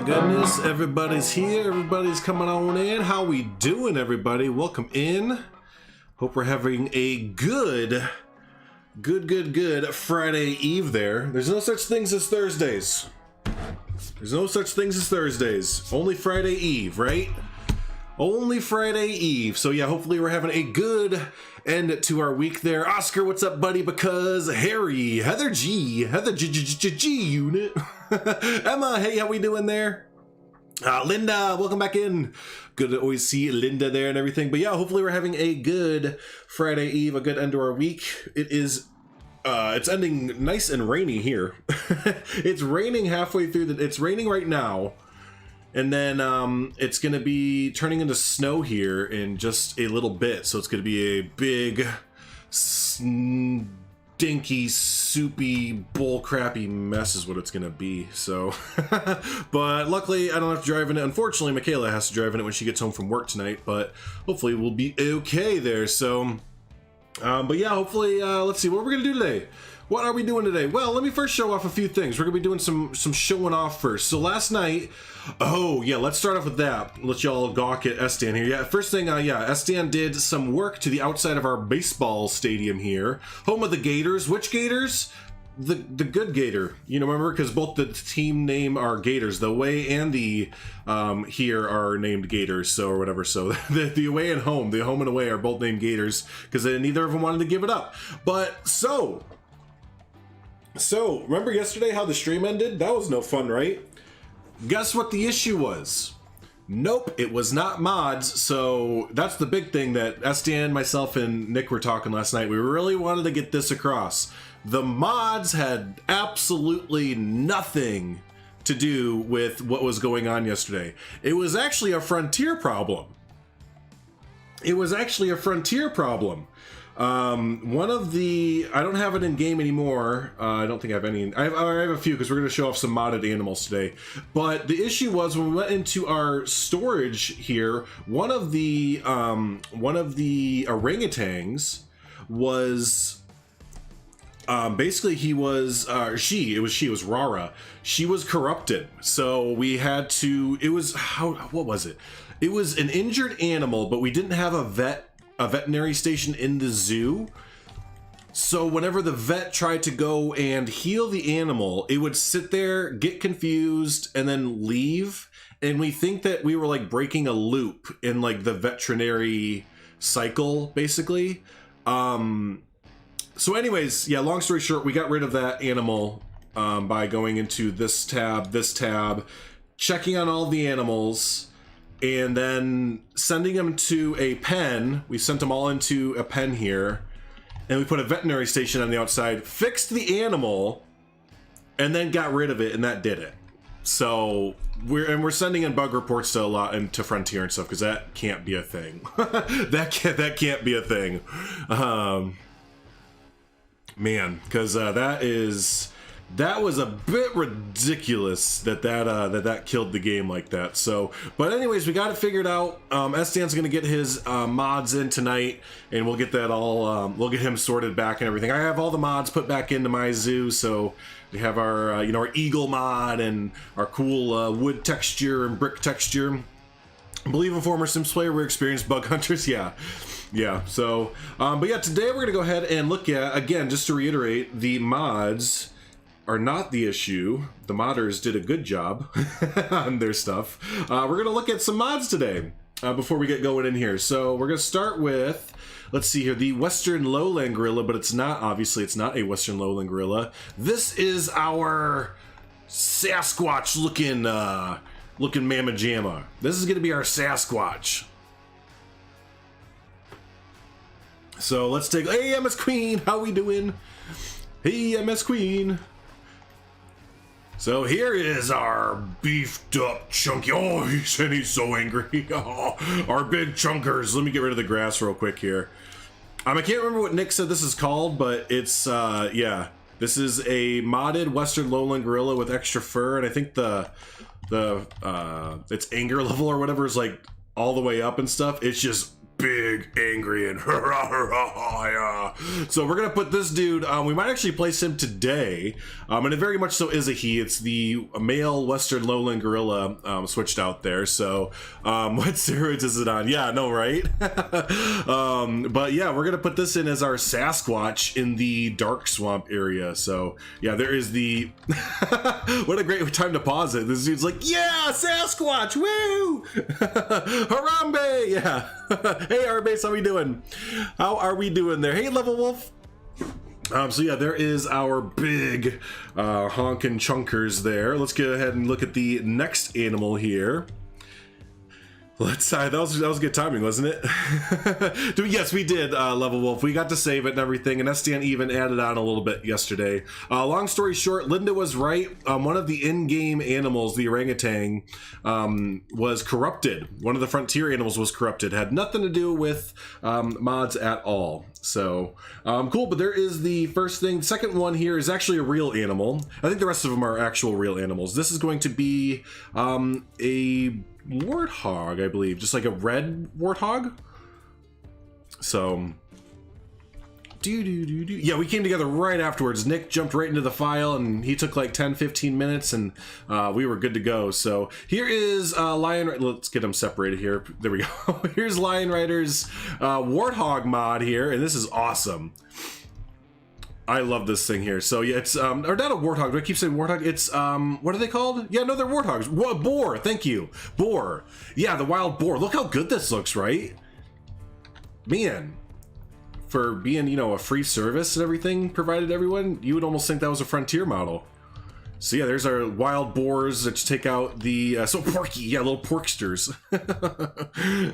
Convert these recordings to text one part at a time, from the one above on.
Goodness, everybody's here, everybody's coming on in. How we doing, everybody? Welcome in. Hope we're having a good Friday Eve there. There's no such things as Thursdays. There's no such things as Thursdays. Only Friday Eve, right? Only Friday Eve. So yeah, hopefully we're having a good end to our week there. Oscar, what's up, buddy? Because Harry, Heather G unit. Emma, hey, how we doing there? Linda, welcome back in. Good to always see Linda there and everything. But yeah, hopefully we're having a good Friday Eve, a good end to our week. It is it's ending nice and rainy here. It's raining halfway through it's raining right now. And then it's going to be turning into snow here in just a little bit. So it's going to be a big, stinky, soupy, bullcrappy mess is what it's going to be. So, but luckily I don't have to drive in it. Unfortunately, Michaela has to drive in it when she gets home from work tonight. But hopefully we'll be okay there. So, but yeah, hopefully, let's see what we're going to do today. What are we doing today? Well, let me first show off a few things. We're gonna be doing some showing off first. So last night, oh yeah, let's start off with that. Let y'all gawk at Sdan here. Yeah, first thing, yeah, Sdan did some work to the outside of our baseball stadium here, home of the Gators. Which Gators? The good Gator. You know, remember, because both the team name are Gators. The away and the here are named Gators, so or whatever. So the away and home, the home and away are both named Gators because neither of them wanted to give it up. But so remember yesterday how the stream ended? That was no fun, right? Guess what the issue was? Nope, it was not mods. So that's the big thing that Sdan, myself, and Nick were talking last night. We really wanted to get this across. The mods had absolutely nothing to do with what was going on yesterday. It was actually a Frontier problem. It was actually a Frontier problem. One of the, I don't have it in game anymore. I don't think I have any. I have a few because we're going to show off some modded animals today. But the issue was when we went into our storage here, one of the orangutans was, basically it was Rara. She was corrupted. So we had to, what was it? It was an injured animal, but we didn't have a veterinary station in the zoo. So whenever the vet tried to go and heal the animal, it would sit there, get confused, and then leave. And we think that we were like breaking a loop in like the veterinary cycle, basically. So anyways, yeah, long story short, we got rid of that animal by going into this tab, checking on all the animals, and then sending them to a pen. We sent them all into a pen here, and we put a veterinary station on the outside, fixed the animal, and then got rid of it, and that did it. So we're sending in bug reports to a lot and to Frontier and stuff, because that can't be a thing. that can't be a thing. Man, because that was a bit ridiculous that killed the game like that. So, but anyways, we got it figured out. Sdan's gonna get his mods in tonight, and we'll get that all. We'll get him sorted back and everything. I have all the mods put back into my zoo, so we have our our eagle mod and our cool wood texture and brick texture. I believe a former Sims player, we're experienced bug hunters. Yeah. So, but yeah, today we're gonna go ahead and look at, again, just to reiterate, the mods are not the issue. The modders did a good job on their stuff. We're gonna look at some mods today before we get going in here. So we're gonna start with, let's see here, the Western Lowland Gorilla, but it's not, obviously it's not a Western Lowland Gorilla. This is our Sasquatch looking Mamma Jamma. This is gonna be our Sasquatch. So let's take, hey MS Queen, how we doing? Hey MS Queen. So here is our beefed up chunky, oh, he's so angry. Oh, our big chunkers. Let me get rid of the grass real quick here. I can't remember what Nick said this is called, but it's, yeah. This is a modded Western Lowland Gorilla with extra fur, and I think its anger level or whatever is like all the way up and stuff. It's just big, angry, and yeah. So we're gonna put this dude, we might actually place him today, and it very much so is a he. It's the male Western Lowland Gorilla switched out there. So what steroids is it on? Yeah, no, right? But yeah, we're gonna put this in as our Sasquatch in the Dark Swamp area. So yeah, there is the what a great time to pause it. This dude's like, yeah, Sasquatch, woo! Harambe, yeah. Hey, Arbase, how we doing? How are we doing there? Hey, Level Wolf. So yeah, there is our big honkin' chunkers there. Let's go ahead and look at the next animal here. Let's that was good timing, wasn't it? Yes, we did, Level Wolf. We got to save it and everything, and Sdan even added on a little bit yesterday. Long story short, Linda was right. One of the in-game animals, the orangutan, was corrupted. One of the frontier animals was corrupted. Had nothing to do with mods at all. So, cool, but there is the first thing. The second one here is actually a real animal. I think the rest of them are actual real animals. This is going to be a warthog, I believe, just like a red warthog. So yeah, we came together right afterwards. Nick jumped right into the file, and he took like 10-15 minutes, and we were good to go. So here is Lion, let's get them separated here. There we go. Here's Lion Rider's warthog mod here, and this is awesome. I love this thing here. So yeah, it's or not a warthog. Do I keep saying warthog? It's what are they called? Yeah, no, they're warthogs. Boar. Thank you, boar. Yeah, the wild boar. Look how good this looks, right? Man, for being, a free service and everything provided to everyone, you would almost think that was a Frontier model. So yeah, there's our wild boars that take out the so porky, yeah, little porksters.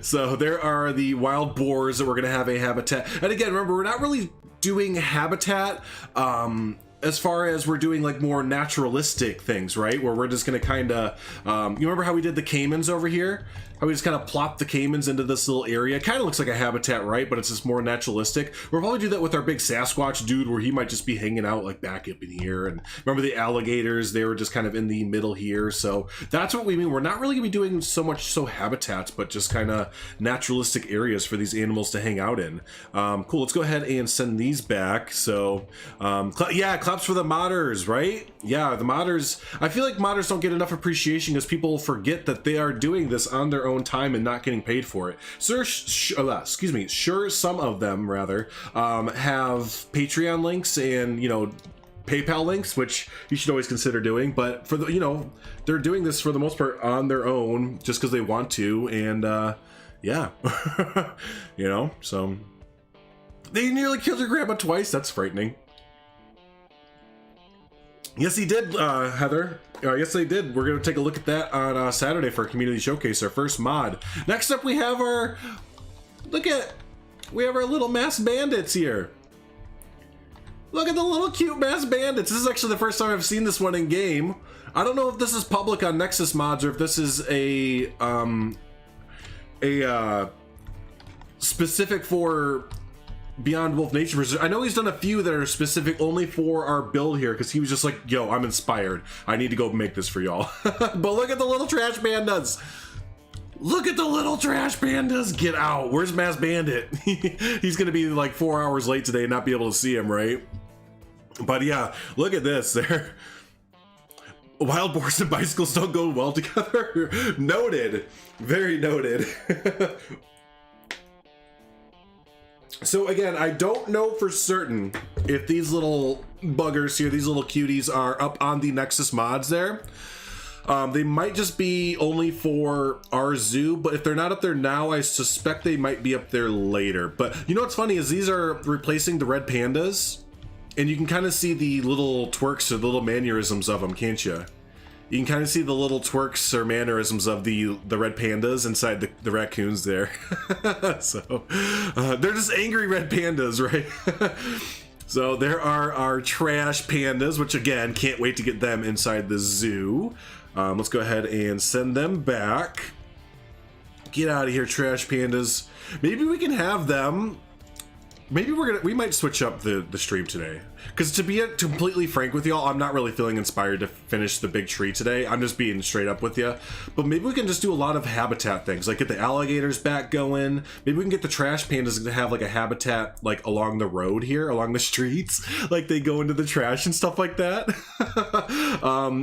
So there are the wild boars that we're gonna have a habitat. And again, remember, we're not really doing habitat as far as we're doing like more naturalistic things, right? Where we're just gonna kind of, you remember how we did the caimans over here? How we just kind of plop the caimans into this little area. Kind of looks like a habitat, right? But it's just more naturalistic. We'll probably do that with our big Sasquatch dude, where he might just be hanging out like back up in here. And remember the alligators? They were just kind of in the middle here. So that's what we mean. We're not really gonna be doing so much habitats, but just kind of naturalistic areas for these animals to hang out in. Cool, let's go ahead and send these back. So yeah, claps for the modders, right? Yeah, the modders. I feel like modders don't get enough appreciation because people forget that they are doing this on their own time and not getting paid for it. So excuse me, sure, some of them rather have Patreon links and PayPal links, which you should always consider doing, but for the they're doing this for the most part on their own just because they want to, and yeah. So They nearly killed your grandma twice. That's frightening. Yes, he did, Heather. Yes, they did. We're going to take a look at that on Saturday for a community showcase, our first mod. Next up, we have our... We have our little masked bandits here. Look at the little cute masked bandits. This is actually the first time I've seen this one in game. I don't know if this is public on Nexus mods or if this is a specific for BeyondWolf Nature Preserve. I know he's done a few that are specific only for our build here because he was just like, yo, I'm inspired. I need to go make this for y'all. But look at the little trash pandas. Look at the little trash pandas. Get out. Where's Mass Bandit? He's going to be like 4 hours late today and not be able to see him, right? But yeah, look at this. There. Wild boars and bicycles don't go well together. Noted. Very noted. So again, I don't know for certain if these little buggers here, these little cuties are up on the Nexus mods there. They might just be only for our zoo, but if they're not up there now, I suspect they might be up there later. But you know what's funny is these are replacing the red pandas, and you can kind of see the little twerks or the little mannerisms of them, can't you? You can kind of see the little twerks or mannerisms of the red pandas inside the raccoons there. So they're just angry red pandas, right? So there are our trash pandas, which again, can't wait to get them inside the zoo. Let's go ahead and send them back. Get out of here, trash pandas. Maybe we can have them. Maybe we might switch up the stream today. Because to be completely frank with y'all, I'm not really feeling inspired to finish the big tree today. I'm just being straight up with you. But maybe we can just do a lot of habitat things, like get the alligators back going. Maybe we can get the trash pandas to have like a habitat like along the road here, along the streets. Like they go into the trash and stuff like that.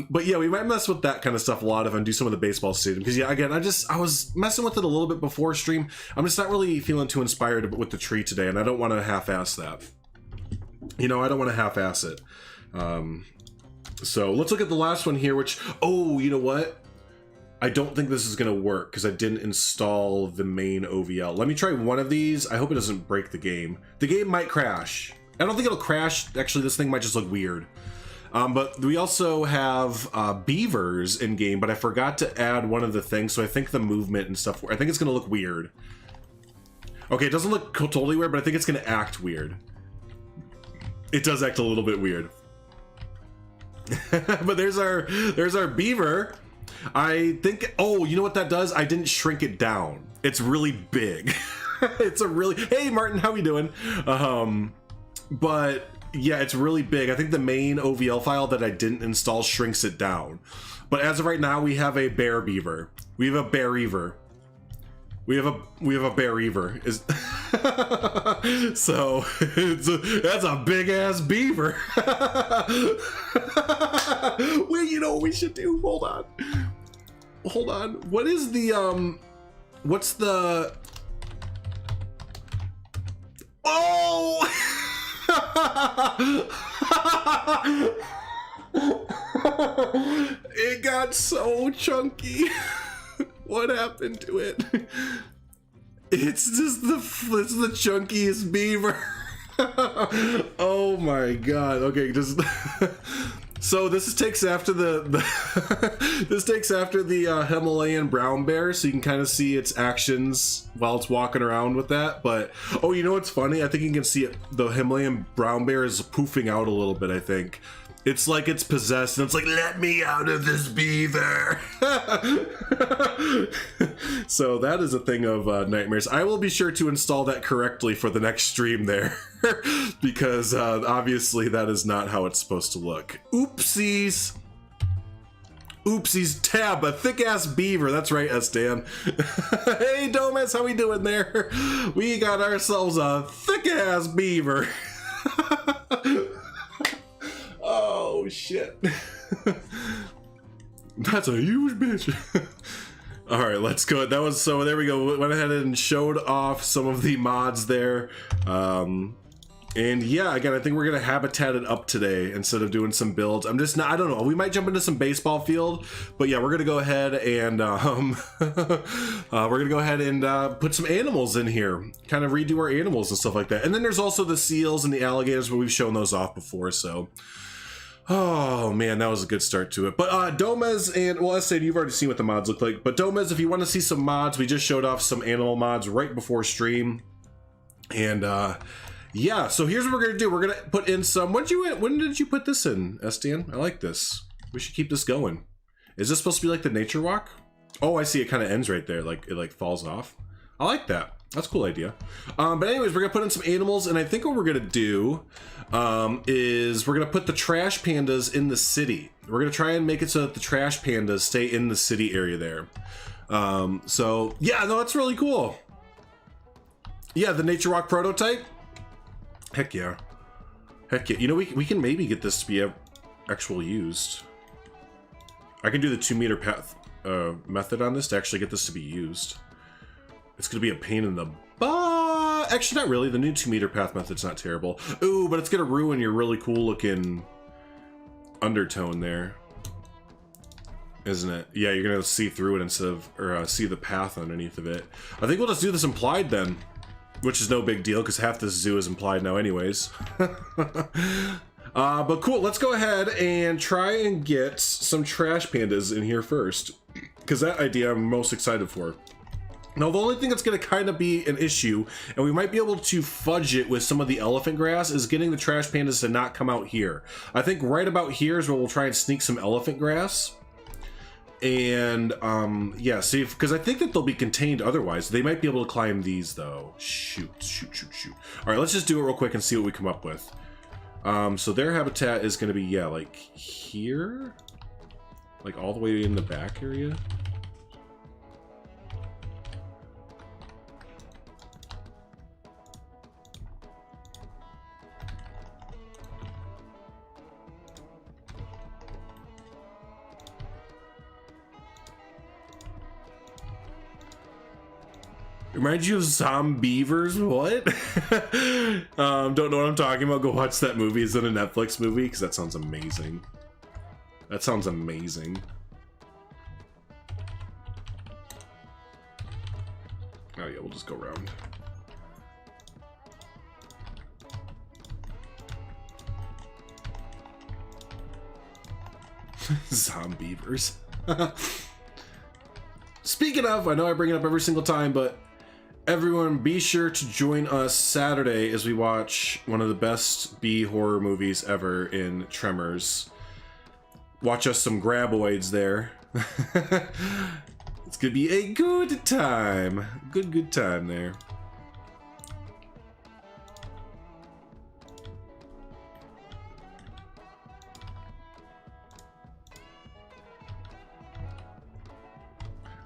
But yeah, we might mess with that kind of stuff a lot and do some of the baseball stadium. Because yeah, again, I was messing with it a little bit before stream. I'm just not really feeling too inspired with the tree today, and I don't want to half-ass that. You know, I don't want to half-ass it. So let's look at the last one here, which, oh, you know what? I don't think this is going to work because I didn't install the main OVL. Let me try one of these. I hope it doesn't break the game. The game might crash. I don't think it'll crash. Actually, this thing might just look weird. But we also have beavers in game, but I forgot to add one of the things. So I think the movement and stuff, I think it's going to look weird. Okay, it doesn't look totally weird, but I think it's going to act weird. It does act a little bit weird. But there's our beaver. I think, oh, you know what that does? I didn't shrink it down. It's really big. It's a really, hey Martin, how you doing? But yeah, it's really big. I think the main OVL file that I didn't install shrinks it down. But as of right now, we have a bear beaver. We have a bear beaver. We have a bear beaver. So that's a big ass beaver. Wait, you know what we should do? Hold on. What is the what's the? Oh! It got so chunky. What happened to it? It's just it's the chunkiest beaver. Oh my god. Okay, just so this takes after this takes after the Himalayan brown bear, so you can kind of see its actions while it's walking around with that. But oh, you know what's funny? I think you can see it. The Himalayan brown bear is poofing out a little bit, I think. It's like it's possessed, and it's like, let me out of this beaver. So that is a thing of nightmares. I will be sure to install that correctly for the next stream there. Because obviously that is not how it's supposed to look. Oopsies. Oopsies, tab, a thick-ass beaver. That's right, Sdan. Hey, Domus, how we doing there? We got ourselves a thick-ass beaver. Oh shit. That's a huge bitch. All right, let's go. That was, so there we go. Went ahead and showed off some of the mods there. And yeah, again, I think we're going to habitat it up today instead of doing some builds. I'm just not, I don't know. We might jump into some baseball field, but yeah, we're going to go ahead and put some animals in here, kind of redo our animals and stuff like that. And then there's also the seals and the alligators, but we've shown those off before. So, oh man, that was a good start to it. But Domez and, well, Estad, you've already seen what the mods look like. But Domez, if you want to see some mods, we just showed off some animal mods right before stream. And, yeah, so here's what we're gonna do. We're gonna put in some. When did you put this in, Sdan? I like this. We should keep this going. Is this supposed to be like the nature walk? Oh, I see. It kind of ends right there. Like it like falls off. I like that. That's a cool idea. But anyways, we're gonna put in some animals, and I think what we're gonna do is we're gonna put the trash pandas in the city. We're gonna try and make it so that the trash pandas stay in the city area there. So yeah, no, that's really cool. Yeah, the nature walk prototype. Heck yeah. Heck yeah. You know, we can maybe get this to be actual used. I can do the 2-meter path method on this to actually get this to be used. It's going to be a pain in the butt. Actually, not really. The new 2-meter path method's not terrible. Ooh, but it's going to ruin your really cool looking undertone there. Isn't it? Yeah, you're going to see through it instead of, or see the path underneath of it. I think we'll just do this implied then. Which is no big deal, because half this zoo is implied now anyways. But cool, let's go ahead and try and get some trash pandas in here first. Because that idea I'm most excited for. Now, the only thing that's going to kind of be an issue, and we might be able to fudge it with some of the elephant grass, is getting the trash pandas to not come out here. I think right about here is where we'll try and sneak some elephant grass. And yeah, see, because I think that they'll be contained otherwise. They might be able to climb these though. Shoot. All right, let's just do it real quick and see what we come up with. So their habitat is going to be, yeah, like here, like all the way in the back area. Reminds you of Beavers? What? Don't know what I'm talking about. Go watch that movie. Is it a Netflix movie? Because that sounds amazing. That sounds amazing. Oh yeah, we'll just go around. Beavers. Speaking of, I know I bring it up every single time, but everyone be sure to join us Saturday as we watch one of the best bee horror movies ever in Tremors. Watch us some graboids there. It's gonna be a good time. Good time there.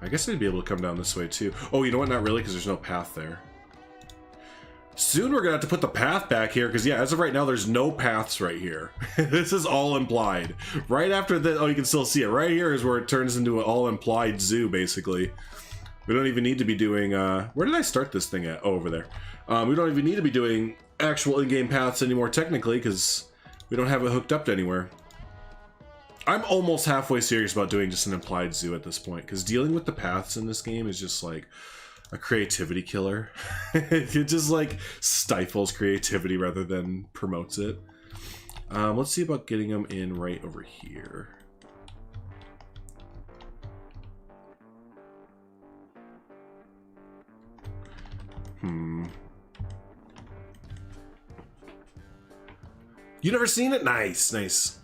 I guess I'd be able to come down this way too. Oh, you know what? Not really, because there's no path there. Soon we're gonna have to put the path back here, because yeah, as of right now, there's no paths right here. This is all implied. Right after that, oh, you can still see it. Right here is where it turns into an all-implied zoo, basically. We don't even need to be doing, where did I start this thing at? Oh, over there. We don't even need to be doing actual in-game paths anymore, technically, because we don't have it hooked up to anywhere. I'm almost halfway serious about doing just an implied zoo at this point, because dealing with the paths in this game is just like a creativity killer. It just like stifles creativity rather than promotes it. Let's see about getting them in right over here. You never seen it? Nice, nice.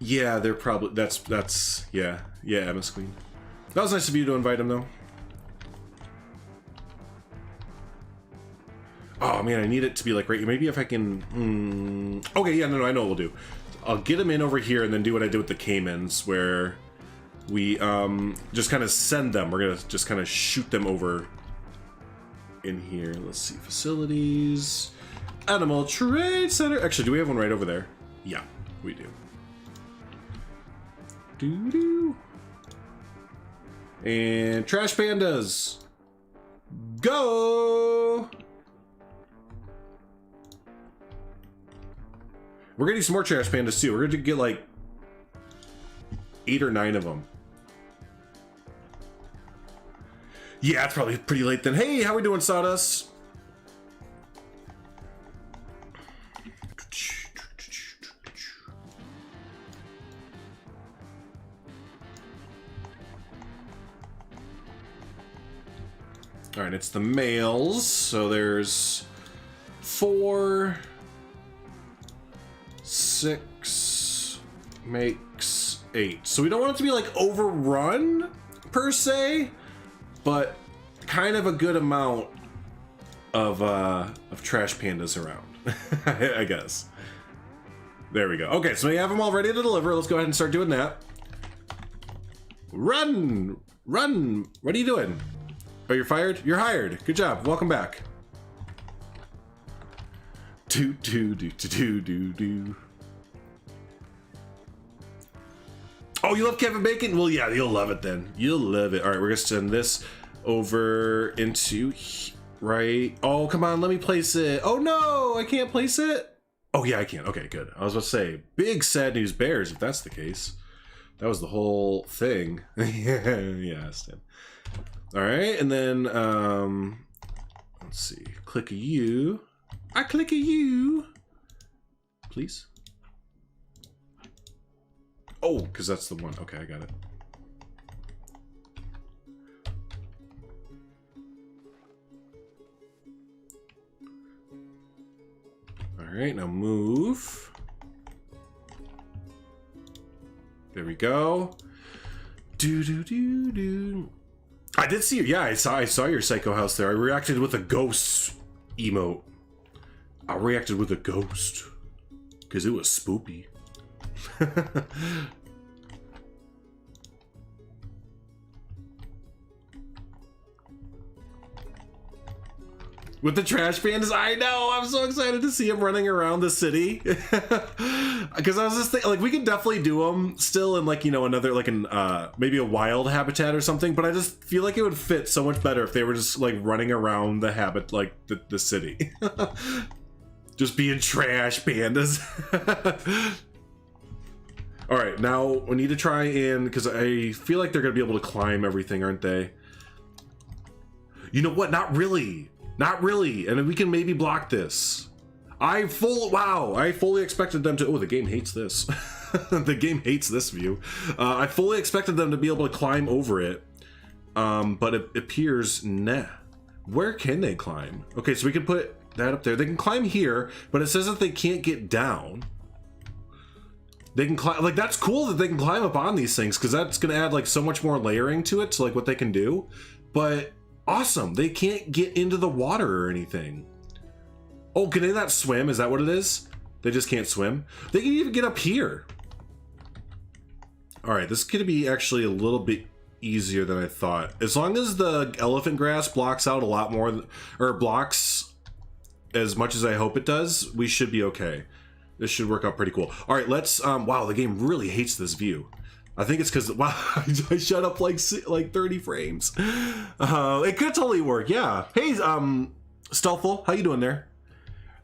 Yeah, they're probably, that's, yeah, Emma's Queen. That was nice of you to invite him, though. Oh, man, I need it to be, like, right, maybe if I can, okay, yeah, no, I know what we'll do. I'll get him in over here and then do what I did with the caimans, where we, just kind of send them. We're gonna just kind of shoot them over in here. Let's see, facilities, Animal Trade Center. Actually, do we have one right over there? Yeah, we do. And trash pandas. go. We're gonna need some more trash pandas too. We're gonna get like 8 or 9 of them. Yeah, it's probably pretty late then. Hey, how we doing, Sawdust? All right, it's the males. So there's 4, 6 makes 8. So we don't want it to be like overrun per se, but kind of a good amount of trash pandas around, I guess. There we go. Okay, so we have them all ready to deliver. Let's go ahead and start doing that. Run! Run! What are you doing? Oh, you're fired? You're hired. Good job. Welcome back. Do do do do do do do. Oh, you love Kevin Bacon? Well, yeah, you'll love it then. You'll love it. All right, we're gonna send this over into right. Oh, come on, let me place it. Oh no, I can't place it. Oh yeah, I can. Okay, good. I was about to say, big sad news bears if that's the case. That was the whole thing. Yeah, Stan. All right, and then let's see. Click a U. I click a U. Please. Oh, because that's the one. Okay, I got it. All right, now move. There we go. Do do do do. I did see you. Yeah, I saw your psycho house there. I reacted with a ghost emote. I reacted with a ghost because it was spoopy. With the trash pandas, I know. I'm so excited to see him running around the city. Because I was just thinking, like, we could definitely do them still in, like, you know, another, like, maybe a wild habitat or something. But I just feel like it would fit so much better if they were just, like, running around the the city. Just being trash pandas. All right, now we need to try and, because I feel like they're going to be able to climb everything, aren't they? You know what? Not really. Not really, and we can maybe block this. I fully expected them to. Oh, the game hates this. The game hates this view. I fully expected them to be able to climb over it, but it appears nah. Where can they climb? Okay, so we can put that up there. They can climb here, but it says that they can't get down. They can climb, like, that's cool that they can climb up on these things because that's gonna add like so much more layering to it, to like what they can do. But awesome, they can't get into the water or anything. Oh, can they not swim? Is that what it is? They just can't swim? They can even get up here. All right, this could be actually a little bit easier than I thought. As long as the elephant grass blocks out a lot more, or blocks as much as I hope it does, we should be okay. This should work out pretty cool. All right, let's, wow, the game really hates this view. I think it's because, wow, I shut up like 30 frames. It could totally work, yeah. Hey, Stealthful, how you doing there?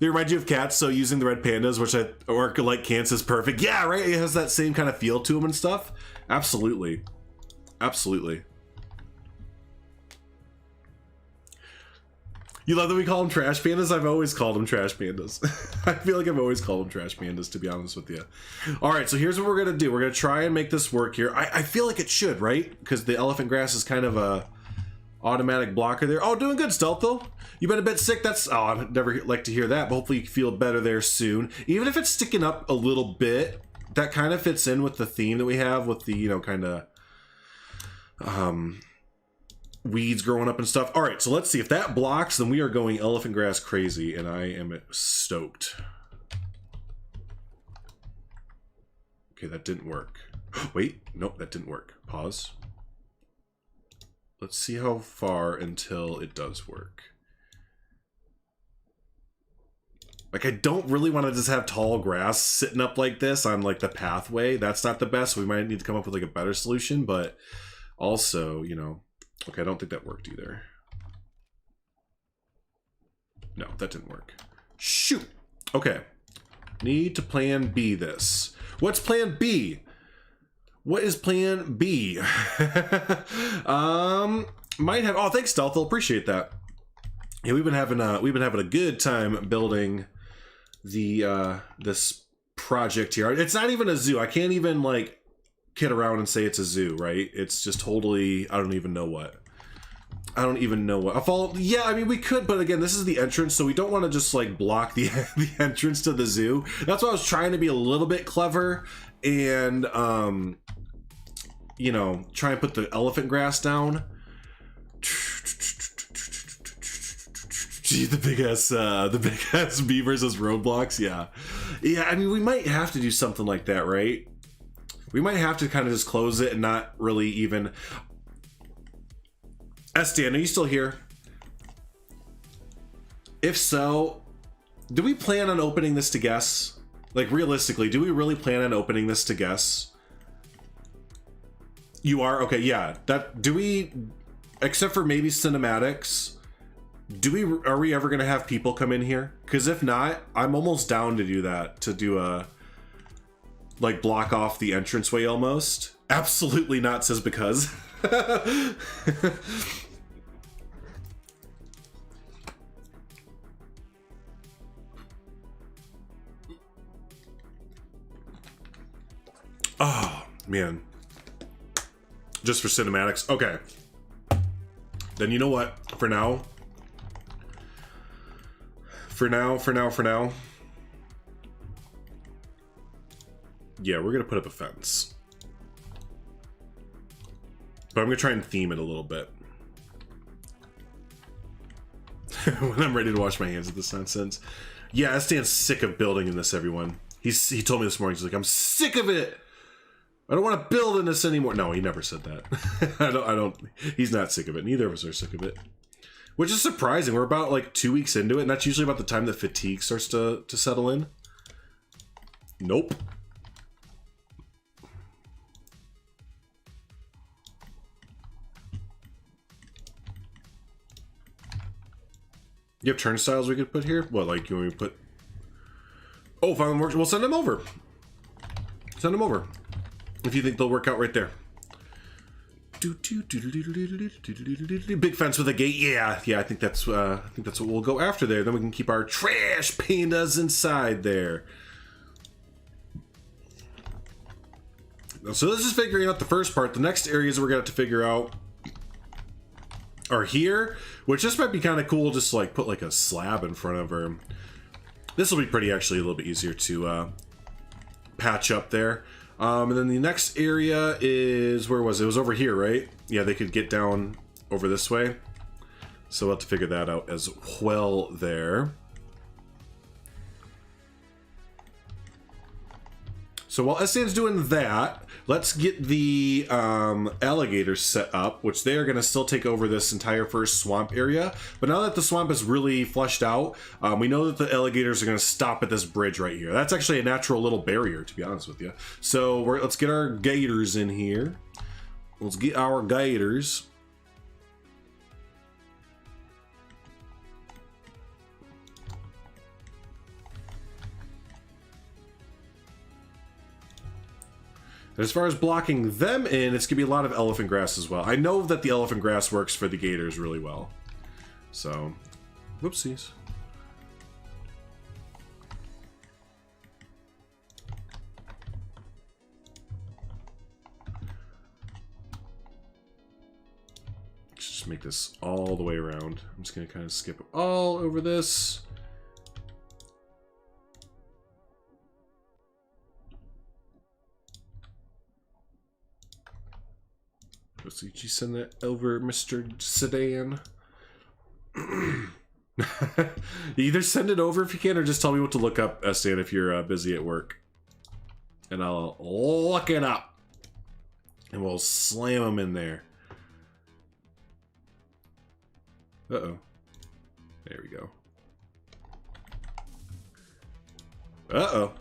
They remind you of cats, so using the red pandas, which I work like cats is perfect. Yeah, right, it has that same kind of feel to them and stuff. Absolutely. Absolutely. You love that we call them trash pandas? I've always called them trash pandas. I feel like I've always called them trash pandas, to be honest with you. All right, so here's what we're gonna do. We're gonna try and make this work here. I feel like it should, right? Because the elephant grass is kind of a automatic blocker there. Oh, doing good, Stealthful. You've been a bit sick. That's, oh, I'd never like to hear that, but hopefully you feel better there soon. Even if it's sticking up a little bit, that kind of fits in with the theme that we have with the, you know, kind of weeds growing up and stuff. All right, so let's see if that blocks, then we are going elephant grass crazy, and I am stoked. Okay, that didn't work. Wait, nope, that didn't work. Pause. Let's see how far until it does work. Like, I don't really want to just have tall grass sitting up like this on like the pathway. That's not the best. We might need to come up with like a better solution, but also, you know, okay, I don't think that worked either. No, that didn't work. Shoot. Okay. Need to plan B this. What's plan B? What is plan B? Might have. Oh, thanks, Stealth. I'll appreciate that. Yeah, we've been having a good time building the this project here. It's not even a zoo. I can't even like kid around and say it's a zoo, right? It's just totally. I don't even know what. I follow. Yeah, I mean we could, but again, this is the entrance, so we don't want to just like block the the entrance to the zoo. That's why I was trying to be a little bit clever and you know, try and put the elephant grass down. Gee, the big ass beavers as roadblocks. Yeah. I mean, we might have to do something like that, right? We might have to kind of just close it and not really even. Sdan, are you still here? If so, do we plan on opening this to guests? Like realistically, do we really plan on opening this to guests? You are? Okay, yeah. Do we, except for maybe cinematics, are we ever gonna have people come in here? Because if not, I'm almost down to do that, to do a, like, block off the entranceway almost. Absolutely not, says because. Oh, man. Just for cinematics. Okay. Then you know what? For now. Yeah, we're gonna put up a fence. But I'm gonna try and theme it a little bit. When I'm ready to wash my hands of this nonsense. Yeah, Sdan's sick of building in this, everyone. He told me this morning, he's like, I'm sick of it! I don't want to build in this anymore. No, he never said that. I don't, he's not sick of it. Neither of us are sick of it. Which is surprising. We're about like 2 weeks into it, and that's usually about the time that fatigue starts to settle in. Nope. You have turnstiles we could put here? What, like, you want me to put... Oh, finally works. We'll send them over. Send them over. If you think they'll work out right there. Big fence with a gate. Yeah, I think that's what we'll go after there. Then we can keep our trash pandas inside there. So this is figuring out the first part. The next areas we're gonna have to figure out are here, which this might be kind of cool. Just like put like a slab in front of her. This will be pretty actually a little bit easier to patch up there. And then the next area is, where was it? It was over here, right? Yeah, they could get down over this way. So we'll have to figure that out as well there. So while Sdan's doing that, let's get the alligators set up, which they are going to still take over this entire first swamp area. But now that the swamp is really fleshed out, we know that the alligators are going to stop at this bridge right here. That's actually a natural little barrier, to be honest with you. So let's get our gators in here. Let's get our gators. As far as blocking them in, it's going to be a lot of elephant grass as well. I know that the elephant grass works for the gators really well. So, whoopsies. Let's just make this all the way around. I'm just going to kind of skip all over this. So you send that over, Mr. Sdan. Either send it over if you can, or just tell me what to look up, Sdan, if you're busy at work. And I'll look it up. And we'll slam them in there. Uh-oh. There we go. Uh-oh.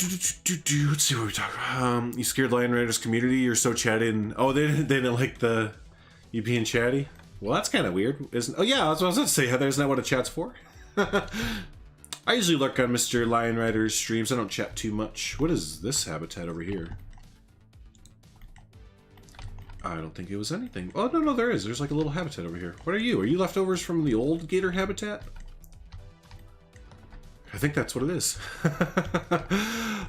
Let's see what we talk about. You scared Lion Riders community? You're so chatty. And, oh, they didn't like the you being chatty? Well, that's kind of weird, isn't? Oh yeah, that's what I was going to say. Heather, isn't that what a chat's for? I usually lurk on Mr. Lion Rider's streams. I don't chat too much. What is this habitat over here? I don't think it was anything. Oh, no, there is. There's like a little habitat over here. What are you? Are you leftovers from the old gator habitat? I think that's what it is.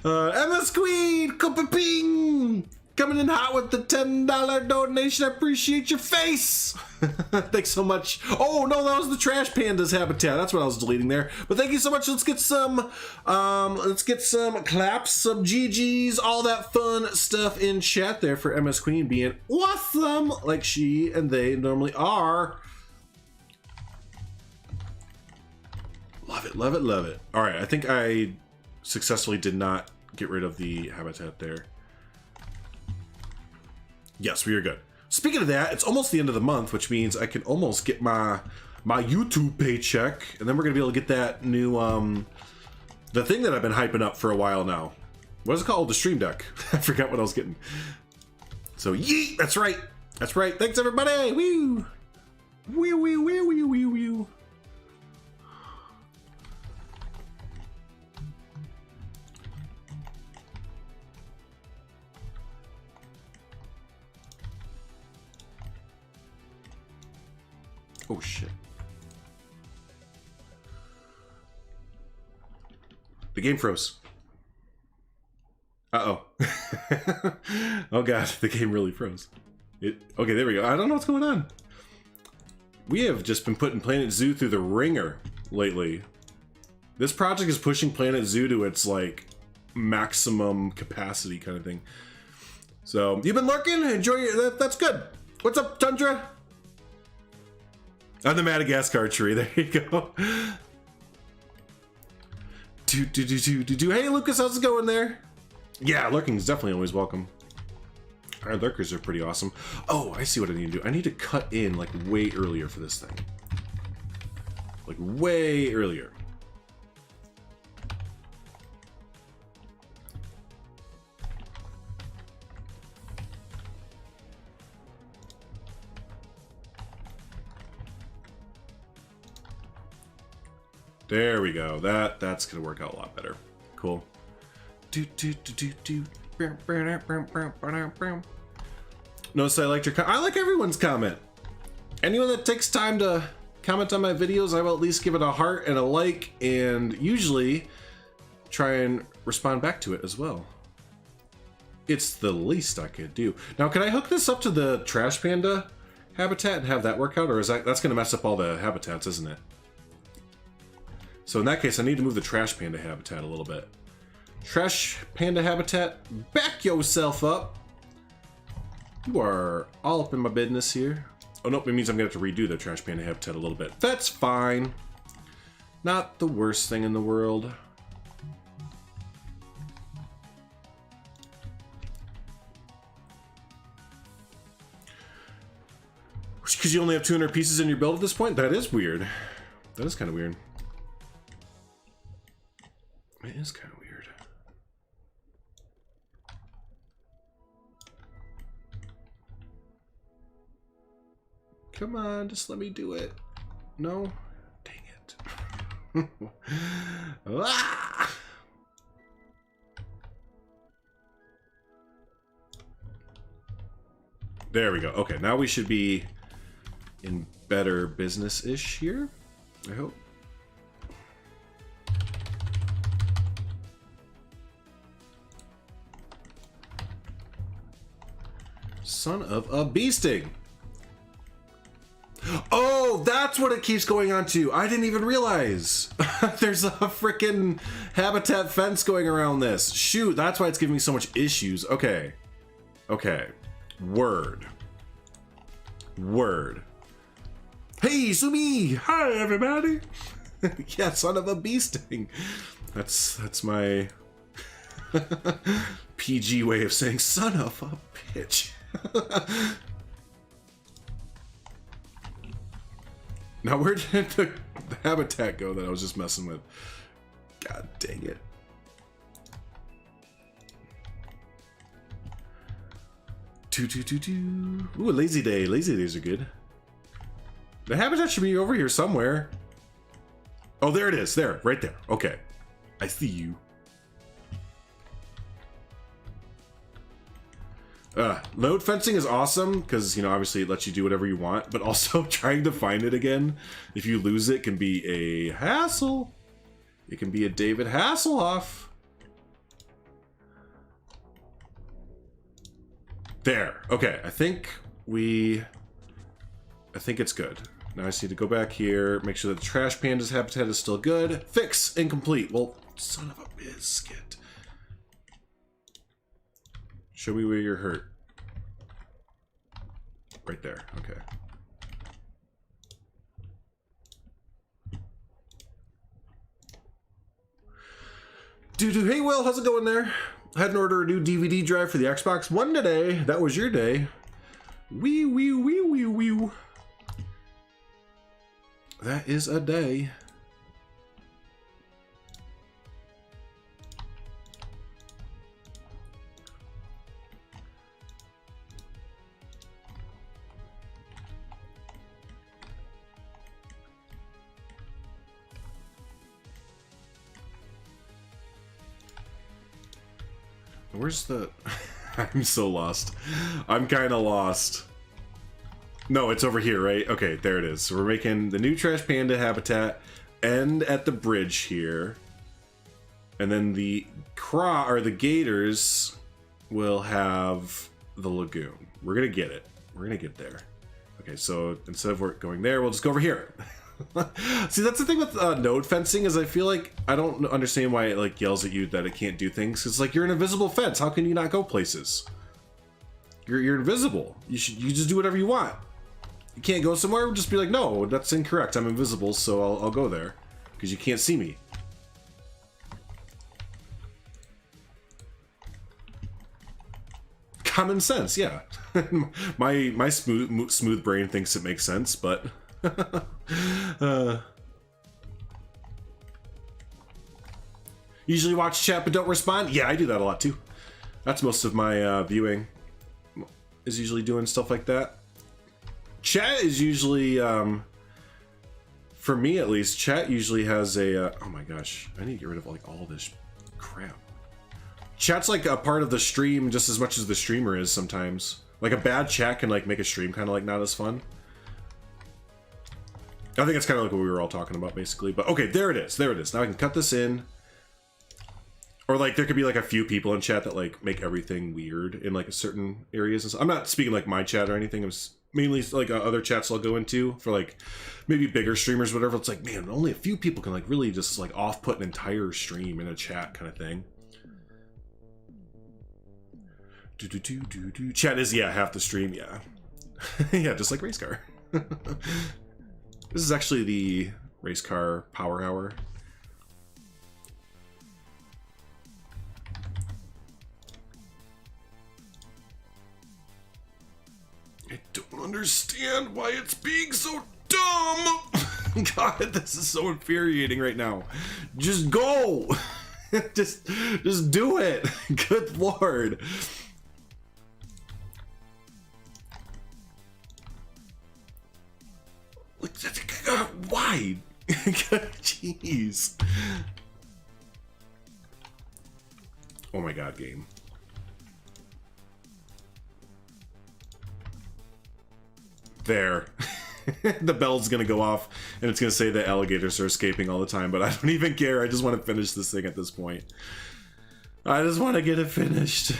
MS Queen! Ping! Coming in hot with the $10 donation. I appreciate your face! Thanks so much. Oh, no, that was the Trash Pandas habitat. That's what I was deleting there. But thank you so much. Let's get some claps, some GGs, all that fun stuff in chat there for MS Queen being awesome like she and they normally are. Love it, love it, love it. All right, I think I successfully did not get rid of the habitat there. Yes, we are good. Speaking of that, it's almost the end of the month, which means I can almost get my YouTube paycheck, and then we're gonna be able to get that new the thing that I've been hyping up for a while now. What is it called? The Stream Deck. I forgot what I was getting. So yeet, that's right. That's right. Thanks everybody. Woo! Woo woo woo woo woo woo. Oh shit. The game froze. Uh-oh. Oh god, the game really froze. Okay, there we go. I don't know what's going on. We have just been putting Planet Zoo through the ringer lately. This project is pushing Planet Zoo to its like maximum capacity kind of thing. So, you've been lurking? Enjoy your, that's good. What's up, Tundra? On the Madagascar tree, there you go. Hey Lucas, how's it going there? Yeah, lurking is definitely always welcome. Our lurkers are pretty awesome. Oh, I see what I need to do. I need to cut in like way earlier for this thing. Like way earlier. There we go. That's gonna work out a lot better. Cool. Notice I liked your I like everyone's comment. Anyone that takes time to comment on my videos, I will at least give it a heart and a like, and usually try and respond back to it as well. It's the least I could do. Now, can I hook this up to the Trash Panda habitat and have that work out, or is that's gonna mess up all the habitats, isn't it? So in that case, I need to move the Trash Panda habitat a little bit. Trash Panda habitat, back yourself up. You are all up in my business here. Oh nope, it means I'm gonna have to redo the Trash Panda habitat a little bit. That's fine. Not the worst thing in the world. Because you only have 200 pieces in your build at this point? That is weird. That is kind of weird. It is kind of weird. Come on, just let me do it. No? Dang it. Ah! There we go. Okay, now we should be in better business-ish here, I hope. Son of a bee sting. Oh, that's what it keeps going on to. I didn't even realize. There's a freaking habitat fence going around this. Shoot, that's why it's giving me so much issues. Okay. Okay. Word. Word. Hey, Sumi! Hi, everybody! Yeah, son of a bee sting. That's my PG way of saying son of a bitch. Now, where did the habitat go that I was just messing with? God dang it. Ooh, a lazy day. Lazy days are good. The habitat should be over here somewhere. Oh, there it is. There, right there. Okay. I see you. Load fencing is awesome because, you know, obviously it lets you do whatever you want, but also trying to find it again, if you lose it, can be a hassle. It can be a David Hasselhoff. There. Okay, I think it's good. Now I just need to go back here, make sure that the trash panda's habitat is still good. Fix incomplete. Well, son of a biscuit. Show me where you're hurt. Right there. Okay. Hey Will, how's it going there? I had to order a new DVD drive for the Xbox One today. That was your day. Wee wee wee wee wee. That is a day. Where's the... I'm so lost. I'm kind of lost. No, it's over here, right? Okay, there it is. So we're making the new trash panda habitat end at the bridge here. And then the the gators will have the lagoon. We're gonna get it. We're gonna get there. Okay, so instead of going there, we'll just go over here. See, that's the thing with node fencing, is I feel like I don't understand why it like yells at you that it can't do things. It's like, you're an invisible fence. How can you not go places? You're invisible. You just do whatever you want. You can't go somewhere. Just be like, no, that's incorrect. I'm invisible, so I'll go there because you can't see me. Common sense, yeah. my smooth brain thinks it makes sense, but. Usually watch chat but don't respond. Yeah, I do that a lot too. That's most of my viewing, is usually doing stuff like that. Chat is usually, for me at least, chat usually has a, oh my gosh, I need to get rid of like all this crap. Chat's like a part of the stream just as much as the streamer is sometimes. Like a bad chat can like make a stream kind of like not as fun. I think it's kind of like what we were all talking about basically, but okay, there it is. There it is. Now I can cut this in. Or like there could be like a few people in chat that like make everything weird in like a certain areas. I'm not speaking like my chat or anything. I'm mainly like other chats I'll go into for like maybe bigger streamers, whatever. It's like, man, only a few people can like really just like off-put an entire stream in a chat kind of thing. Chat is, yeah, half the stream, yeah. Yeah, just like race car. This is actually the race car power hour. I don't understand why it's being so dumb. God, this is so infuriating right now. Just go. just do it. Good Lord. Why? Jeez. Oh my God, game. There. The bell's gonna go off and it's gonna say that alligators are escaping all the time, but I don't even care. I just want to finish this thing at this point. I just want to get it finished.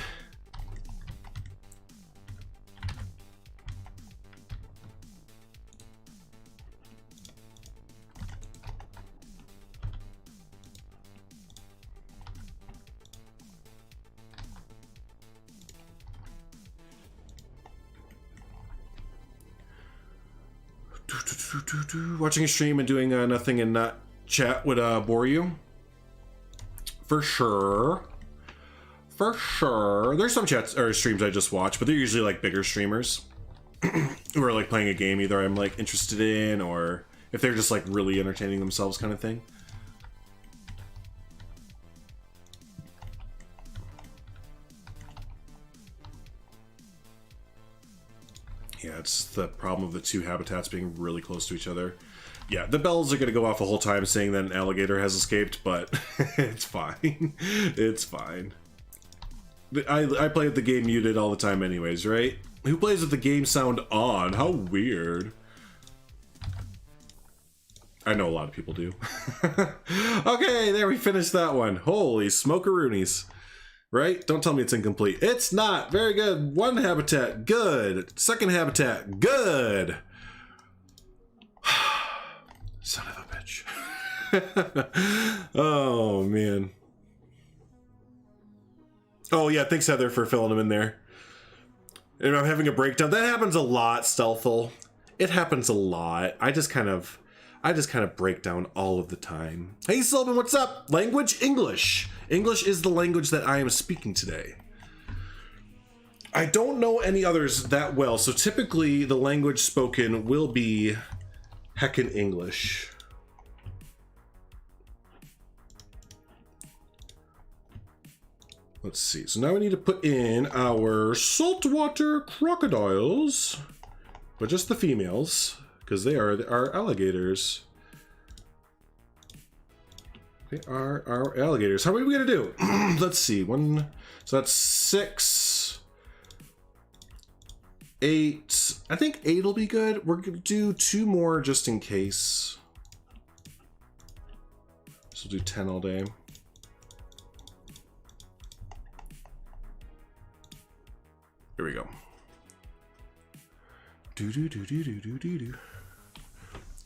Watching a stream and doing nothing and not chat would bore you? For sure. For sure. There's some chats or streams I just watch, but they're usually like bigger streamers who are like playing a game either I'm like interested in, or if they're just like really entertaining themselves kind of thing. it's the problem of the two habitats being really close to each other. Yeah, the bells are going to go off the whole time saying that an alligator has escaped, but it's fine. It's fine. I play with the game muted all the time anyways, right? Who plays with the game sound on? How weird. I know a lot of people do. Okay, there we finished that one. Holy smokeroonies. Right? Don't tell me it's incomplete. It's not. Very good. One habitat. Good. Second habitat. Good. Son of a bitch. Oh, man. Oh, yeah. Thanks, Heather, for filling them in there. And I'm having a breakdown. That happens a lot, Stealthful. It happens a lot. I just kind of break down all of the time. Hey, Sylvan, what's up? Language? English. English is the language that I am speaking today. I don't know any others that well, so typically the language spoken will be heckin' English. Let's see. So now we need to put in our saltwater crocodiles, but just the females, because they are our alligators. They are our alligators. How are we gonna do? Let's see. One. So that's 6, 8. I think 8 will be good. We're gonna do 2 more just in case. So we'll do 10 all day. Here we go. Do do do do do do do do.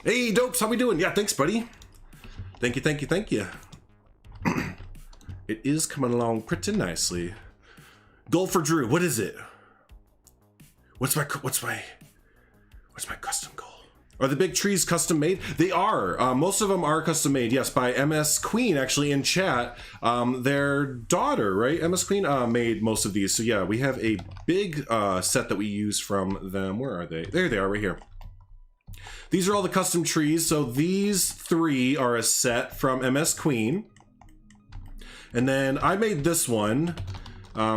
Hey, Dopes, how we doing? Yeah, thanks, buddy. Thank you, thank you, thank you. It is coming along pretty nicely. Goal for Drew. What is it? What's my custom goal? Are the big trees custom made? They are. Most of them are custom made. Yes, by MS Queen actually in chat. Their daughter, right? MS Queen made most of these. So yeah, we have a big set that we use from them. Where are they? There they are, right here. These are all the custom trees. So these 3 are a set from MS Queen. And then I made this one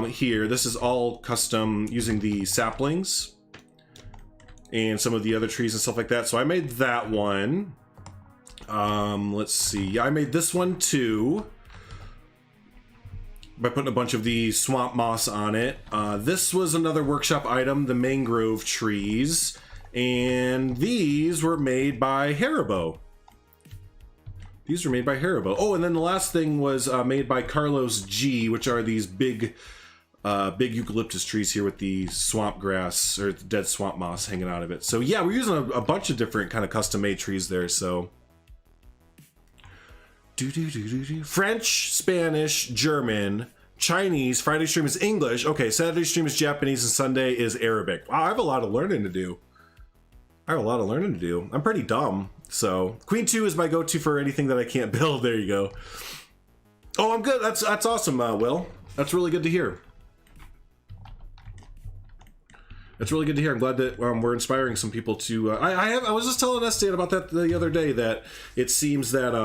here. This is all custom using the saplings and some of the other trees and stuff like that. So I made that one. Let's see. Yeah, I made this one too by putting a bunch of the swamp moss on it. This was another workshop item, the Mangrove Trees. And these were made by Haribo. These were made by Haribo. Oh, and then the last thing was made by Carlos G, which are these big eucalyptus trees here with the swamp grass or dead swamp moss hanging out of it. So yeah, we're using a bunch of different kind of custom made trees there. So French, Spanish, German, Chinese. Friday stream is English. Okay, Saturday stream is Japanese, and Sunday is Arabic. Wow, I have a lot of learning to do. I'm pretty dumb. So Queen 2 is my go-to for anything that I can't build. There you go. Oh, I'm good. That's awesome, Will. That's really good to hear. It's really good to hear. I'm glad that we're inspiring some people to. I was just telling Estian about that the other day, that it seems that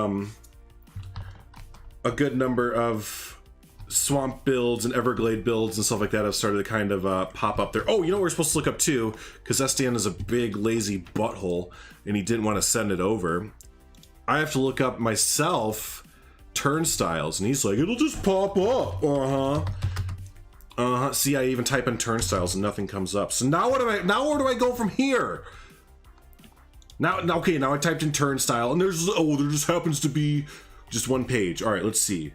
a good number of swamp builds and Everglade builds and stuff like that have started to kind of pop up there. Oh, you know what we're supposed to look up too, because Estian is a big lazy butthole and he didn't want to send it over. I have to look up myself turnstiles, and he's like, it'll just pop up. See, I even type in turnstiles and nothing comes up. So now where do I go from here? Now I typed in turnstile and there just happens to be just one page. All right, let's see.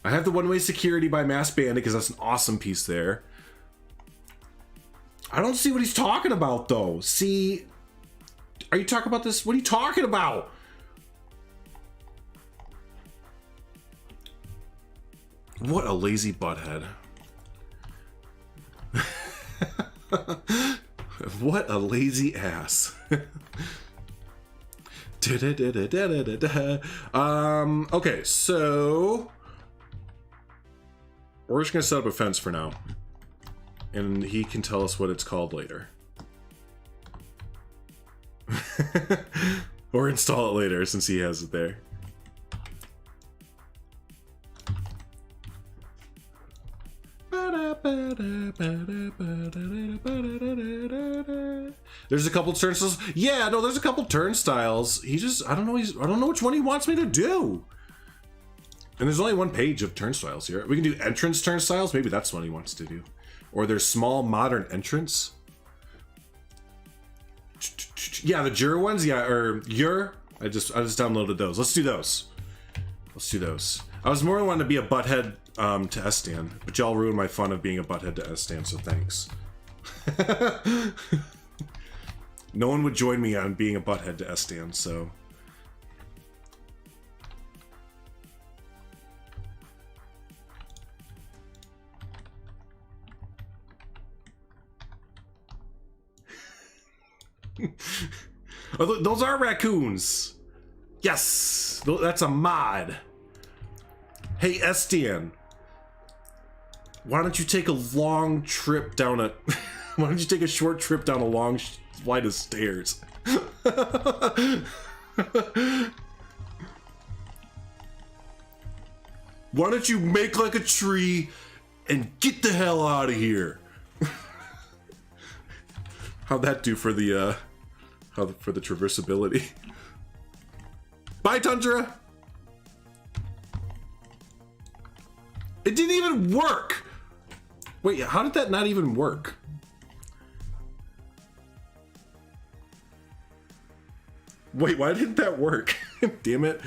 I have the one-way security by Mass Bandit because that's an awesome piece there. I don't see what he's talking about though. See, are you talking about this? What are you talking about? What a lazy butthead. What a lazy ass. Okay, so we're just gonna set up a fence for now, and he can tell us what it's called later. Or install it later since he has it there. There's a couple turnstiles. Yeah, no, there's a couple turnstiles. He just, I don't know which one he wants me to do. And there's only one page of turnstiles here. We can do entrance turnstiles. Maybe that's what he wants to do. Or there's small modern entrance. Yeah, the Jur ones. Yeah, or Jur. I just downloaded those. Let's do those. Let's do those. I was more wanting to be a butthead to Sdan, but y'all ruined my fun of being a butthead to Sdan, so thanks. No one would join me on being a butthead to Sdan, so. Oh, those are raccoons. Yes, that's a mod. Hey, Sdan, why don't you take a long trip down a... Why don't you take a short trip down a long flight of stairs? Why don't you make like a tree and get the hell out of here? How'd that do for the traversability? Bye, Tundra. It didn't even work. Wait, how did that not even work? Wait, why didn't that work? Damn it.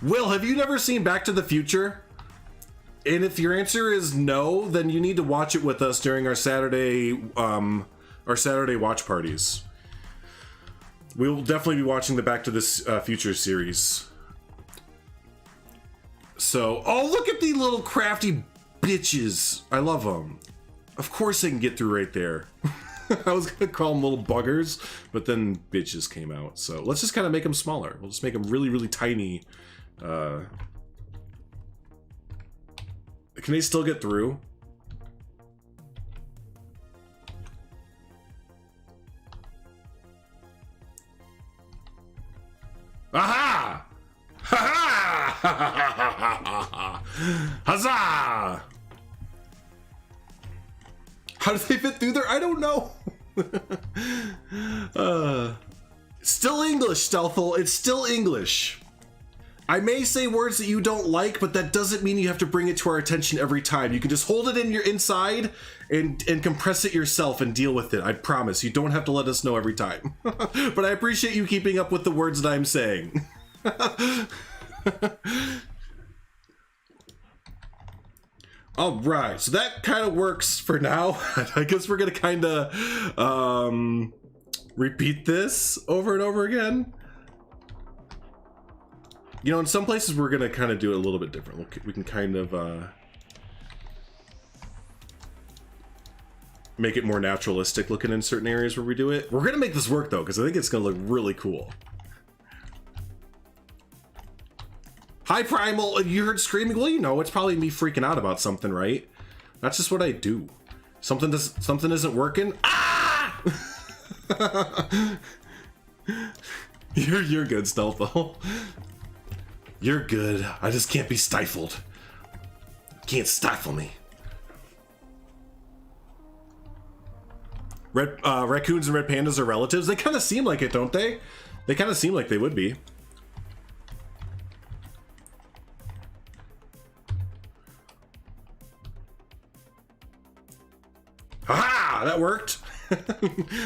Will, have you never seen Back to the Future? And if your answer is no, then you need to watch it with us during our Saturday watch parties. We will definitely be watching the Back to the Future series. So, oh, look at these little crafty bitches. I love them. Of course they can get through right there. I was gonna call them little buggers, but then bitches came out. So let's just kind of make them smaller. We'll just make them really, really tiny. Can they still get through? Aha! Ha ha! Huzzah! How do they fit through there? I don't know. Still English, Stealthful. It's still English. I may say words that you don't like, but that doesn't mean you have to bring it to our attention every time. You can just hold it in your inside and compress it yourself and deal with it. I promise. You don't have to let us know every time. But I appreciate you keeping up with the words that I'm saying. All right, so that kind of works for now. I guess we're gonna kind of repeat this over and over again. You know, in some places we're gonna kind of do it a little bit different. We can kind of make it more naturalistic looking in certain areas where we do it. We're gonna make this work though, because I think it's gonna look really cool. Hi, Primal. You heard screaming? Well, you know, it's probably me freaking out about something, right? That's just what I do. Something isn't working. Ah! You're good, Stealthful. You're good. I just can't be stifled. Can't stifle me. Raccoons and red pandas are relatives. They kind of seem like it, don't they? They kind of seem like they would be. Aha! That worked.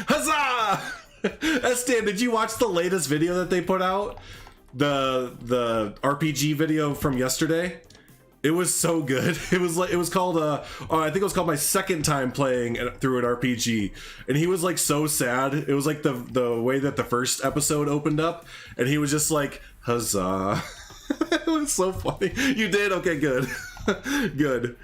Huzzah! Sdan, did you watch the latest video that they put out? The RPG video from yesterday? It was so good. It was called I think it was called my second time playing through an RPG, and he was like so sad. It was like the way that the first episode opened up, and he was just like, huzzah. It was so funny. You did? Okay, good. Good.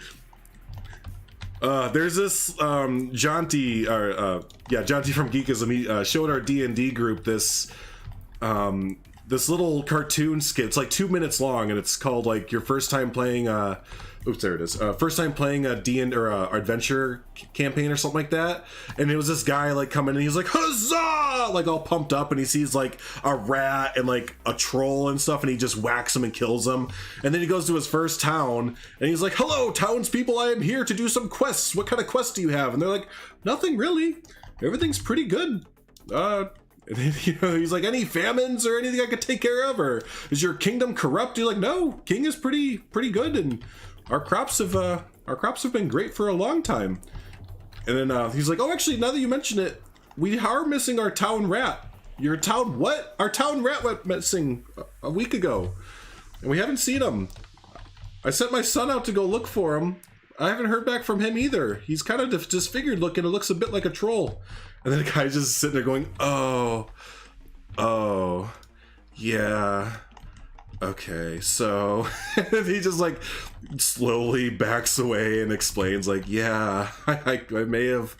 There's this Jonty from Geekism. He showed our D&D group this little cartoon skit. It's like 2 minutes long, and it's called like your first time playing oops, there it is. First time playing a D&D or adventure campaign or something like that, and it was this guy like coming in, he's like huzzah, like all pumped up, and he sees like a rat and like a troll and stuff, and he just whacks him and kills him. And then he goes to his first town, and he's like, hello townspeople, I am here to do some quests. What kind of quests do you have? And they're like, nothing really, everything's pretty good. And then, he's like, any famines or anything I could take care of, or is your kingdom corrupt? You're like, no, king is pretty good, and our crops have been great for a long time. And then he's like, oh, actually, now that you mention it, we are missing our town rat. Your town what? Our town rat went missing a week ago, and we haven't seen him. I sent my son out to go look for him. I haven't heard back from him either. He's kind of disfigured looking. It looks a bit like a troll. And then the guy's just sitting there going, oh, yeah, okay, so he just like slowly backs away and explains like, yeah, I may have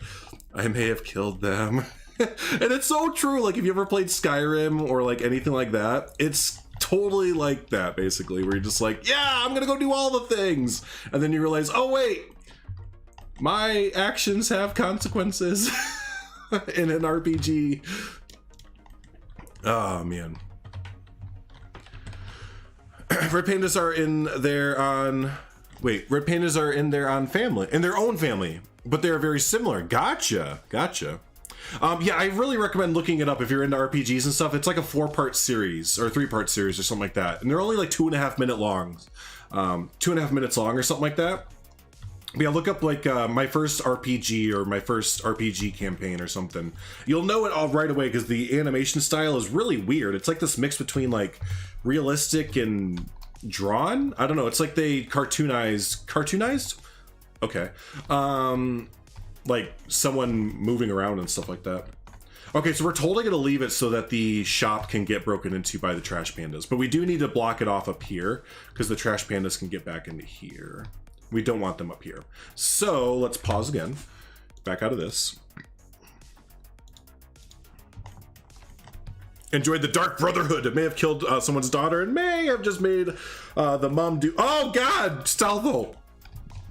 killed them. And it's so true. Like if you ever played Skyrim or like anything like that, it's totally like that basically, where you're just like, yeah, I'm gonna go do all the things, and then you realize, oh wait, my actions have consequences. In an RPG. Oh man. Red pandas are in there on red pandas are in there on family, in their own family, but they're very similar. Gotcha. Yeah, I really recommend looking it up if you're into RPGs and stuff. It's like a 4-part series or 3-part series or something like that, and they're only like 2.5 minute long, 2.5 minutes long or something like that. But yeah, look up like my first RPG or my first RPG campaign or something. You'll know it all right away because the animation style is really weird. It's like this mix between like realistic and drawn. I don't know. It's like they cartoonized? Okay. Like someone moving around and stuff like that. Okay, so we're totally going to leave it so that the shop can get broken into by the trash pandas. But we do need to block it off up here because the trash pandas can get back into here. We don't want them up here. So let's pause again. Back out of this. Enjoyed the Dark Brotherhood. It may have killed someone's daughter and may have just made the mom do... Oh God, Stalvo.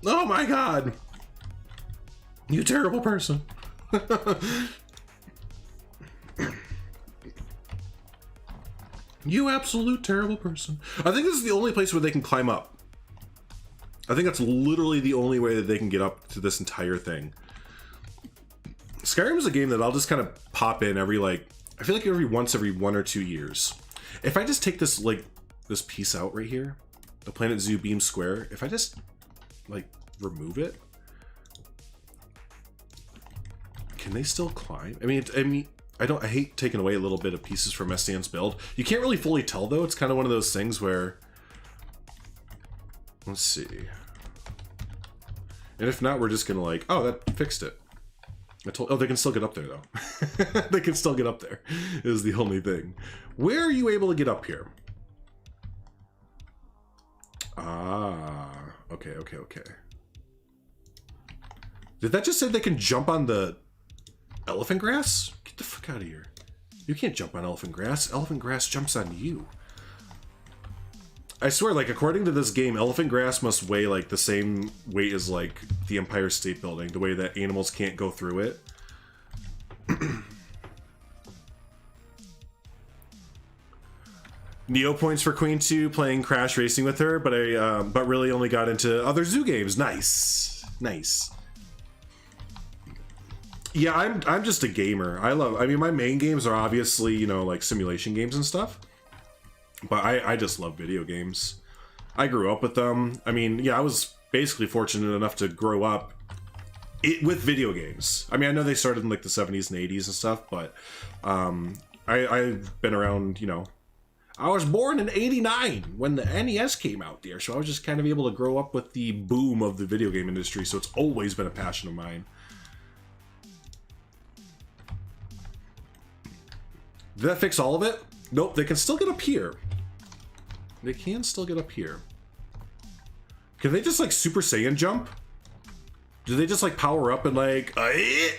Oh my God. You terrible person. You absolute terrible person. I think this is the only place where they can climb up. I think that's literally the only way that they can get up to this entire thing. Skyrim is a game that I'll just kind of pop in every like, I feel like every 1 or 2 years. If I just take this like this piece out right here, the Planet Zoo beam square, if I just like remove it, can they still climb? I mean, I hate taking away a little bit of pieces from Stan's build. You can't really fully tell though. It's kind of one of those things where, let's see. And if not, we're just gonna like, oh, that fixed it. Oh, they can still get up there though. They can still get up there is the only thing. Where are you able to get up here? Ah, okay. Did that just say they can jump on the elephant grass? Get the fuck out of here. You can't jump on elephant grass. Elephant grass jumps on you. I swear, like, according to this game, elephant grass must weigh, like, the same weight as, like, the Empire State Building, the way that animals can't go through it. Neo points for Queen 2, playing Crash Racing with her, but but really only got into other zoo games. Nice. Yeah, I'm just a gamer. I mean, my main games are obviously, you know, like simulation games and stuff. But I just love video games. I grew up with them. I mean, yeah, I was basically fortunate enough to grow up with video games. I mean, I know they started in like the 70s and 80s and stuff, but I've been around, you know. I was born in 89 when the NES came out there, so I was just kind of able to grow up with the boom of the video game industry, so it's always been a passion of mine. Did that fix all of it? Nope, they can still get up here. They can still get up here. Can they just like Super Saiyan jump? Do they just like power up and like, hey?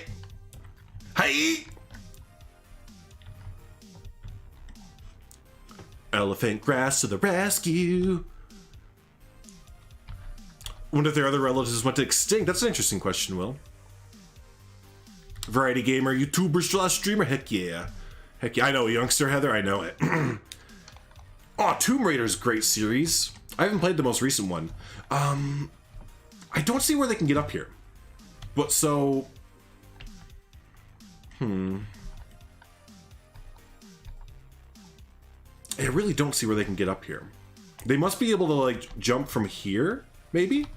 Elephant grass to the rescue. Wonder if their other relatives went extinct. That's an interesting question, Will. Variety gamer, YouTuber / streamer. Heck yeah. Heck yeah. I know, youngster Heather. I know it. Oh, Tomb Raider's great series. I haven't played the most recent one. I don't see where they can get up here. But so... I really don't see where they can get up here. They must be able to, like, jump from here, maybe?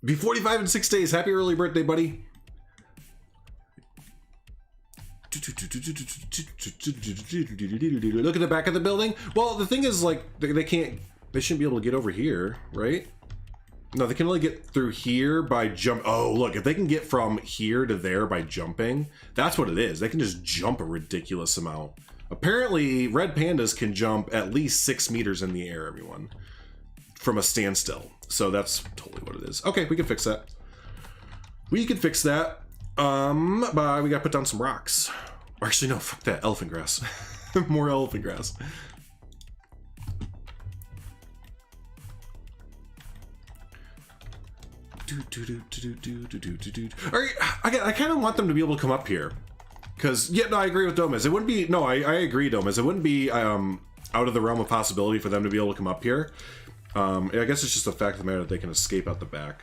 Be 45 in 6 days. Happy early birthday, buddy. Look at the back of the building. Well, the thing is, like, they shouldn't be able to get over here, right? No, they can only get through here by jump. Oh, look, if they can get from here to there by jumping, that's what it is. They can just jump a ridiculous amount. Apparently, red pandas can jump at least 6 meters in the air, everyone, from a standstill. So that's totally what it is. Okay, we can fix that. We can fix that. But we gotta put down some rocks. Or actually, no, fuck that. Elephant grass. More elephant grass. Alright, I kind of want them to be able to come up here. Because, yeah, no, I agree with Domas. It wouldn't be, no, I agree, Domas. It wouldn't be out of the realm of possibility for them to be able to come up here. I guess it's just the fact of the matter that they can escape out the back.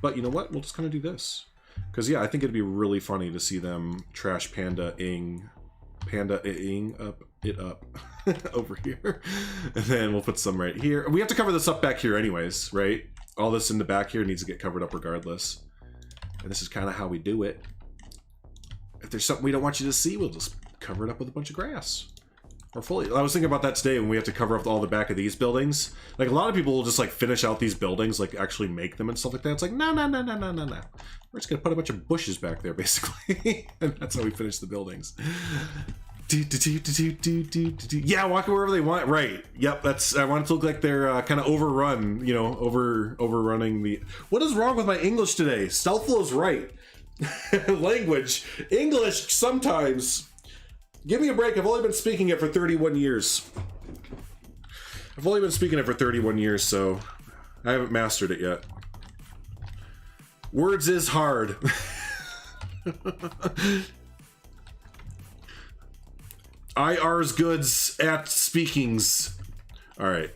But you know what? We'll just kind of do this. Because, yeah, I think it'd be really funny to see them trash panda-ing it up over here. And then we'll put some right here. We have to cover this up back here anyways, right? All this in the back here needs to get covered up regardless. And this is kind of how we do it. If there's something we don't want you to see, we'll just cover it up with a bunch of grass. Or fully. I was thinking about that today when we have to cover up all the back of these buildings. Like, a lot of people will just, like, finish out these buildings, like, actually make them and stuff like that. It's like, no. We're just gonna put a bunch of bushes back there, basically. And that's how we finish the buildings. Yeah, walking wherever they want. Right. Yep, that's... I want it to look like they're kind of overrun, you know, overrunning the... What is wrong with my English today? Stealthful is right. Language. English, sometimes... Give me a break. I've only been speaking it for 31 years. I've only been speaking it for 31 years, so I haven't mastered it yet. Words is hard. IR's goods at speakings. All right.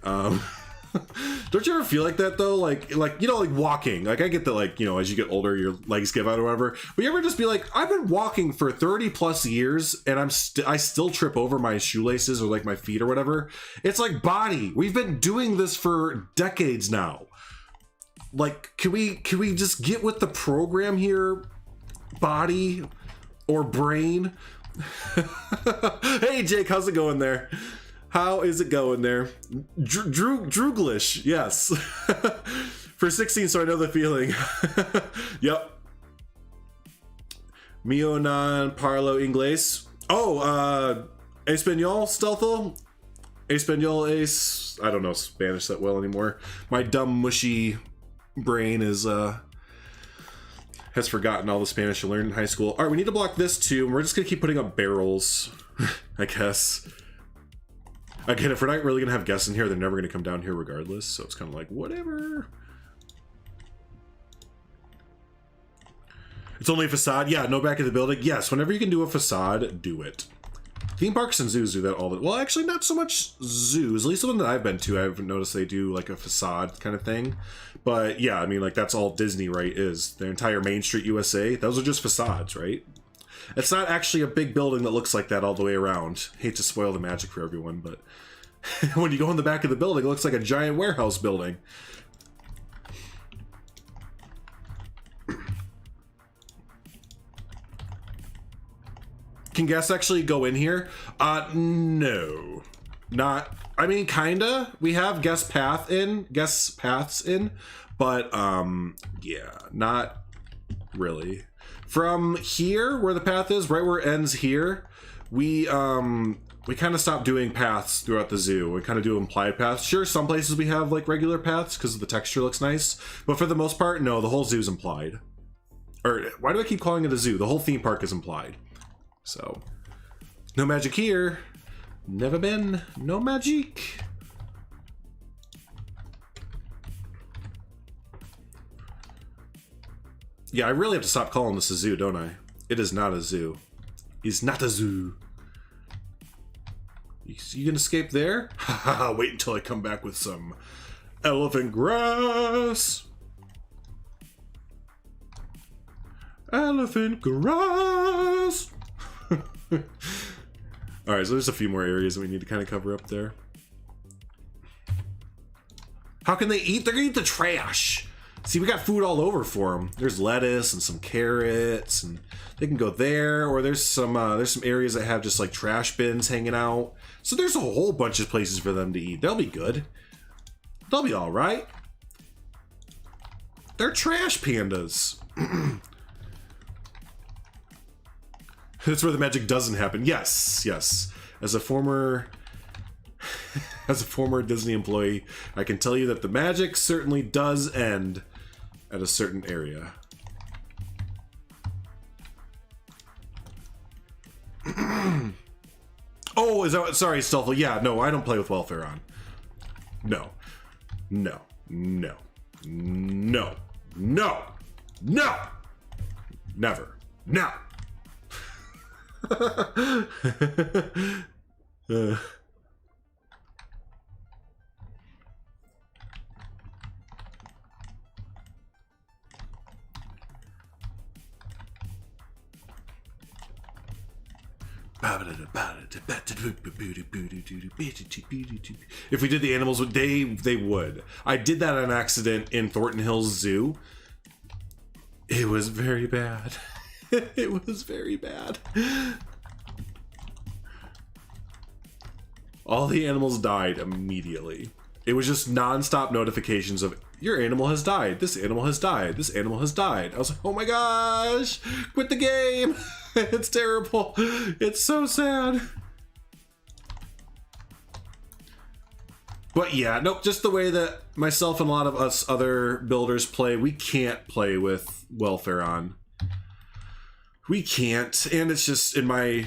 Don't you ever feel like that though? Like you know, like walking. Like I get that, like, you know, as you get older, your legs give out or whatever. But you ever just be like, I've been walking for 30 plus years, and I still trip over my shoelaces or like my feet or whatever. It's like, body. We've been doing this for decades now. Like, can we just get with the program here, body or brain? Hey Jake, how's it going there? How is it going there? Drooglish, yes. For 16, so I know the feeling. Yep. Mio non parlo inglés. Oh, Espanol, Stealthful? Espanol es... I don't know Spanish that well anymore. My dumb, mushy brain is, has forgotten all the Spanish I learned in high school. All right, we need to block this too, and we're just gonna keep putting up barrels, I guess. Again, if we're not really gonna have guests in here, they're never gonna come down here regardless, so it's kind of like, whatever. It's only a facade. Yeah, no back of the building. Yes, whenever you can do a facade, do it. Theme parks and zoos do that all the... Well, actually, not so much zoos. At least the one that I've been to, I've noticed they do, like, a facade kind of thing. But, yeah, I mean, like, that's all Disney, right, is. Their entire Main Street USA, those are just facades, right? It's not actually a big building that looks like that all the way around. Hate to spoil the magic for everyone, but... when you go in the back of the building, it looks like a giant warehouse building. Can guests actually go in here? No. Not... I mean, kinda. We have guest paths in, but, yeah, not really. From here, where the path is, right where it ends here, we kind of stopped doing paths throughout the zoo. We kind of do implied paths. Sure, some places we have, like, regular paths because the texture looks nice, but for the most part, no, the whole zoo's implied. Or, why do I keep calling it a zoo? The whole theme park is implied. So, no magic here. Never been. No magic. Yeah, I really have to stop calling this a zoo, don't I? It is not a zoo. It's not a zoo. You can escape there? Haha, wait until I come back with some elephant grass. Elephant grass. Alright, so there's a few more areas that we need to kind of cover up there. How can they eat? They're gonna eat the trash. See, we got food all over for them. There's lettuce and some carrots, and they can go there. Or there's some areas that have just like trash bins hanging out. So there's a whole bunch of places for them to eat. They'll be good. They'll be all right. They're trash pandas. That's where the magic doesn't happen. Yes, yes. As a former Disney employee, I can tell you that the magic certainly does end at a certain area. Oh, is that, sorry, Stealthful. Yeah, no, I don't play with welfare on. No. No. No. No. No. No. Never. No. If we did the animals, they would. I did that on accident in Thornton Hills Zoo. It was very bad. It was very bad. All the animals died immediately. It was just non-stop notifications of, your animal has died, this animal has died, this animal has died. I was like, oh my gosh, quit the game. It's terrible. It's so sad. But yeah, nope, just the way that myself and a lot of us other builders play, we can't play with welfare on. We can't, and it's just in my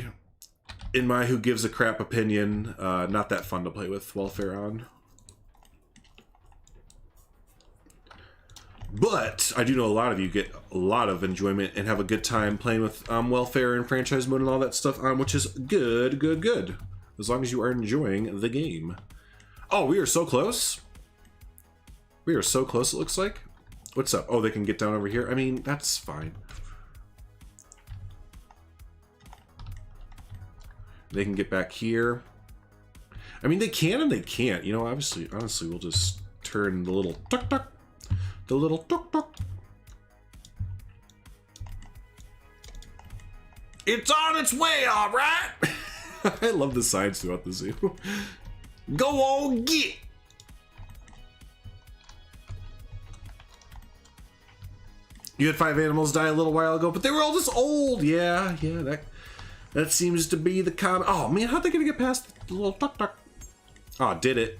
who gives a crap opinion, not that fun to play with welfare on. But I do know a lot of you get a lot of enjoyment and have a good time playing with welfare and franchise mode and all that stuff, which is good, good, good. As long as you are enjoying the game. Oh, we are so close. We are so close, it looks like. What's up? Oh, they can get down over here. I mean, that's fine. They can get back here. I mean, they can and they can't. You know, obviously, honestly, we'll just turn the little tuk-tuk. The little tuk-tuk. It's on its way, all right. I love the signs throughout the zoo. Go on, get. You had 5 animals die a little while ago, but they were all just old. Yeah, that seems to be the common. Oh man, how'd they gonna get past the little tuk-tuk? Oh, did it.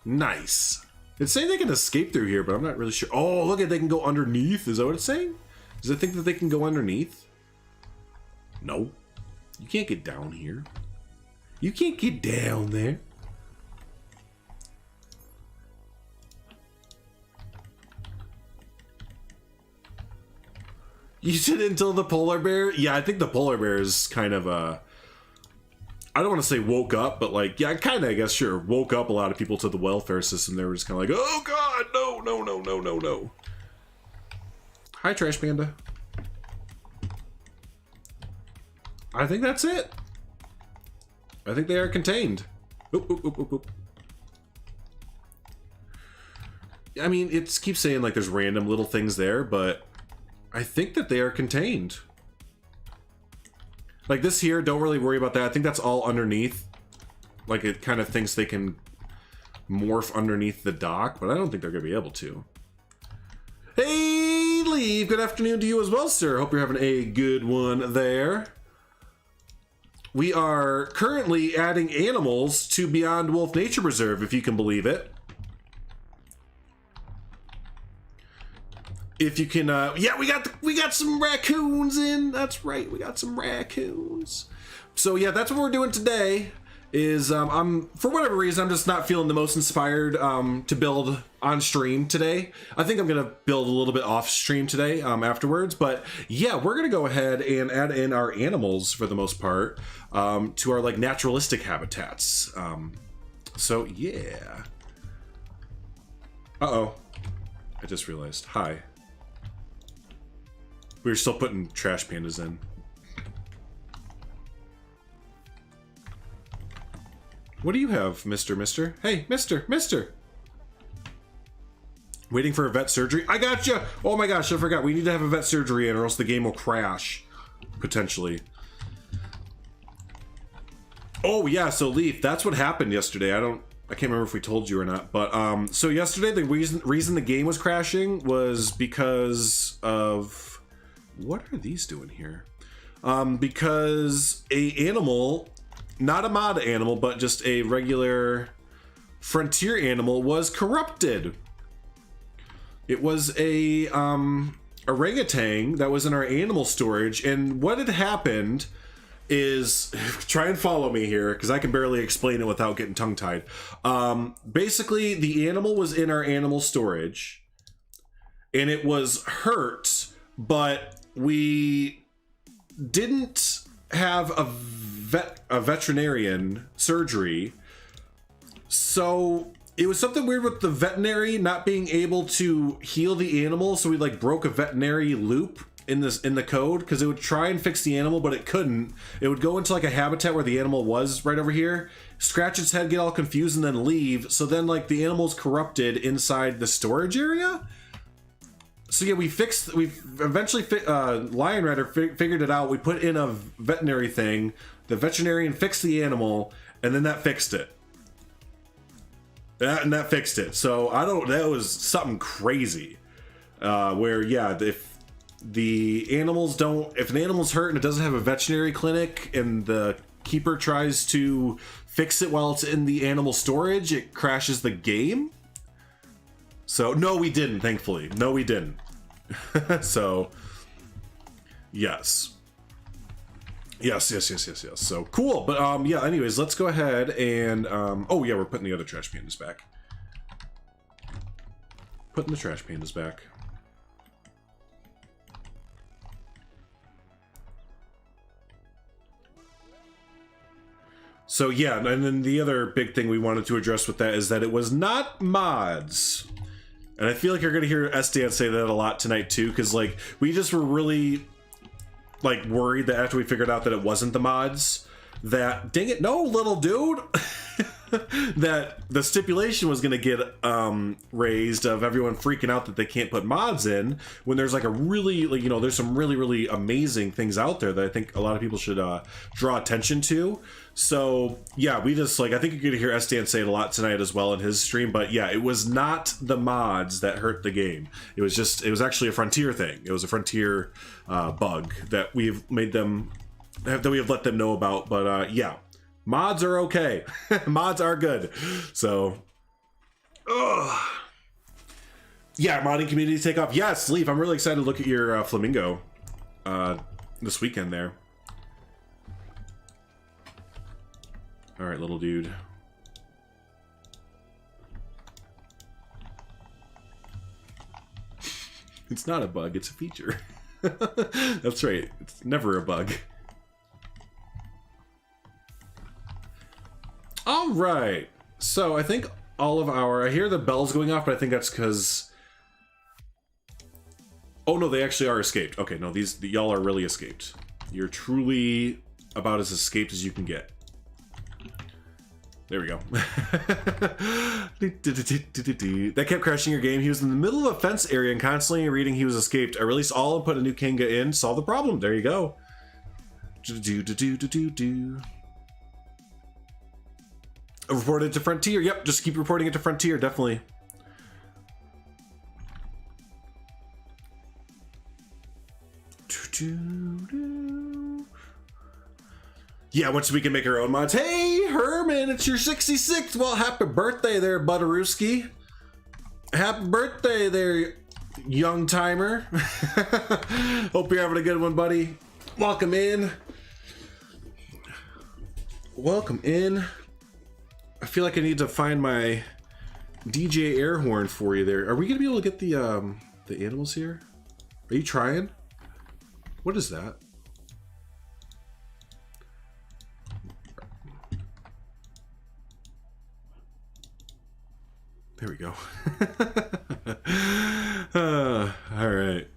Nice. It's saying they can escape through here, but I'm not really sure. Oh, look at, they can go underneath. Is that what it's saying? Does it think that they can go underneath? No. You can't get down here. You can't get down there. You did it until the polar bear? Yeah, I think the polar bear is kind of I don't want to say woke up, but like, yeah, kind of, I guess, sure, woke up a lot of people to the welfare system. They were just kind of like, oh god, no, no, no, no, no, no. Hi, Trash Panda. I think that's it. I think they are contained. Oop, oop, oop, oop, oop. I mean, it keeps saying like there's random little things there, but I think that they are contained. Like this here, don't really worry about that. I think that's all underneath. Like it kind of thinks they can morph underneath the dock, but I don't think they're going to be able to. Hey, Lee, good afternoon to you as well, sir. Hope you're having a good one there. We are currently adding animals to Beyond Wolf Nature Preserve, if you can believe it. If you can, yeah, we got some raccoons in. That's right, we got some raccoons. So yeah, that's what we're doing today. is I'm, for whatever reason, I'm just not feeling the most inspired to build on stream today. I think I'm gonna build a little bit off stream today afterwards, but yeah, we're gonna go ahead and add in our animals for the most part to our like naturalistic habitats. So yeah. Uh-oh. I just realized. Hi. We were still putting trash pandas in. What do you have, Mister? Hey, Mister! Waiting for a vet surgery? I gotcha! Oh my gosh, I forgot. We need to have a vet surgery in or else the game will crash. Potentially. Oh yeah, so Leaf, that's what happened yesterday. I can't remember if we told you or not, but so yesterday the reason the game was crashing was because of... What are these doing here? Because a animal... Not a mod animal, but just a regular frontier animal was corrupted. It was a orangutan that was in our animal storage, and what had happened is, try and follow me here because I can barely explain it without getting tongue-tied. Basically, the animal was in our animal storage, and it was hurt, but we didn't have a veterinarian surgery, so it was something weird with the veterinary not being able to heal the animal, so we like broke a veterinary loop in the code because it would try and fix the animal but it couldn't. It would go into like a habitat where the animal was right over here, scratch its head, get all confused, and then leave. So then like the animal's corrupted inside the storage area. So yeah, we eventually Lion Rider figured it out. We put in a veterinary thing. The veterinarian fixed the animal, and then that fixed it. That fixed it. So that was something crazy. Where yeah, if an animal's hurt and it doesn't have a veterinary clinic, and the keeper tries to fix it while it's in the animal storage, it crashes the game. So, no, we didn't, thankfully. No, we didn't. So, yes. Yes. So, cool. But, yeah, anyways, let's go ahead and, oh, yeah, we're putting the other trash pandas back. Putting the trash pandas back. So, yeah, and then the other big thing we wanted to address with that is that it was not mods. And I feel like you're going to hear Sdan say that a lot tonight, too, because, like, we just were really, like, worried that after we figured out that it wasn't the mods, that, dang it, no, little dude, that the stipulation was going to get raised of everyone freaking out that they can't put mods in, when there's, like, a really, like, you know, there's some really, really amazing things out there that I think a lot of people should draw attention to. So, yeah, we just, like, I think you're going to hear Sdan say it a lot tonight as well in his stream, but yeah, it was not the mods that hurt the game. It was actually a Frontier thing. It was a Frontier bug that we've made them, that we have let them know about, but yeah, mods are okay. Mods are good. So, yeah, modding community take off. Yes, Leaf, I'm really excited to look at your flamingo this weekend there. All right, little dude. It's not a bug, it's a feature. That's right, it's never a bug. All right, so I think all of our, I hear the bells going off, but I think that's because, oh no, they actually are escaped. Okay, no, y'all are really escaped. You're truly about as escaped as you can get. There we go. That kept crashing your game. He was in the middle of a fence area and constantly reading he was escaped. I released all and put a new Kanga in. Solve the problem. There you go. Reported to Frontier. Yep, just keep reporting it to Frontier, definitely. Yeah, once we can make our own mods. Hey, Herman, it's your 66th. Well, happy birthday there, Butterooski. Happy birthday there, young timer. Hope you're having a good one, buddy. Welcome in. Welcome in I feel like I need to find my DJ air horn for you there. Are we gonna be able to get the animals here? Are you trying? What is that? There we go. All right.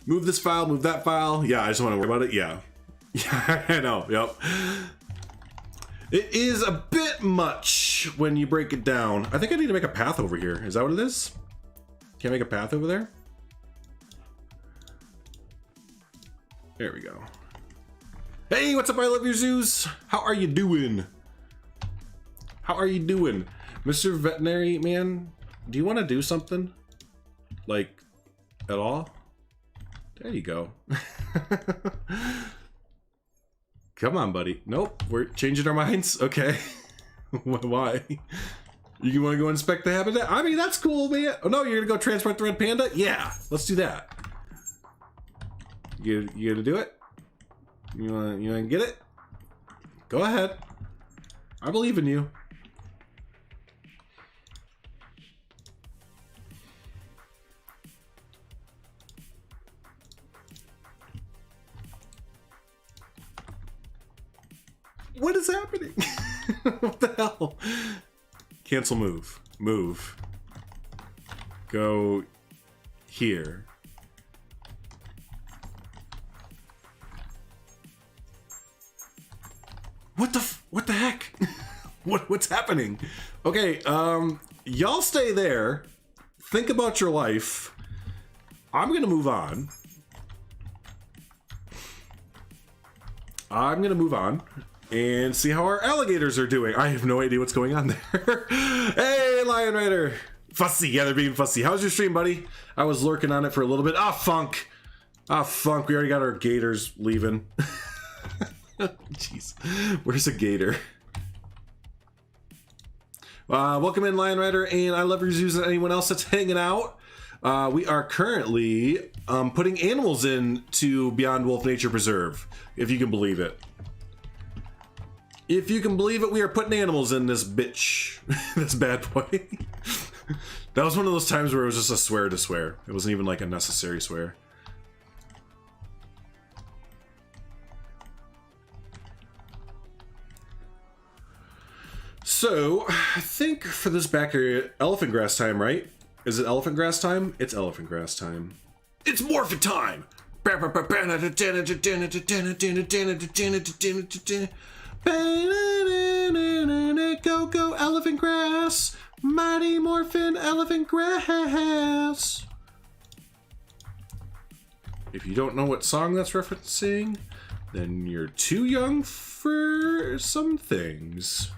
Move this file, move that file. Yeah, I just want to worry about it. Yeah. Yeah, I know. Yep. It is a bit much when you break it down. I think I need to make a path over here. Is that what it is? Can't make a path over there? There we go. Hey, what's up, I love your zoos? How are you doing? How are you doing? Mr. Veterinary Man, do you want to do something? Like, at all? There you go. Come on, buddy. Nope, we're changing our minds. Okay. Why? You want to go inspect the habitat? I mean, that's cool, man. Oh, no, you're going to go transport the red panda? Yeah, let's do that. You gonna do it? You wanna get it? Go ahead. I believe in you. What is happening? What the hell? Cancel move. Move. Go here. What the heck? What's happening? Okay, y'all stay there. Think about your life. I'm gonna move on. And see how our alligators are doing. I have no idea what's going on there. Hey, Lion Rider. Fussy, yeah, they're being fussy. How's your stream, buddy? I was lurking on it for a little bit. Ah, funk. Ah, funk. We already got our gators leaving. Jeez. Where's a gator? Welcome in, Lion Rider, and I love your zoos and anyone else that's hanging out. We are currently putting animals into Beyond Wolf Nature Preserve, if you can believe it. If you can believe it, we are putting animals in this bitch. This bad boy. That was one of those times where it was just a swear to swear. It wasn't even like a necessary swear. So, I think for this back area, elephant grass time, right? Is it elephant grass time? It's elephant grass time. It's morphin' time! Go, go, elephant grass! Mighty morphin' elephant grass! If you don't know what song that's referencing, then you're too young for some things.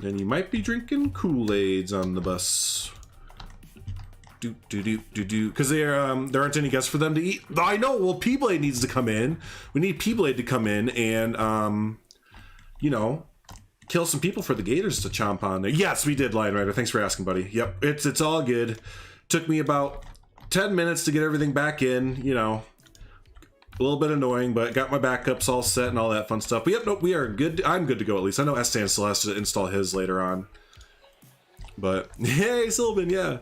Then you might be drinking Kool-Aids on the bus. Because there aren't any guests for them to eat. I know, well, P-Blade needs to come in. We need P-Blade to come in and, you know, kill some people for the gators to chomp on there. Yes, we did, Lion Rider. Thanks for asking, buddy. Yep, it's all good. Took me about 10 minutes to get everything back in, you know. A little bit annoying, but got my backups all set and all that fun stuff. But yep, nope, we are good. I'm good to go at least. I know Stan still has to install his later on. But, hey, Sylvan, yeah.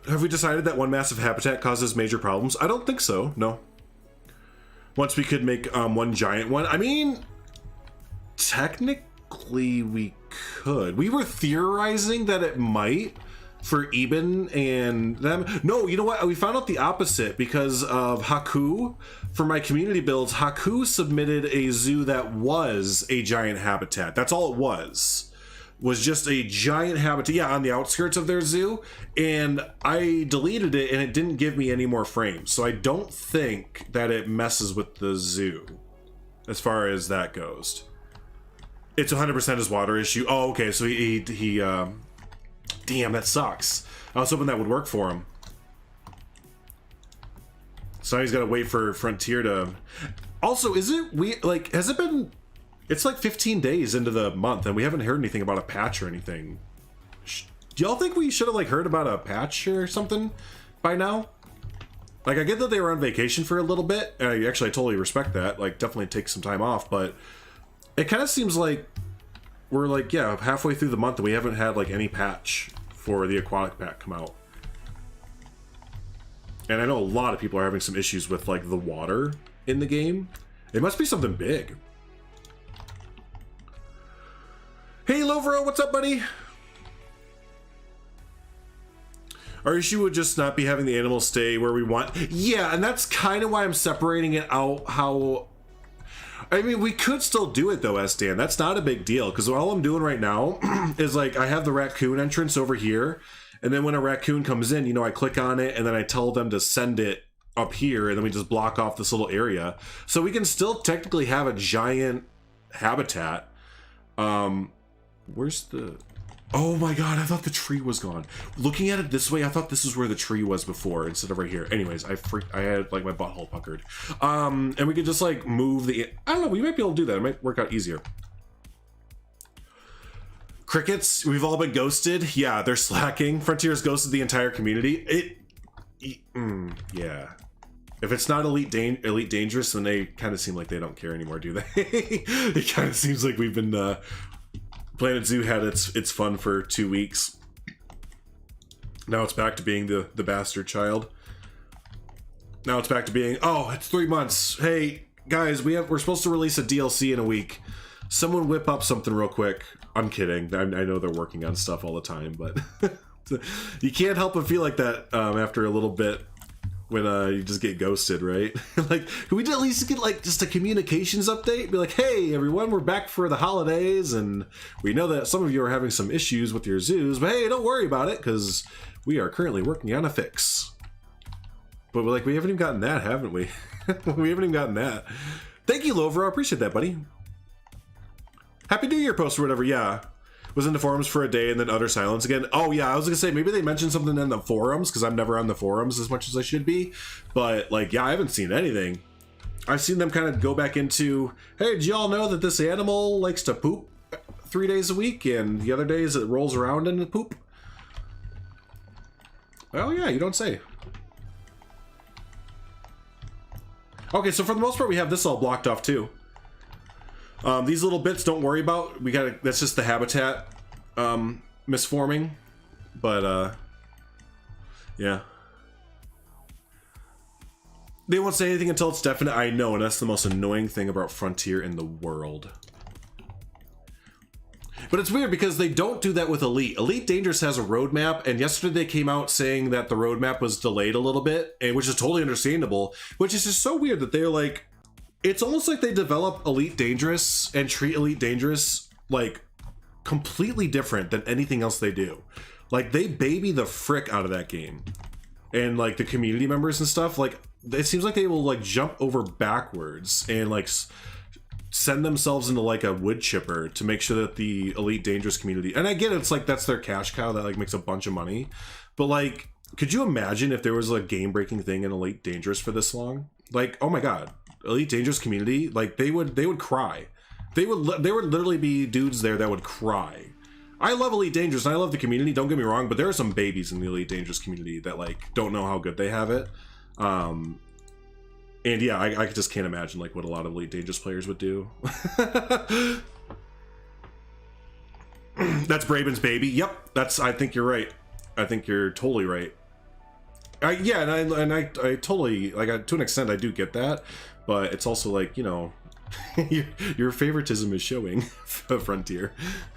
Have we decided that one massive habitat causes major problems? I don't think so, no. Once we could make one giant one. I mean, technically we could. We were theorizing that it might for Eben and them. No, you know what? We found out the opposite because of Haku. For my community builds, Haku submitted a zoo that was a giant habitat. That's all it was just a giant habitat, yeah, on the outskirts of their zoo, and I deleted it and it didn't give me any more frames, so I don't think that it messes with the zoo as far as that goes. It's 100% his water issue. Oh, okay, so he damn, that sucks. I was hoping that would work for him. So now he's got to wait for Frontier to... Also, is it, has it been... It's like 15 days into the month, and we haven't heard anything about a patch or anything. Do y'all think we should have like heard about a patch or something by now? Like, I get that they were on vacation for a little bit, and I totally respect that. Like, definitely take some time off, but it kind of seems like we're like, yeah, halfway through the month and we haven't had like any patch for the aquatic pack come out. And I know a lot of people are having some issues with like the water in the game. It must be something big. Hey, Lovro, what's up, buddy? Our issue would just not be having the animals stay where we want. Yeah, and that's kind of why I'm separating it out. How, I mean, we could still do it though, Sdan. That's not a big deal, because all I'm doing right now is like, I have the raccoon entrance over here, and then when a raccoon comes in, you know, I click on it, and then I tell them to send it up here, and then we just block off this little area. So we can still technically have a giant habitat. Where's the... Oh my god, I thought the tree was gone. Looking at it this way, I thought this is where the tree was before instead of right here. Anyways, I had like my butthole puckered. And we could just like move the... I don't know, we might be able to do that. It might work out easier. Crickets, we've all been ghosted. Yeah, they're slacking. Frontier's ghosted the entire community. Yeah. If it's not Elite Dangerous, then they kind of seem like they don't care anymore, do they? It kind of seems like we've been... Planet Zoo had its fun for 2 weeks. Now it's back to being the bastard child. Now it's back to being, oh, it's 3 months. Hey, guys, we're supposed to release a DLC in a week. Someone whip up something real quick. I'm kidding. I know they're working on stuff all the time, but you can't help but feel like that after a little bit when you just get ghosted, right? Like, can we at least get like just a communications update? Be like, hey everyone, we're back for the holidays, and we know that some of you are having some issues with your zoos, but hey, don't worry about it, because we are currently working on a fix. But we're like, we haven't even gotten that, haven't we? We haven't even gotten that. Thank you, Lover. I appreciate that, buddy. Happy New Year post or whatever, yeah. Was in the forums for a day and then utter silence again. Oh yeah, I was gonna say maybe they mentioned something in the forums, because I'm never on the forums as much as I should be. But like, yeah, I haven't seen anything. I've seen them kind of go back into, hey, did y'all know that this animal likes to poop 3 days a week, and the other days it rolls around in the poop? Well, yeah, you don't say. Okay, so for the most part, we have this all blocked off too. These little bits, don't worry about. That's just the habitat misforming. But yeah. They won't say anything until it's definite. I know, and that's the most annoying thing about Frontier in the world. But it's weird because they don't do that with Elite. Elite Dangerous has a roadmap, and yesterday they came out saying that the roadmap was delayed a little bit, and which is totally understandable, which is just so weird that they're like, it's almost like they develop Elite Dangerous and treat Elite Dangerous like completely different than anything else they do. Like, they baby the frick out of that game. And like the community members and stuff, like it seems like they will like jump over backwards and like send themselves into like a wood chipper to make sure that the Elite Dangerous community, and I get it, it's like that's their cash cow that like makes a bunch of money, but like, could you imagine if there was a game-breaking thing in Elite Dangerous for this long? Like, oh my god, Elite Dangerous community, like they would cry. There would literally be dudes there that would cry. I love Elite Dangerous and I love the community, don't get me wrong, but there are some babies in the Elite Dangerous community that like don't know how good they have it. And yeah, I just can't imagine like what a lot of Elite Dangerous players would do. That's Braben's baby. Yep, I think you're right. I think you're totally right. Yeah, and I totally, like, to an extent I do get that, but it's also like, you know, your favoritism is showing, Frontier.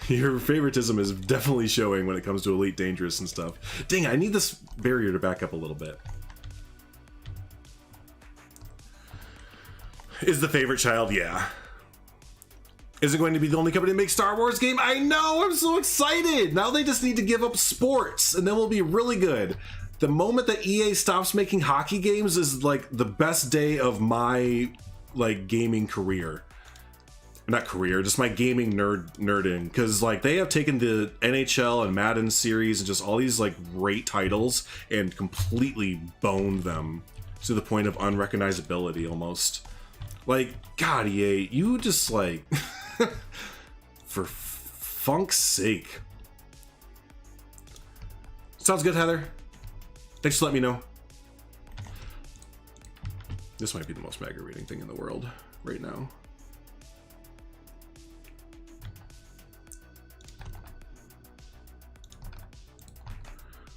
Your favoritism is definitely showing when it comes to Elite Dangerous and stuff. Dang, I need this barrier to back up a little bit. Is the favorite child? Yeah. Is it going to be the only company to make Star Wars game? I know, I'm so excited! Now they just need to give up sports, and then we'll be really good. The moment that EA stops making hockey games is like the best day of my like gaming career. Not career, just my gaming nerding, because like they have taken the NHL and Madden series and just all these like great titles and completely boned them to the point of unrecognizability almost. Like, God, EA, you just like, for funk's sake. Sounds good, Heather. Thanks for letting me know. This might be the most aggravating thing in the world right now.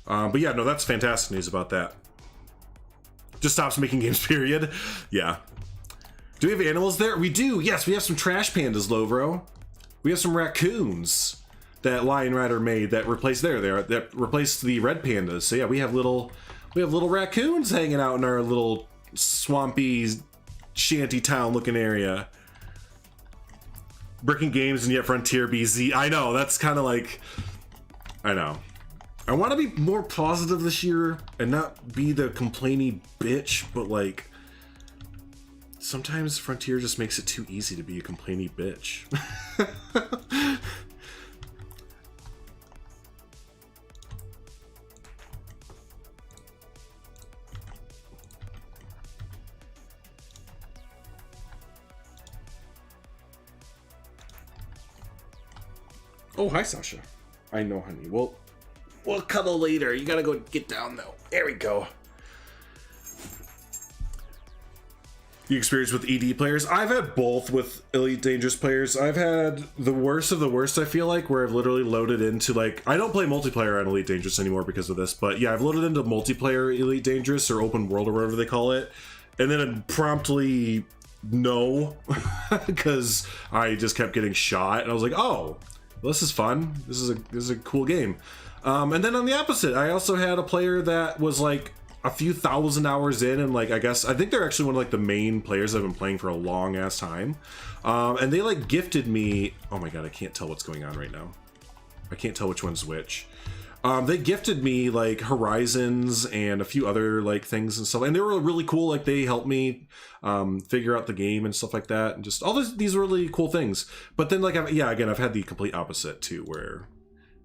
But yeah, no, that's fantastic news about that. Just stops making games, period. Yeah. Do we have animals there? We do. Yes, we have some trash pandas, Lovro. We have some raccoons that Lion Rider made that replaced that replaced the red pandas. So yeah, we have little raccoons hanging out in our little swampy shanty town looking area. Bricking games and yet Frontier BZ. I know, that's kind of like, I know. I want to be more positive this year and not be the complainy bitch, but like sometimes Frontier just makes it too easy to be a complainy bitch. Oh, hi, Sasha. I know, honey. We'll cuddle later. You gotta go get down, though. There we go. The experience with ED players? I've had both with Elite Dangerous players. I've had the worst of the worst, I feel like, where I've literally loaded into, like, I don't play multiplayer on Elite Dangerous anymore because of this, but yeah, I've loaded into multiplayer Elite Dangerous or open world or whatever they call it, and then it promptly no, because I just kept getting shot, and I was like, oh, well, this is fun. This is a cool game. And then on the opposite, I also had a player that was like a few thousand hours in, and like I think they're actually one of like the main players I've been playing for a long ass time. And they like gifted me. Oh my god, I can't tell what's going on right now. I can't tell which one's which. They gifted me like Horizons and a few other like things and stuff, and they were really cool. Like they helped me figure out the game and stuff like that, and just all these really cool things. But then like I've had the complete opposite too, where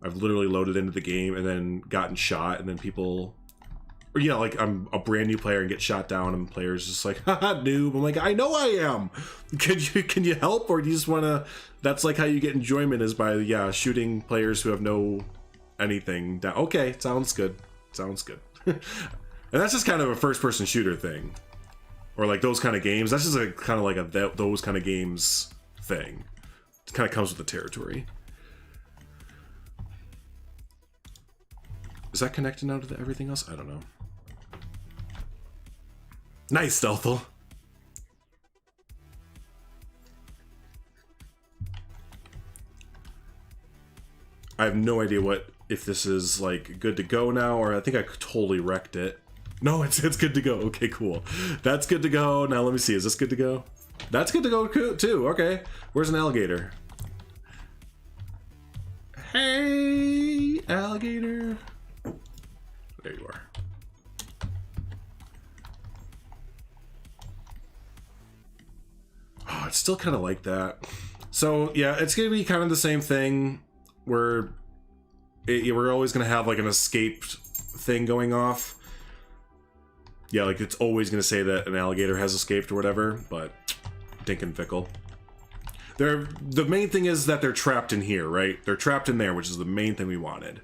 I've literally loaded into the game and then gotten shot, and then people, or yeah, like I'm a brand new player and get shot down, and players just like, haha, noob. I'm like, I know I am. Can you help, or do you just want to? That's like how you get enjoyment, is by shooting players who have no anything down. Okay, sounds good. Sounds good. And that's just kind of a first-person shooter thing, or like those kind of games. That's just a kind of like a those kind of games thing. It kind of comes with the territory. Is that connected now to everything else? I don't know. Nice, Stealthal. I have no idea if this is like good to go now, or I think I totally wrecked it. No, it's good to go. Okay, cool. That's good to go. Now let me see. Is this good to go? That's good to go too. Okay. Where's an alligator? Hey, alligator. There you are. Oh, it's still kind of like that. So yeah, it's gonna be kind of the same thing where we're always gonna have like an escaped thing going off. Yeah, like it's always gonna say that an alligator has escaped or whatever, but dink and fickle. The main thing is that they're trapped in here, right? They're trapped in there, which is the main thing we wanted.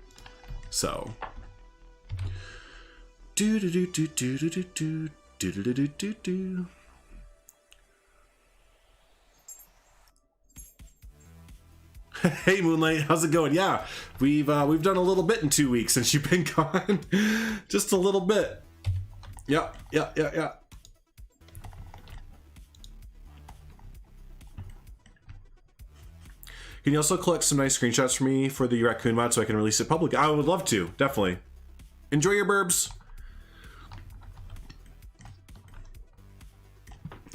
So. Do do do do do do do do do do do do. Hey Moonlight, how's it going? Yeah, we've done a little bit in 2 weeks since you've been gone. Just a little bit. Yeah. Can you also collect some nice screenshots for me for the raccoon mod so I can release it publicly? I would love to, definitely. Enjoy your burbs.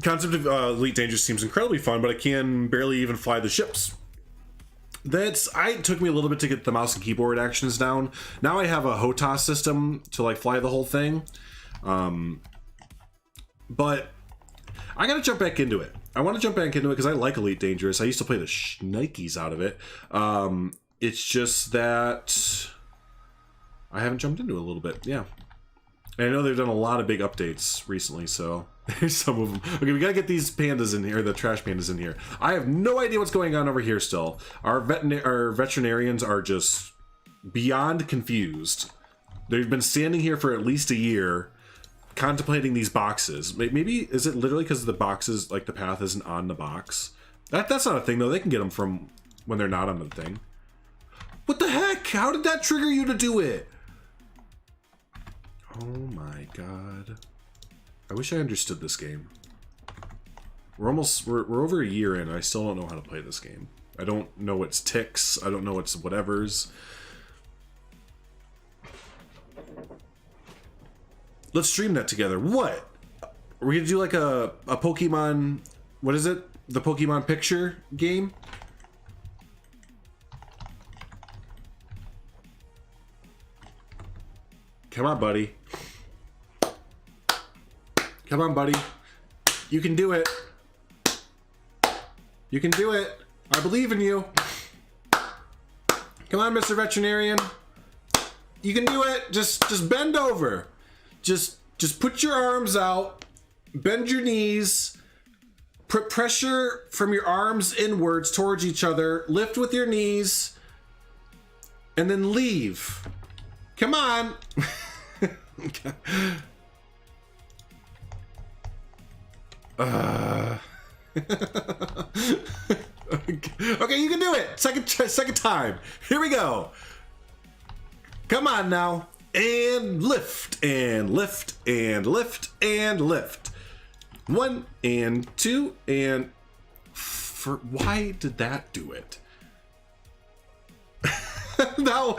Concept of Elite Dangerous seems incredibly fun, but I can barely even fly the ships. It took me a little bit to get the mouse and keyboard actions down. Now I have a HOTAS system to like fly the whole thing. But I gotta jump back into it. I want to jump back into it because I like Elite Dangerous. I used to play the shnikes out of it. It's just that I haven't jumped into it a little bit. Yeah. And I know they've done a lot of big updates recently, so there's some of them. Okay, we gotta get these pandas in here, the trash pandas in here. I have no idea what's going on over here still. Our veterinarians are just beyond confused. They've been standing here for at least a year, contemplating these boxes. Maybe, is it literally because the boxes, like the path isn't on the box? That's not a thing, though. They can get them from when they're not on the thing. What the heck? How did that trigger you to do it? Oh my god. I wish I understood this game. We're over a year in, and I still don't know how to play this game. I don't know its ticks. I don't know its whatevers. Let's stream that together. What? Are we gonna do like a Pokemon... What is it? The Pokemon picture game? Come on, buddy. Come on, buddy. You can do it. You can do it. I believe in you. Come on, Mr. Veterinarian. You can do it. Just bend over. Just put your arms out. Bend your knees. Put pressure from your arms inwards towards each other. Lift with your knees. And then leave. Come on. Okay, you can do it. Second time. Here we go. Come on now. And lift, and lift, and lift, and lift. 1 and 2 and... Why did that do it? Now,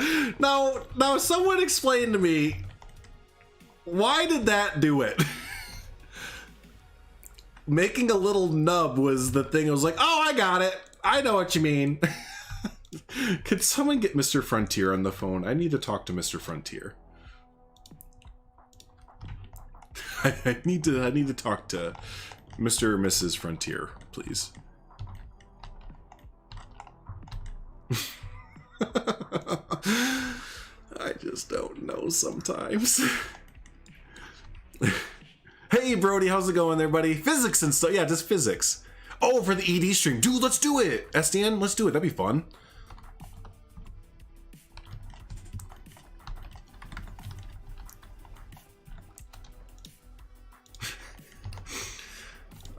someone explain to me, why did that do it? Making a little nub was the thing. I was like, oh, I got it. I know what you mean. Could someone get Mr. Frontier on the phone? I need to talk to Mr. Frontier. I need to talk to Mr. or Mrs. Frontier, please. I just don't know sometimes. Hey, Brody, how's it going there, buddy? Physics and stuff. Yeah, just physics. Oh, for the ED stream. Dude, let's do it. SDN, let's do it. That'd be fun.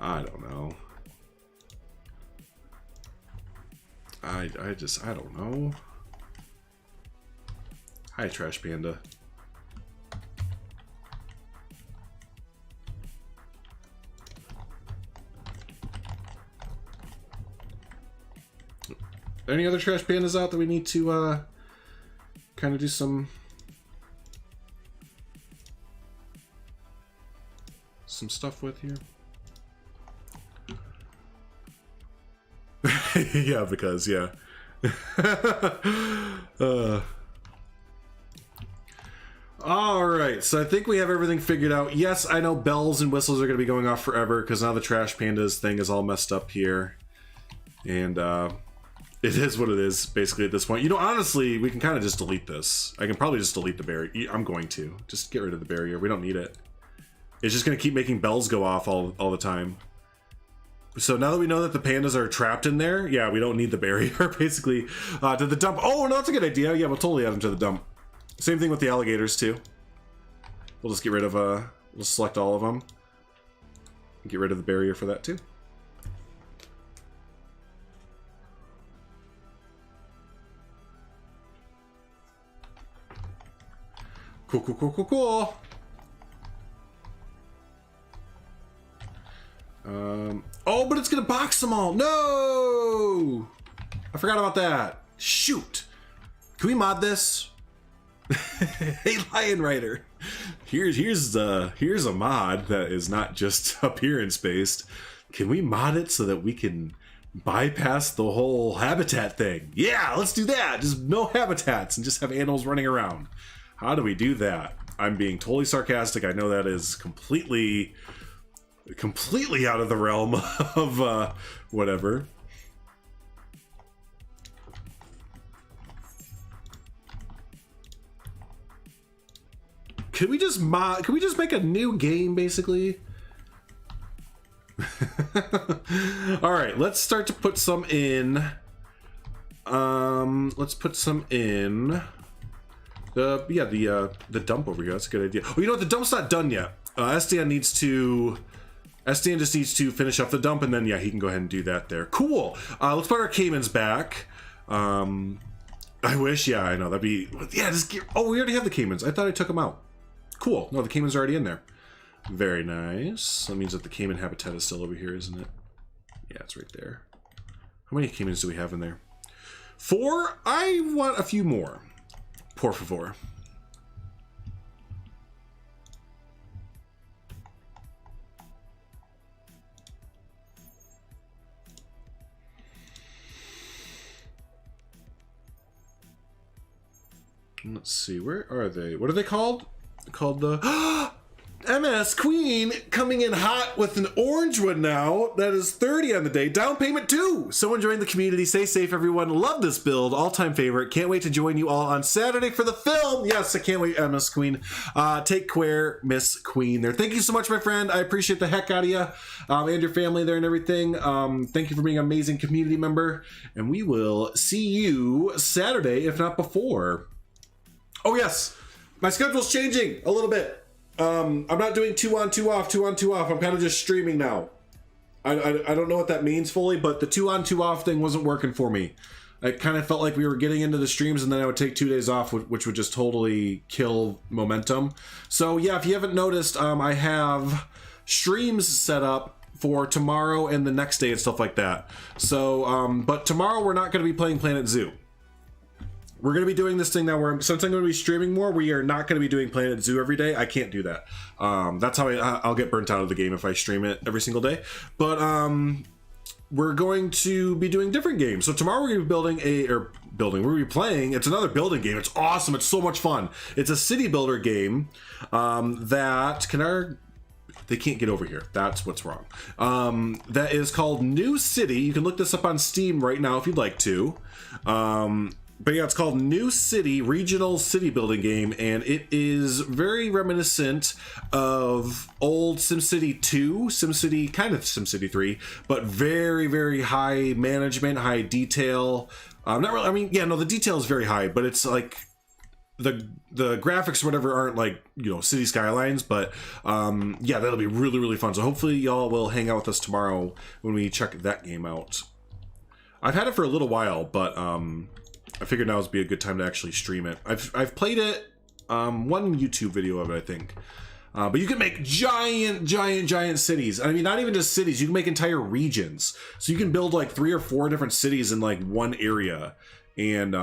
I don't know. I don't know. Hi, Trash Panda. Any other Trash Pandas out that we need to kind of do some stuff with here? Yeah, because, yeah. Alright, so I think we have everything figured out. Yes, I know bells and whistles are going to be going off forever, because now the Trash Pandas thing is all messed up here. And, it is what it is, basically, at this point. You know, honestly, we can kind of just delete this. I can probably just delete the barrier. I'm going to. Just get rid of the barrier. We don't need it. It's just going to keep making bells go off all the time. So now that we know that the pandas are trapped in there, yeah, we don't need the barrier, basically. To the dump. Oh, no, that's a good idea. Yeah, we'll totally add them to the dump. Same thing with the alligators, too. We'll just get rid of, we'll select all of them. Get rid of the barrier for that, too. Cool, cool, cool, cool, cool. Oh, but it's gonna box them all. No! I forgot about that. Shoot. Can we mod this? Hey, Lion Rider. Here's a mod that is not just appearance based. Can we mod it so that we can bypass the whole habitat thing? Yeah, let's do that. Just no habitats and just have animals running around. How do we do that? I'm being totally sarcastic. I know that is completely out of the realm of whatever. Can we just make a new game, basically? All right, let's start to put some in. Let's put some in The dump over here. That's a good idea. Oh, you know what? The dump's not done yet. Sdan just needs to finish up the dump, and then yeah, he can go ahead and do that there. Cool. Let's put our caimans back. I wish. Yeah, I know that'd be. Yeah, just get. Oh, we already have the caimans. I thought I took them out. Cool. No, the caimans are already in there. Very nice. That means that the caiman habitat is still over here, isn't it? Yeah, it's right there. How many caimans do we have in there? 4? I want a few more. Por favor. Let's see, where are they? What are they called? They're called the MS Queen coming in hot with an orange one now. That is 30 on the day. Down payment 2. Someone joined the community. Stay safe, everyone. Love this build. All-time favorite. Can't wait to join you all on Saturday for the film. Yes, I can't wait, MS Queen. Take care, Miss Queen there. Thank you so much, my friend. I appreciate the heck out of you and your family there and everything. Thank you for being an amazing community member. And we will see you Saturday, if not before. Oh, yes. My schedule's changing a little bit. I'm not doing 2 on 2 off, 2 on 2 off. I'm kind of just streaming now. I don't know what that means fully, but the 2 on 2 off thing wasn't working for me. I kind of felt like we were getting into the streams and then I would take 2 days off, which would just totally kill momentum. So yeah, if you haven't noticed, I have streams set up for tomorrow and the next day and stuff like that. So, but tomorrow we're not going to be playing Planet Zoo. We're going to be doing this thing now where since I'm going to be streaming more, we are not going to be doing Planet Zoo every day. I can't do that. That's how I'll get burnt out of the game if I stream it every single day. But we're going to be doing different games. So tomorrow we're going to be we're going to be playing, it's another building game. It's awesome. It's so much fun. It's a city builder game they can't get over here. That's what's wrong. That is called New City. You can look this up on Steam right now if you'd like to. But yeah, it's called New City Regional City Building Game, and it is very reminiscent of old SimCity 2, SimCity, kind of SimCity 3, but very, very high management, high detail. Not really, I mean, yeah, no, the detail is very high, but it's like the graphics or whatever aren't like, you know, city skylines, but yeah, that'll be really, really fun. So hopefully y'all will hang out with us tomorrow when we check that game out. I've had it for a little while, but I figured now would be a good time to actually stream it. I've played it, one YouTube video of it, I think. But you can make giant cities. I mean, not even just cities, you can make entire regions. So you can build like 3 or 4 different cities in like one area. And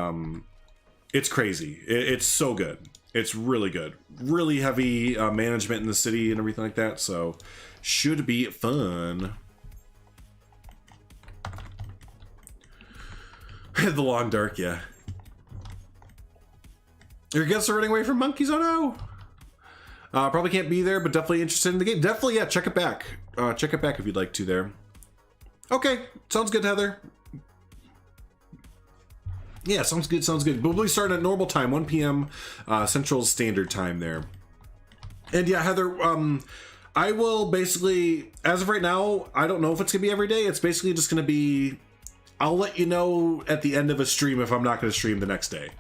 it's crazy. It's so good. It's really good. Really heavy management in the city and everything like that. So should be fun. The long dark, yeah. Your guests are running away from monkeys, oh no! Probably can't be there, but definitely interested in the game. Definitely, yeah, check it back. Check it back if you'd like to there. Okay, sounds good, Heather. Yeah, sounds good, sounds good. But we'll be starting at normal time, 1 p.m. Central Standard Time there. And yeah, Heather, I will basically, as of right now, I don't know if it's going to be every day. It's basically just going to be, I'll let you know at the end of a stream if I'm not going to stream the next day.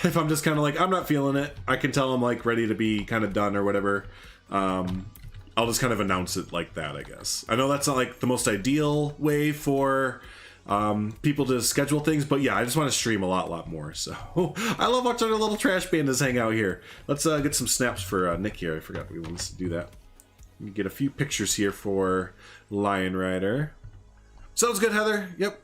If I'm just kind of like, I'm not feeling it, I can tell I'm like ready to be kind of done or whatever. I'll just kind of announce it like that, I guess. I know that's not like the most ideal way for people to schedule things, but yeah, I just want to stream a lot more. So I love watching our little trash pandas hang out here. Let's get some snaps for Nick here. I forgot we wanted to do that. Let me get a few pictures here for Lion Rider. Sounds good, Heather. Yep.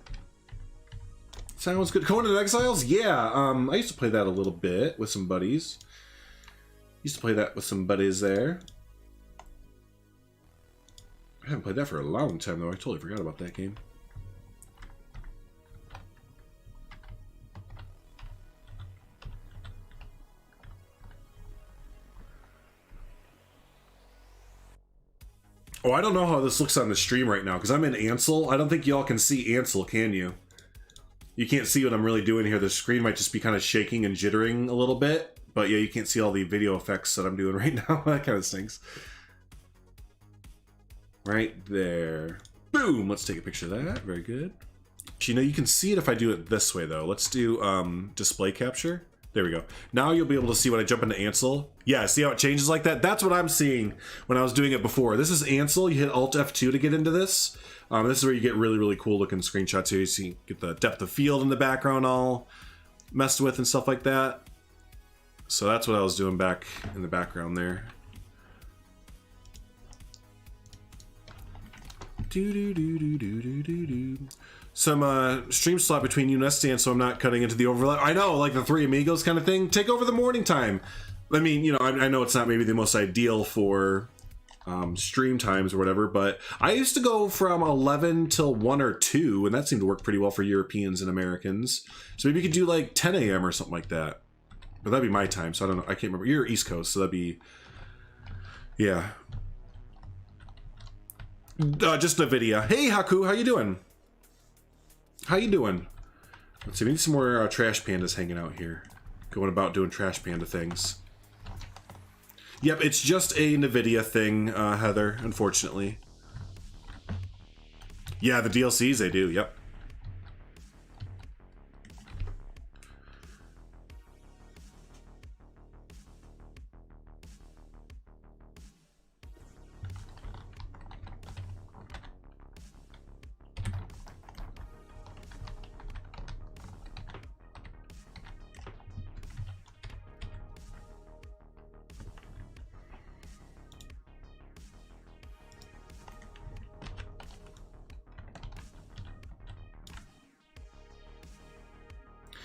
Sounds good. Conan Exiles? Yeah, I used to play that a little bit with some buddies. There. I haven't played that for a long time, though. I totally forgot about that game. Oh, I don't know how this looks on the stream right now, because I'm in Ansel. I don't think y'all can see Ansel, can you? You can't see what I'm really doing here. The screen might just be kind of shaking and jittering a little bit. But yeah, you can't see all the video effects that I'm doing right now. That kind of stinks. Right there. Boom! Let's take a picture of that. Very good. You know, you can see it if I do it this way, though. Let's do display capture. There we go. Now you'll be able to see when I jump into Ansel. Yeah, see how it changes like that? That's what I'm seeing when I was doing it before. This is Ansel. You hit Alt F2 to get into this. This is where you get really, really cool looking screenshots here. You see, get the depth of field in the background all messed with and stuff like that. So that's what I was doing back in the background there. Some stream slot between you and Stan, so I'm not cutting into the overlap. I know, like the Three Amigos kind of thing. Take over the morning time. I mean, you know, I know it's not maybe the most ideal for stream times or whatever, but I used to go from 11 till 1 or 2, and that seemed to work pretty well for Europeans and Americans. So maybe you could do like 10 a.m. or something like that. But that'd be my time, so I don't know. I can't remember. You're East Coast, so that'd be... Yeah. Just NVIDIA. Hey, Haku, how you doing? How you doing? Let's see, we need some more trash pandas hanging out here. Going about doing trash panda things. Yep, it's just a NVIDIA thing, Heather, unfortunately. Yeah, the DLCs, they do, yep.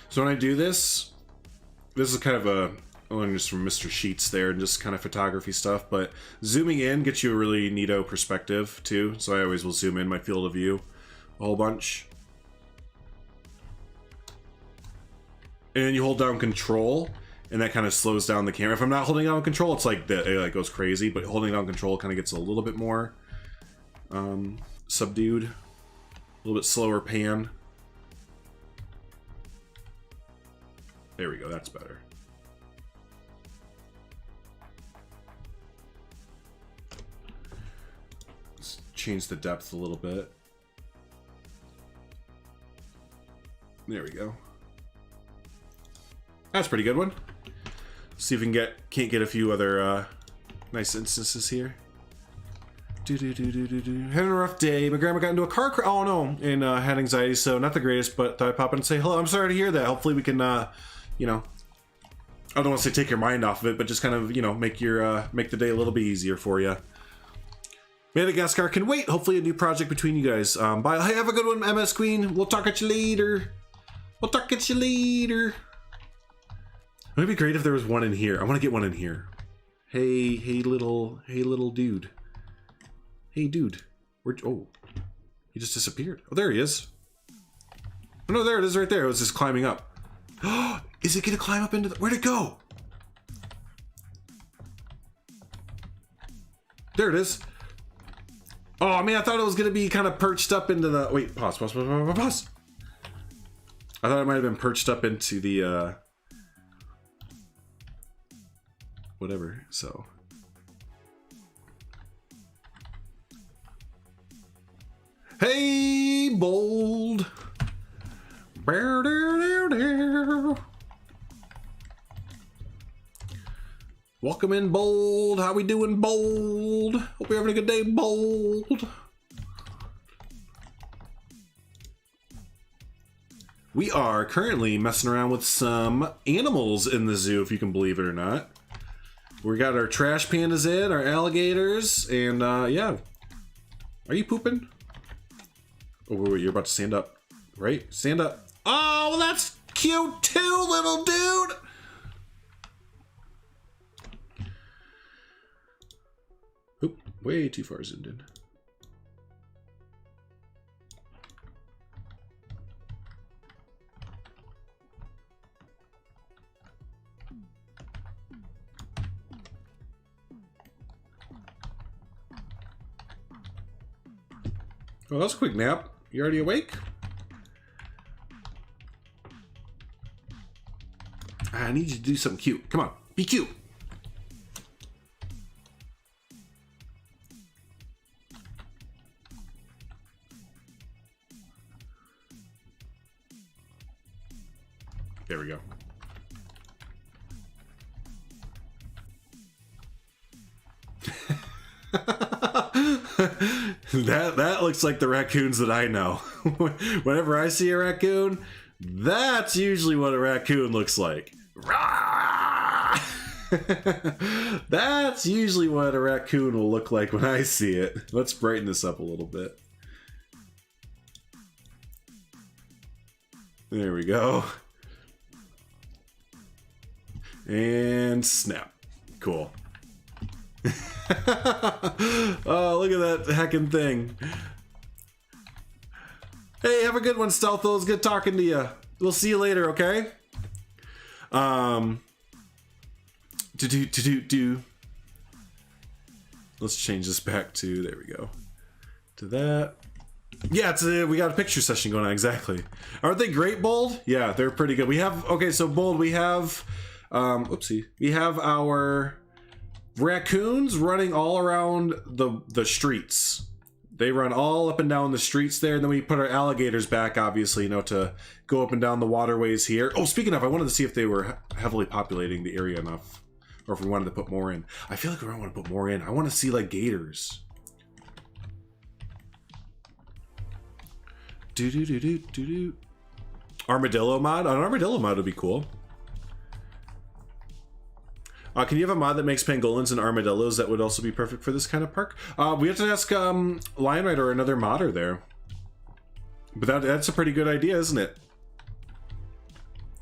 So when I do this is kind of a, just from Mr. Sheets there, and just kind of photography stuff, but zooming in gets you a really neato perspective too, so I always will zoom in my field of view a whole bunch. And then you hold down Control, and that kind of slows down the camera. If I'm not holding down Control, it's like, it like goes crazy, but holding down Control kind of gets a little bit more subdued, a little bit slower pan. There we go, that's better. Let's change the depth a little bit. There we go. That's a pretty good one. See if we can can't get a few other nice instances here. Having a rough day. My grandma got into a car crash. Oh no, and had anxiety, so not the greatest, but thought I'd pop in and say hello. I'm sorry to hear that. Hopefully we can you know, I don't want to say take your mind off of it, but just kind of, you know, make your make the day a little bit easier for you. Madagascar can wait. Hopefully a new project between you guys. Bye. Hey, have a good one, MS Queen. We'll talk at you later. We'll talk at you later. It'd be great if there was one in here. I want to get one in here. Hey little dude. Hey dude. Oh, he just disappeared. Oh, there he is. Oh no, there it is right there. It was just climbing up. Is it gonna climb up into the... Where'd it go? There it is. Oh man, I thought it was gonna be kind of perched up into the... Wait, pause. I thought it might have been perched up into the whatever, so... Hey, bold! Welcome in, Bold. How we doing, Bold? Hope you're having a good day, Bold. We are currently messing around with some animals in the zoo, if you can believe it or not. We got our trash pandas in, our alligators, and yeah. Are you pooping? Oh, wait, you're about to stand up, right? Stand up. Oh, well, that's cute too, little dude. Oop, way too far zoomed in. Oh, that was a quick nap. You already awake? I need you to do something cute. Come on, be cute. There we go. That looks like the raccoons that I know. Whenever I see a raccoon, that's usually what a raccoon looks like. That's usually what a raccoon will look like when I see it. Let's brighten this up a little bit. There we go. And snap. Cool. Oh, look at that heckin' thing. Hey, have a good one, Stealthos. It's good talking to you. We'll see you later, okay? Let's change this back to, there we go. To that. Yeah, we got a picture session going on, exactly. Aren't they great, Bold? Yeah, they're pretty good. We have, okay, so Bold, we have, oopsie. We have our raccoons running all around the streets. They run all up and down the streets there, and then we put our alligators back, obviously, you know, to go up and down the waterways here. Oh, speaking of, I wanted to see if they were heavily populating the area enough, or if we wanted to put more in. I feel like we don't want to put more in. I want to see, like, gators. Armadillo mod? An armadillo mod would be cool. Can you have a mod that makes pangolins and armadillos that would also be perfect for this kind of park? We have to ask Lion Rider or another modder there. But that's a pretty good idea, isn't it?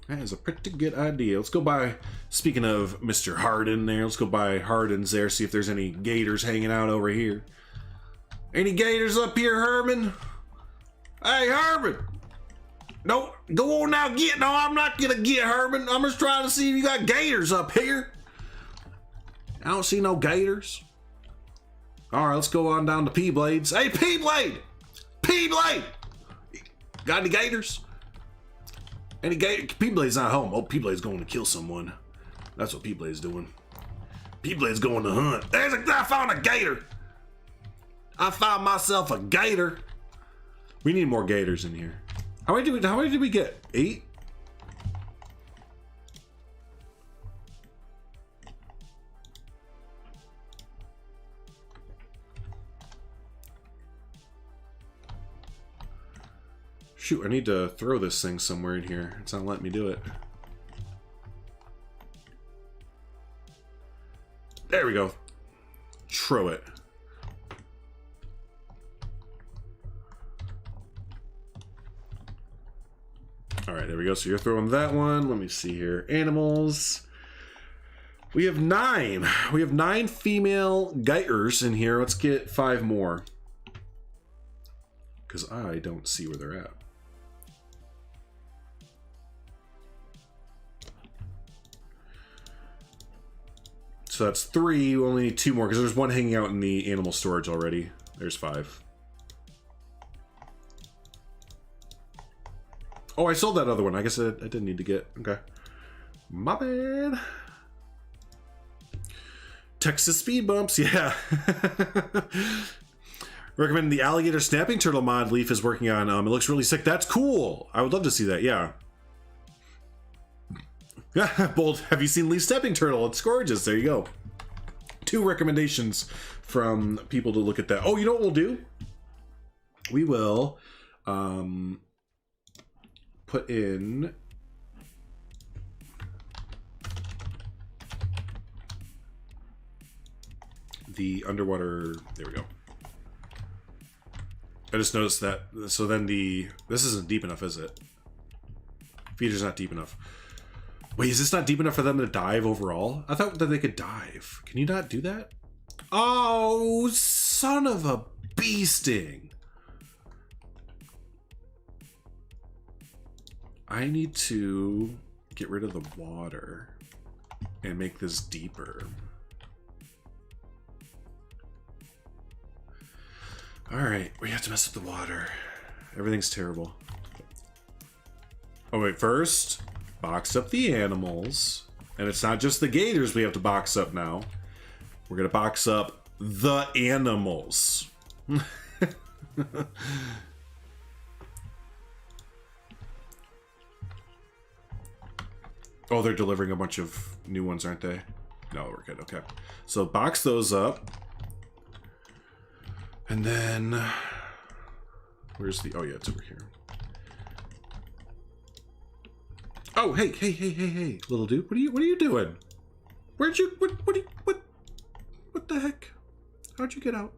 That is a pretty good idea. Let's go by, speaking of Mr. Hardin there, let's go by Hardin's there, see if there's any gators hanging out over here. Any gators up here, Herman? Hey, Herman! No, go on now, get. No, I'm not gonna get, Herman. I'm just trying to see if you got gators up here. I don't see no gators. All right, let's go on down to P-Blades. Hey, P-Blade! P-Blade! Got any gators? Any gator? P-Blade's not home. Oh, P-Blade's going to kill someone. That's what P-Blade's doing. P-Blade's going to hunt. I found a gator. I found myself a gator. We need more gators in here. How many did we get? 8? Shoot, I need to throw this thing somewhere in here. It's not letting me do it. There we go. Throw it. Alright, there we go. So you're throwing that one. Let me see here. Animals. We have 9. We have 9 female gators in here. Let's get 5 more. Because I don't see where they're at. So that's 3. We only need 2 more because there's one hanging out in the animal storage already. There's 5. Oh, I sold that other one. I guess I didn't need to get. Okay. My bad. Texas speed bumps. Yeah. Recommend the alligator snapping turtle mod Leaf is working on. It looks really sick. That's cool. I would love to see that. Yeah. Bold, have you seen Leaf Stepping Turtle? It's gorgeous. There you go. 2 recommendations from people to look at that. Oh, you know what we'll do? We will put in the underwater. There we go. I just noticed that. So then this isn't deep enough, is it? Feeder's not deep enough. Wait, is this not deep enough for them to dive overall? I thought that they could dive. Can you not do that? Oh, son of a bee sting. I need to get rid of the water and make this deeper. Alright, we have to mess with the water. Everything's terrible. Oh wait, first... box up the animals. And it's not just the gators we have to box up now. We're gonna box up the animals. Oh, they're delivering a bunch of new ones, aren't they? No, we're good. Okay. So box those up. And then, where's the, oh yeah, it's over here. Oh, hey, little dude, what are you doing? Where'd you, what the heck? How'd you get out?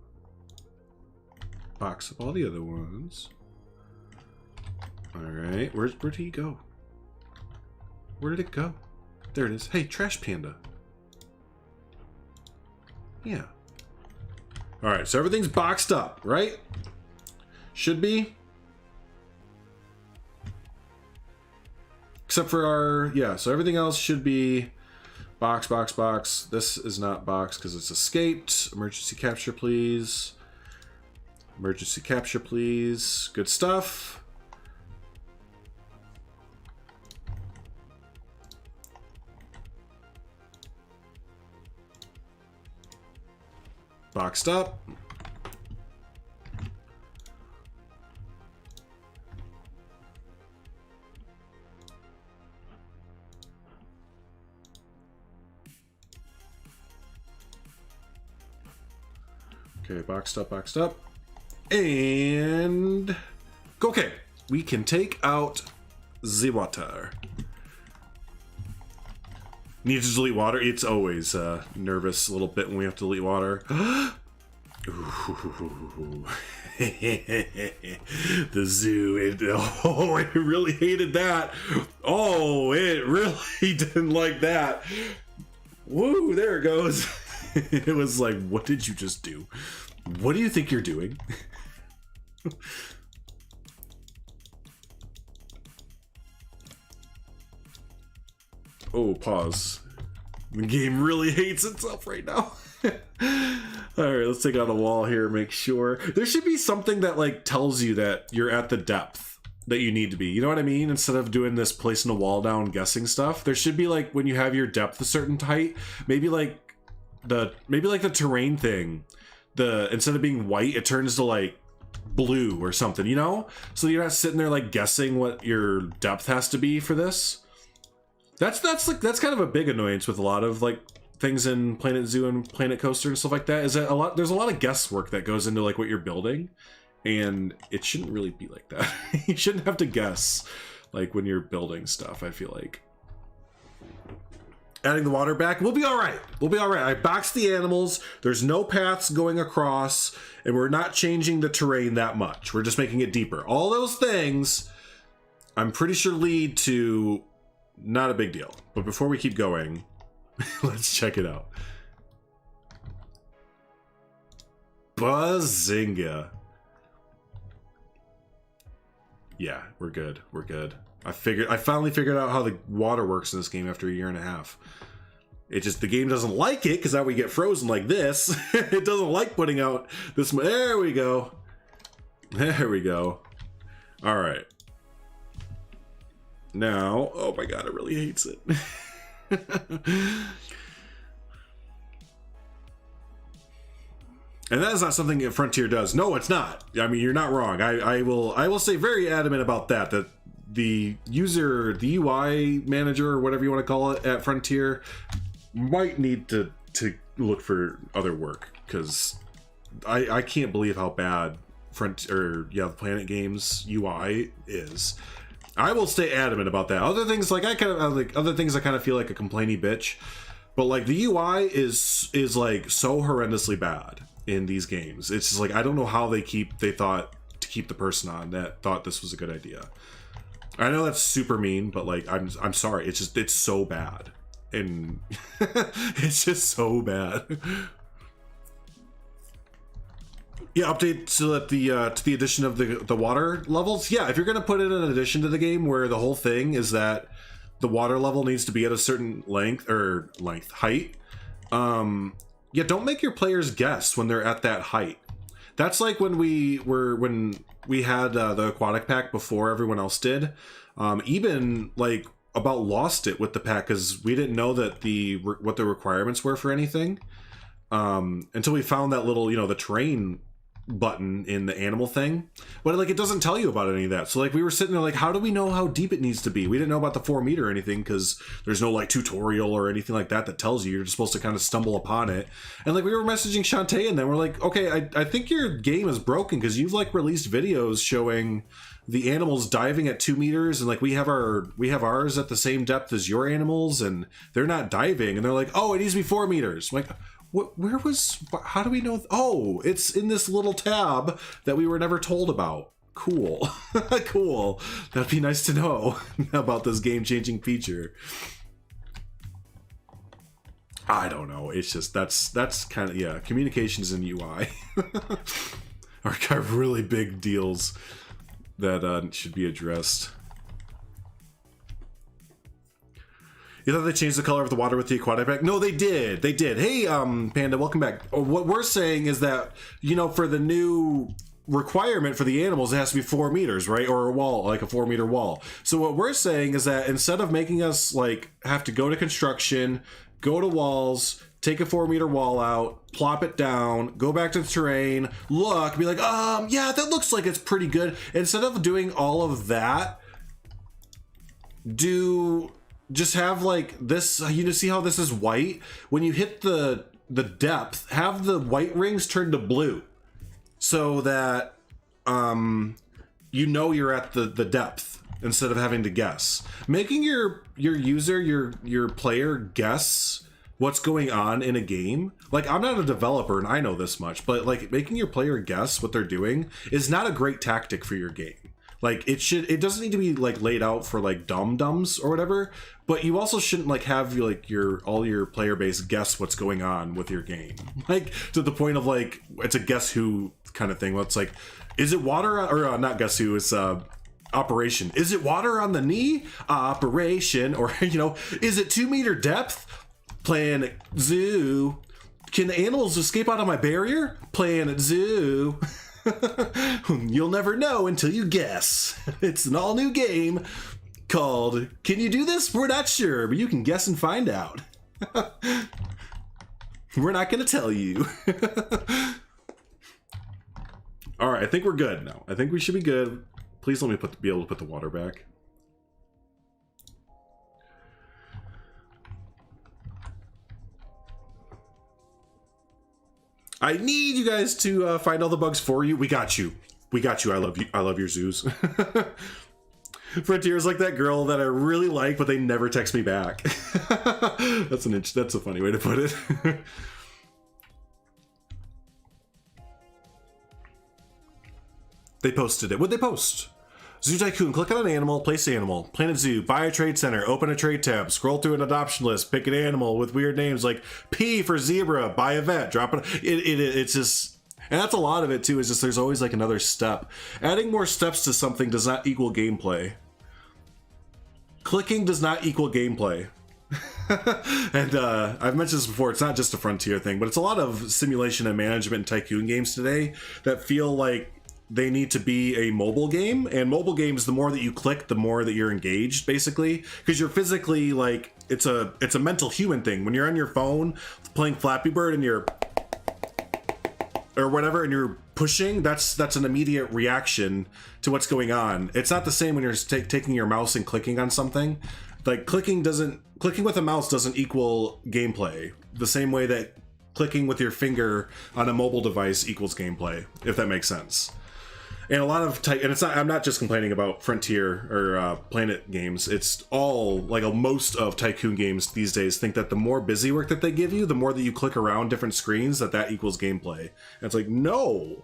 Box up all the other ones. All right, where'd he go? Where did it go? There it is. Hey, trash panda. Yeah. All right, so everything's boxed up, right? Should be. Except for our, yeah, so everything else should be box. This is not box because it's escaped. Emergency capture, please. Emergency capture, please. Good stuff. Boxed up. Okay, boxed up. And okay, we can take out the water. Need to delete water? It's always nervous a little bit when we have to delete water. Ooh. The zoo, it really hated that. Oh, it really didn't like that. Woo, there it goes. It was like, what did you just do? What do you think you're doing? Oh, pause. The game really hates itself right now. Alright, let's take out a wall here, make sure. There should be something that like tells you that you're at the depth that you need to be. You know what I mean? Instead of doing this placing a wall down guessing stuff, there should be like when you have your depth a certain height, maybe like the terrain thing. Instead of being white, it turns to like blue or something, you know? So you're not sitting there like guessing what your depth has to be for this. That's kind of a big annoyance with a lot of like things in Planet Zoo and Planet Coaster and stuff like that, is that there's a lot of guesswork that goes into like what you're building, and it shouldn't really be like that. You shouldn't have to guess like when you're building stuff. I feel like adding the water back, we'll be all right. I boxed the animals. There's no paths going across, and we're not changing the terrain that much. We're just making it deeper. All those things, I'm pretty sure lead to not a big deal. But before we keep going, let's check it out. Bazinga. Yeah, we're good. I finally figured out how the water works in this game after a year and a half. The game doesn't like it because now we get frozen like this. It doesn't like putting out this. There we go. All right. Now, oh my god, it really hates it. And that is not something that Frontier does. No, it's not. I mean, you're not wrong. I will say very adamant about that the UI manager, or whatever you want to call it at Frontier, might need to look for other work, because I can't believe how bad the Planet Games UI is. I will stay adamant about that. Other things I kind of feel like a complainy bitch, but like the UI is like so horrendously bad in these games. It's just like, I don't know how they thought to keep the person on that thought this was a good idea. I know that's super mean, but like I'm sorry. It's so bad, and it's just so bad. Yeah, update to the addition of the water levels. Yeah, if you're gonna put in an addition to the game where the whole thing is that the water level needs to be at a certain height, yeah, don't make your players guess when they're at that height. That's like when we had the aquatic pack before everyone else did. Even like about lost it with the pack because we didn't know that what the requirements were for anything until we found that little, the terrain button in the animal thing, but like it doesn't tell you about any of that. So like we were sitting there like, how do we know how deep it needs to be? We didn't know about the 4 meter or anything because there's no like tutorial or anything like that that tells you. You're just supposed to kind of stumble upon it. And like we were messaging Shantae and then we're like, okay, I think your game is broken because you've like released videos showing the animals diving at 2 meters and like we have ours at the same depth as your animals and they're not diving. And they're like, oh, it needs to be 4 meters. I'm like, how do we know? Oh, it's in this little tab that we were never told about. Cool. Cool. That'd be nice to know about this game-changing feature. I don't know. It's just, that's kind of, yeah, communications and UI are kind of really big deals that should be addressed. You thought they changed the color of the water with the aquatic pack? No, they did. They did. Hey, Panda, welcome back. What we're saying is that, you know, for the new requirement for the animals, it has to be 4 meters, right? Or a wall, like a 4 meter wall. So what we're saying is that instead of making us like have to go to construction, go to walls, take a 4 meter wall out, plop it down, go back to the terrain, look, be like, yeah, that looks like it's pretty good. Instead of doing all of that, just have like this, you see how this is white? When you hit the depth, have the white rings turn to blue so that you know you're at the depth instead of having to guess. Making your user, your player guess what's going on in a game. Like, I'm not a developer and I know this much, but like making your player guess what they're doing is not a great tactic for your game. Like it doesn't need to be like laid out for like dum-dums or whatever, but you also shouldn't like have like all your player base guess what's going on with your game. Like to the point of like, it's a guess who kind of thing. Well, it's like, is it water or not guess who, it's operation. Is it water on the knee? Operation. Or, you know, is it 2 meter depth? Planet Zoo. Can the animals escape out of my barrier? Planet Zoo. You'll never know until you guess. It's an all new game called Can You Do This? We're not sure, but you can guess and find out. We're not going to tell you. All right, I think we're good now. I think we should be good. Please let me be able to put the water back. I need you guys to find all the bugs for you. We got you. We got you. I love you. I love your zoos. Frontier's like that girl that I really like, but they never text me back. That's a funny way to put it. They posted it. What'd they post? Zoo Tycoon, click on an animal, place animal. Planet Zoo, buy a trade center, open a trade tab, scroll through an adoption list, pick an animal with weird names like P for zebra, buy a vet, drop it. It's just, and that's a lot of it too, is just there's always like another step. Adding more steps to something does not equal gameplay. Clicking does not equal gameplay. And I've mentioned this before, it's not just a Frontier thing, but it's a lot of simulation and management and tycoon games today that feel like they need to be a mobile game, and mobile games, the more that you click, the more that you're engaged, basically, because you're physically like, it's a mental human thing. When you're on your phone playing Flappy Bird and you're or whatever and you're pushing, that's an immediate reaction to what's going on. It's not the same when you're taking your mouse and clicking on something. Like clicking with a mouse doesn't equal gameplay the same way that clicking with your finger on a mobile device equals gameplay, if that makes sense. And a lot of and it's not, I'm not just complaining about Frontier or Planet games. It's all like most of tycoon games these days think that the more busy work that they give you, the more that you click around different screens, that equals gameplay. And it's like, no,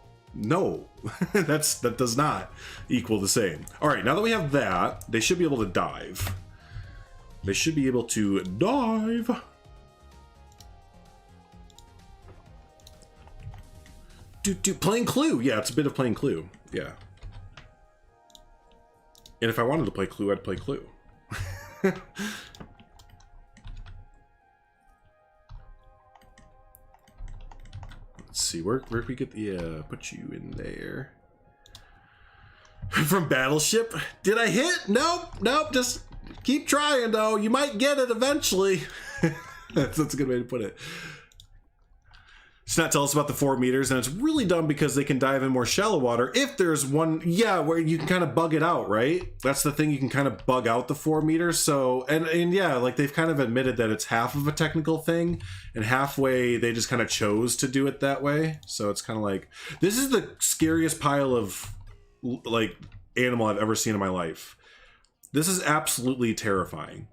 that does not equal the same. All right, now that we have that, they should be able to dive. They should be able to dive. Playing Clue. Yeah, it's a bit of playing Clue. Yeah. And if I wanted to play Clue, I'd play Clue. Let's see, where we get the, put you in there. From Battleship? Did I hit? Nope, just keep trying though. You might get it eventually. That's a good way to put it. It's not tell us about the 4 meters, and it's really dumb because they can dive in more shallow water if there's one, yeah, where you can kind of bug it out, right? That's the thing, you can kind of bug out the 4 meters. So, and yeah, like they've kind of admitted that it's half of a technical thing, and halfway they just kind of chose to do it that way. So it's kind of like, this is the scariest pile of like animal I've ever seen in my life. This is absolutely terrifying.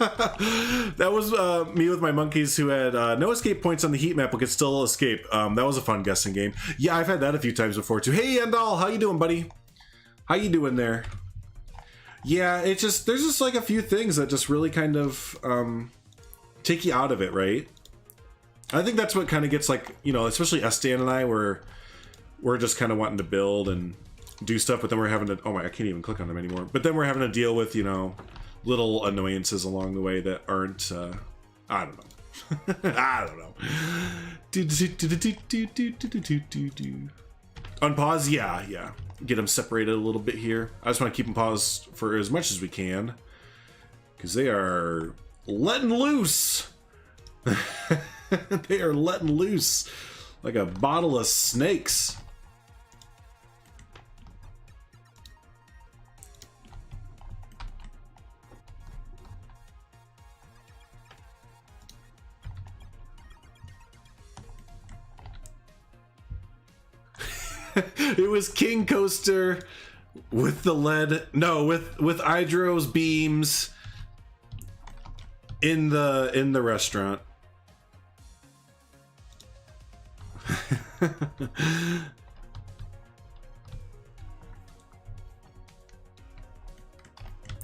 That was me with my monkeys who had no escape points on the heat map but could still escape. That was a fun guessing game. Yeah, I've had that a few times before too. Hey Andal, how you doing, buddy? How you doing there? Yeah, it's just, there's just like a few things that just really kind of take you out of it, right? I think that's what kind of gets like, you know, especially Sdan and I, we're just kind of wanting to build and do stuff, but then we're having to, oh my, I can't even click on them anymore. But then we're having to deal with, you know, little annoyances along the way that aren't, I don't know. I don't know. Unpause? Yeah, yeah. Get them separated a little bit here. I just want to keep them paused for as much as we can, because they are letting loose. They are letting loose like a bottle of snakes. It was King Coaster with the lead, no, with Hydro's beams in the restaurant.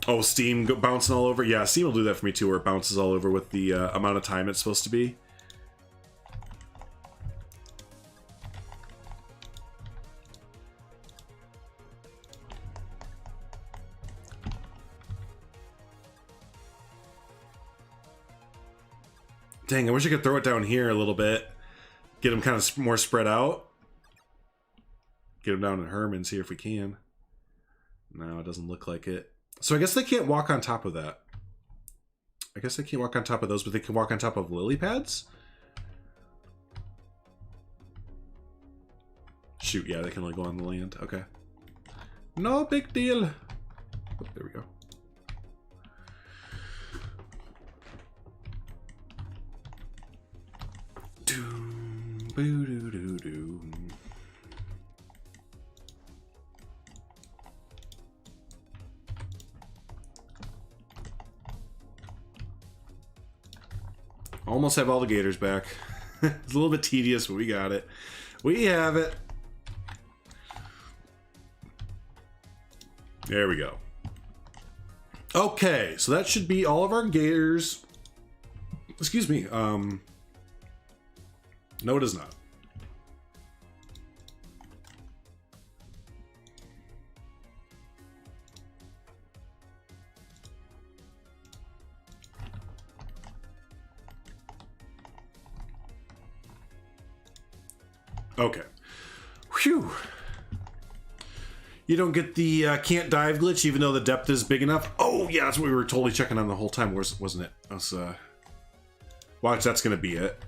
Oh, Steam bouncing all over. Yeah, Steam will do that for me too, where it bounces all over with the amount of time it's supposed to be. Dang, I wish I could throw it down here a little bit. Get them kind of more spread out. Get them down in Herman's here if we can. No, it doesn't look like it. So I guess they can't walk on top of that. I guess they can't walk on top of those, but they can walk on top of lily pads? Shoot, yeah, they can only go on the land. Okay. No big deal. Oh, there we go. Boo-doo-doo-doo. Almost have all the gators back. It's a little bit tedious, but we got it. We have it. There we go. Okay, so that should be all of our gators. Excuse me. No, it is not. Okay. Whew. You don't get the can't dive glitch even though the depth is big enough. Oh, yeah, that's what we were totally checking on the whole time, wasn't it? I was, watch, that's going to be it.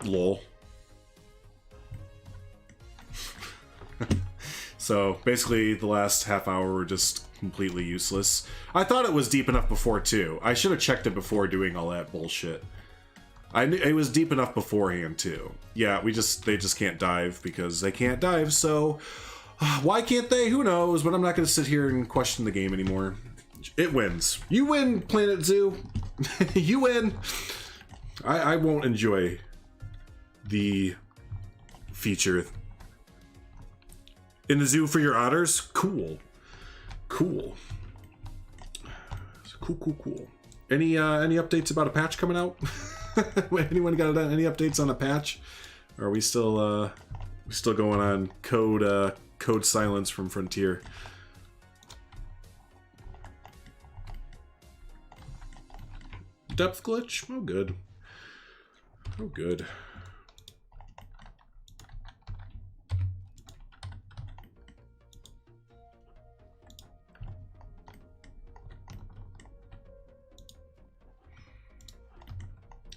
Lol. So basically the last half hour were just completely useless. I thought it was deep enough before too. I should have checked it before doing all that bullshit. I knew it was deep enough beforehand too. Yeah, they just can't dive because they can't dive. So why can't they? Who knows? But I'm not going to sit here and question the game anymore. It wins. You win, Planet Zoo. You win. I won't enjoy the feature in the zoo for your otters. Cool. Cool. Cool. Any updates about a patch coming out? Anyone got any updates on a patch? Or are we still going on code silence from Frontier? Depth glitch? Oh good. Oh good.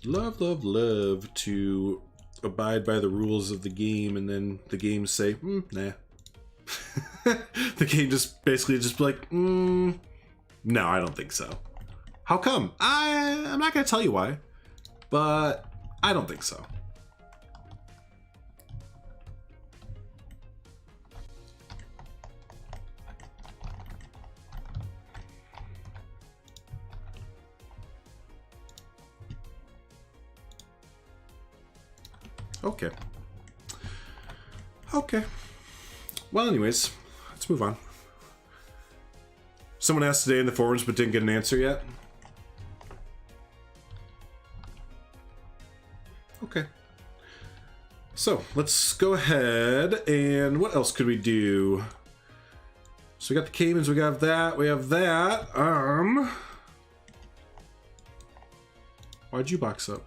Love, love, love to abide by the rules of the game, and then the game say, nah. The game just basically just be like, no, I don't think so. How come? I'm not gonna tell you why, but I don't think so. Okay. Okay. Well, anyways, let's move on. Someone asked today in the forums but didn't get an answer yet. Okay. So, let's go ahead and what else could we do? So we got the caimans, we have that, Why'd you box up?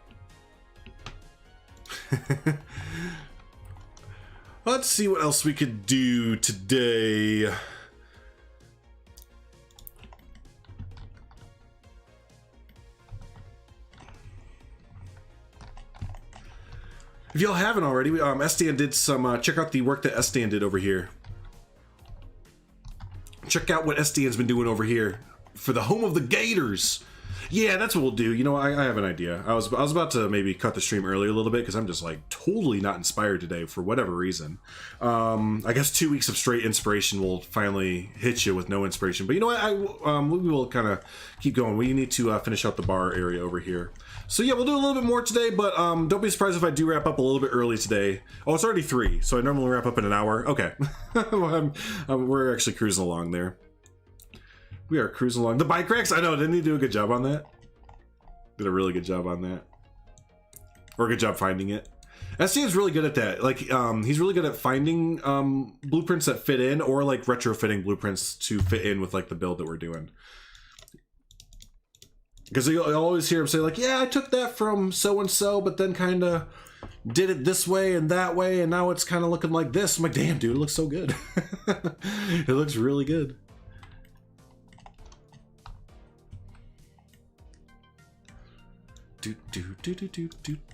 Let's see what else we could do today. If y'all haven't already, Sdan did some, check out the work that Sdan did over here. Check out what Sdan's been doing over here for the home of the Gators. Yeah, that's what we'll do. You know, I have an idea. I was about to maybe cut the stream earlier a little bit because I'm just like totally not inspired today for whatever reason. I guess 2 weeks of straight inspiration will finally hit you with no inspiration. But you know what? We will kind of keep going. We need to finish out the bar area over here. So yeah, we'll do a little bit more today, but don't be surprised if I do wrap up a little bit early today. Oh, it's already 3, so I normally wrap up in an hour. Okay. We're actually cruising along there. We are cruising along. The bike racks? I know, didn't he do a good job on that? Did a really good job on that. Or a good job finding it. SD's really good at that. Like, he's really good at finding blueprints that fit in, or like retrofitting blueprints to fit in with like the build that we're doing. Because you'll always hear him say like, yeah, I took that from so-and-so, but then kind of did it this way and that way, and now it's kind of looking like this. I'm like, damn, dude, it looks so good. It looks really good.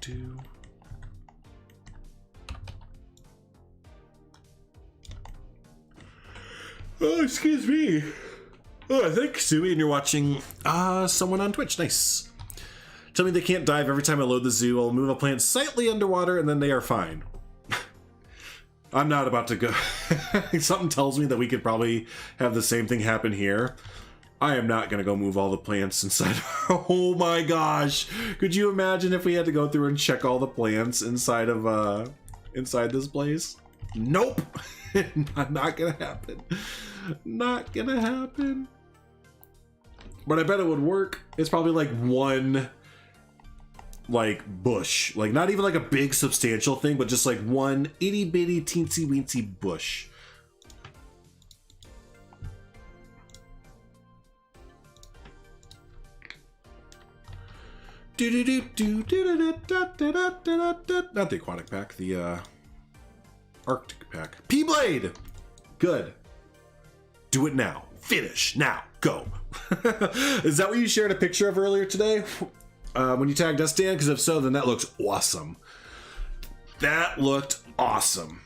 Do. Oh, excuse me. Oh, thanks, Sumi, and you're watching someone on Twitch. Nice. Tell me they can't dive every time I load the zoo. I'll move a plant slightly underwater, and then they are fine. I'm not about to go. Something tells me that we could probably have the same thing happen here. I am not going to go move all the plants inside. Oh my gosh. Could you imagine if we had to go through and check all the plants inside of, inside this place? Nope. Not going to happen. Not going to happen. But I bet it would work. It's probably like one, like, bush. Like, not even like a big substantial thing, but just like one itty bitty teensy weensy bush. Not the aquatic pack, the Arctic pack. P-Blade! Good. Do it now. Finish. Now. Go. Is that what you shared a picture of earlier today? When you tagged Sdan? Because if so, then that looks awesome. That looked awesome.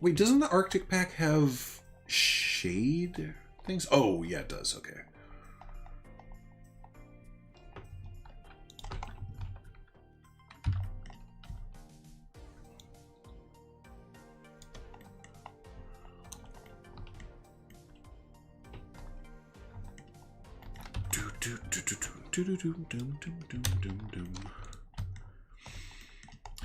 Wait, doesn't the Arctic pack have shade things? Oh, yeah, it does. Okay.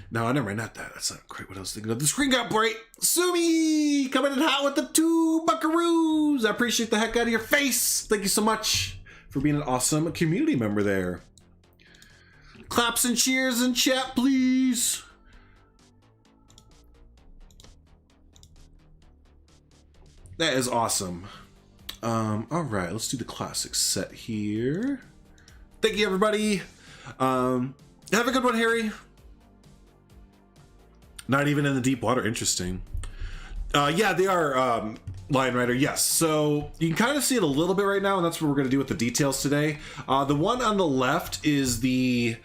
No, never mind, not that. That's not quite what I was thinking of. The screen got bright. Sumi coming in hot with the 2 buckaroos. I appreciate the heck out of your face. Thank you so much for being an awesome community member there. Claps and cheers in chat, please. That is awesome. All right, let's do the classic set here. Thank you, everybody. Have a good one, Harry. Not even in the deep water. Interesting. Yeah, they are Lion Rider, yes. So you can kind of see it a little bit right now, and that's what we're going to do with the details today. The one on the left is the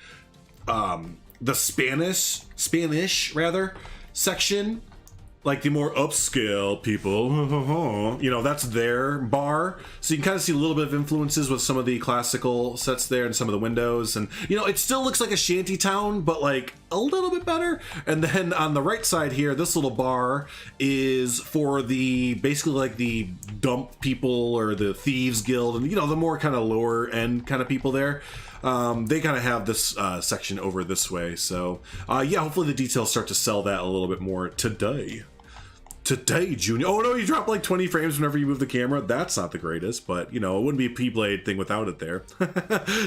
Spanish rather section, like the more upscale people, you know, that's their bar. So you can kind of see a little bit of influences with some of the classical sets there and some of the windows. And, you know, it still looks like a shanty town, but like a little bit better. And then on the right side here, this little bar is for the, basically like the dump people or the thieves guild and, you know, the more kind of lower end kind of people there. They kind of have this section over this way. So yeah, hopefully the details start to sell that a little bit more today. Today, Junior. Oh no, you drop like 20 frames whenever you move the camera. That's not the greatest, but you know, it wouldn't be a P-Blade thing without it there.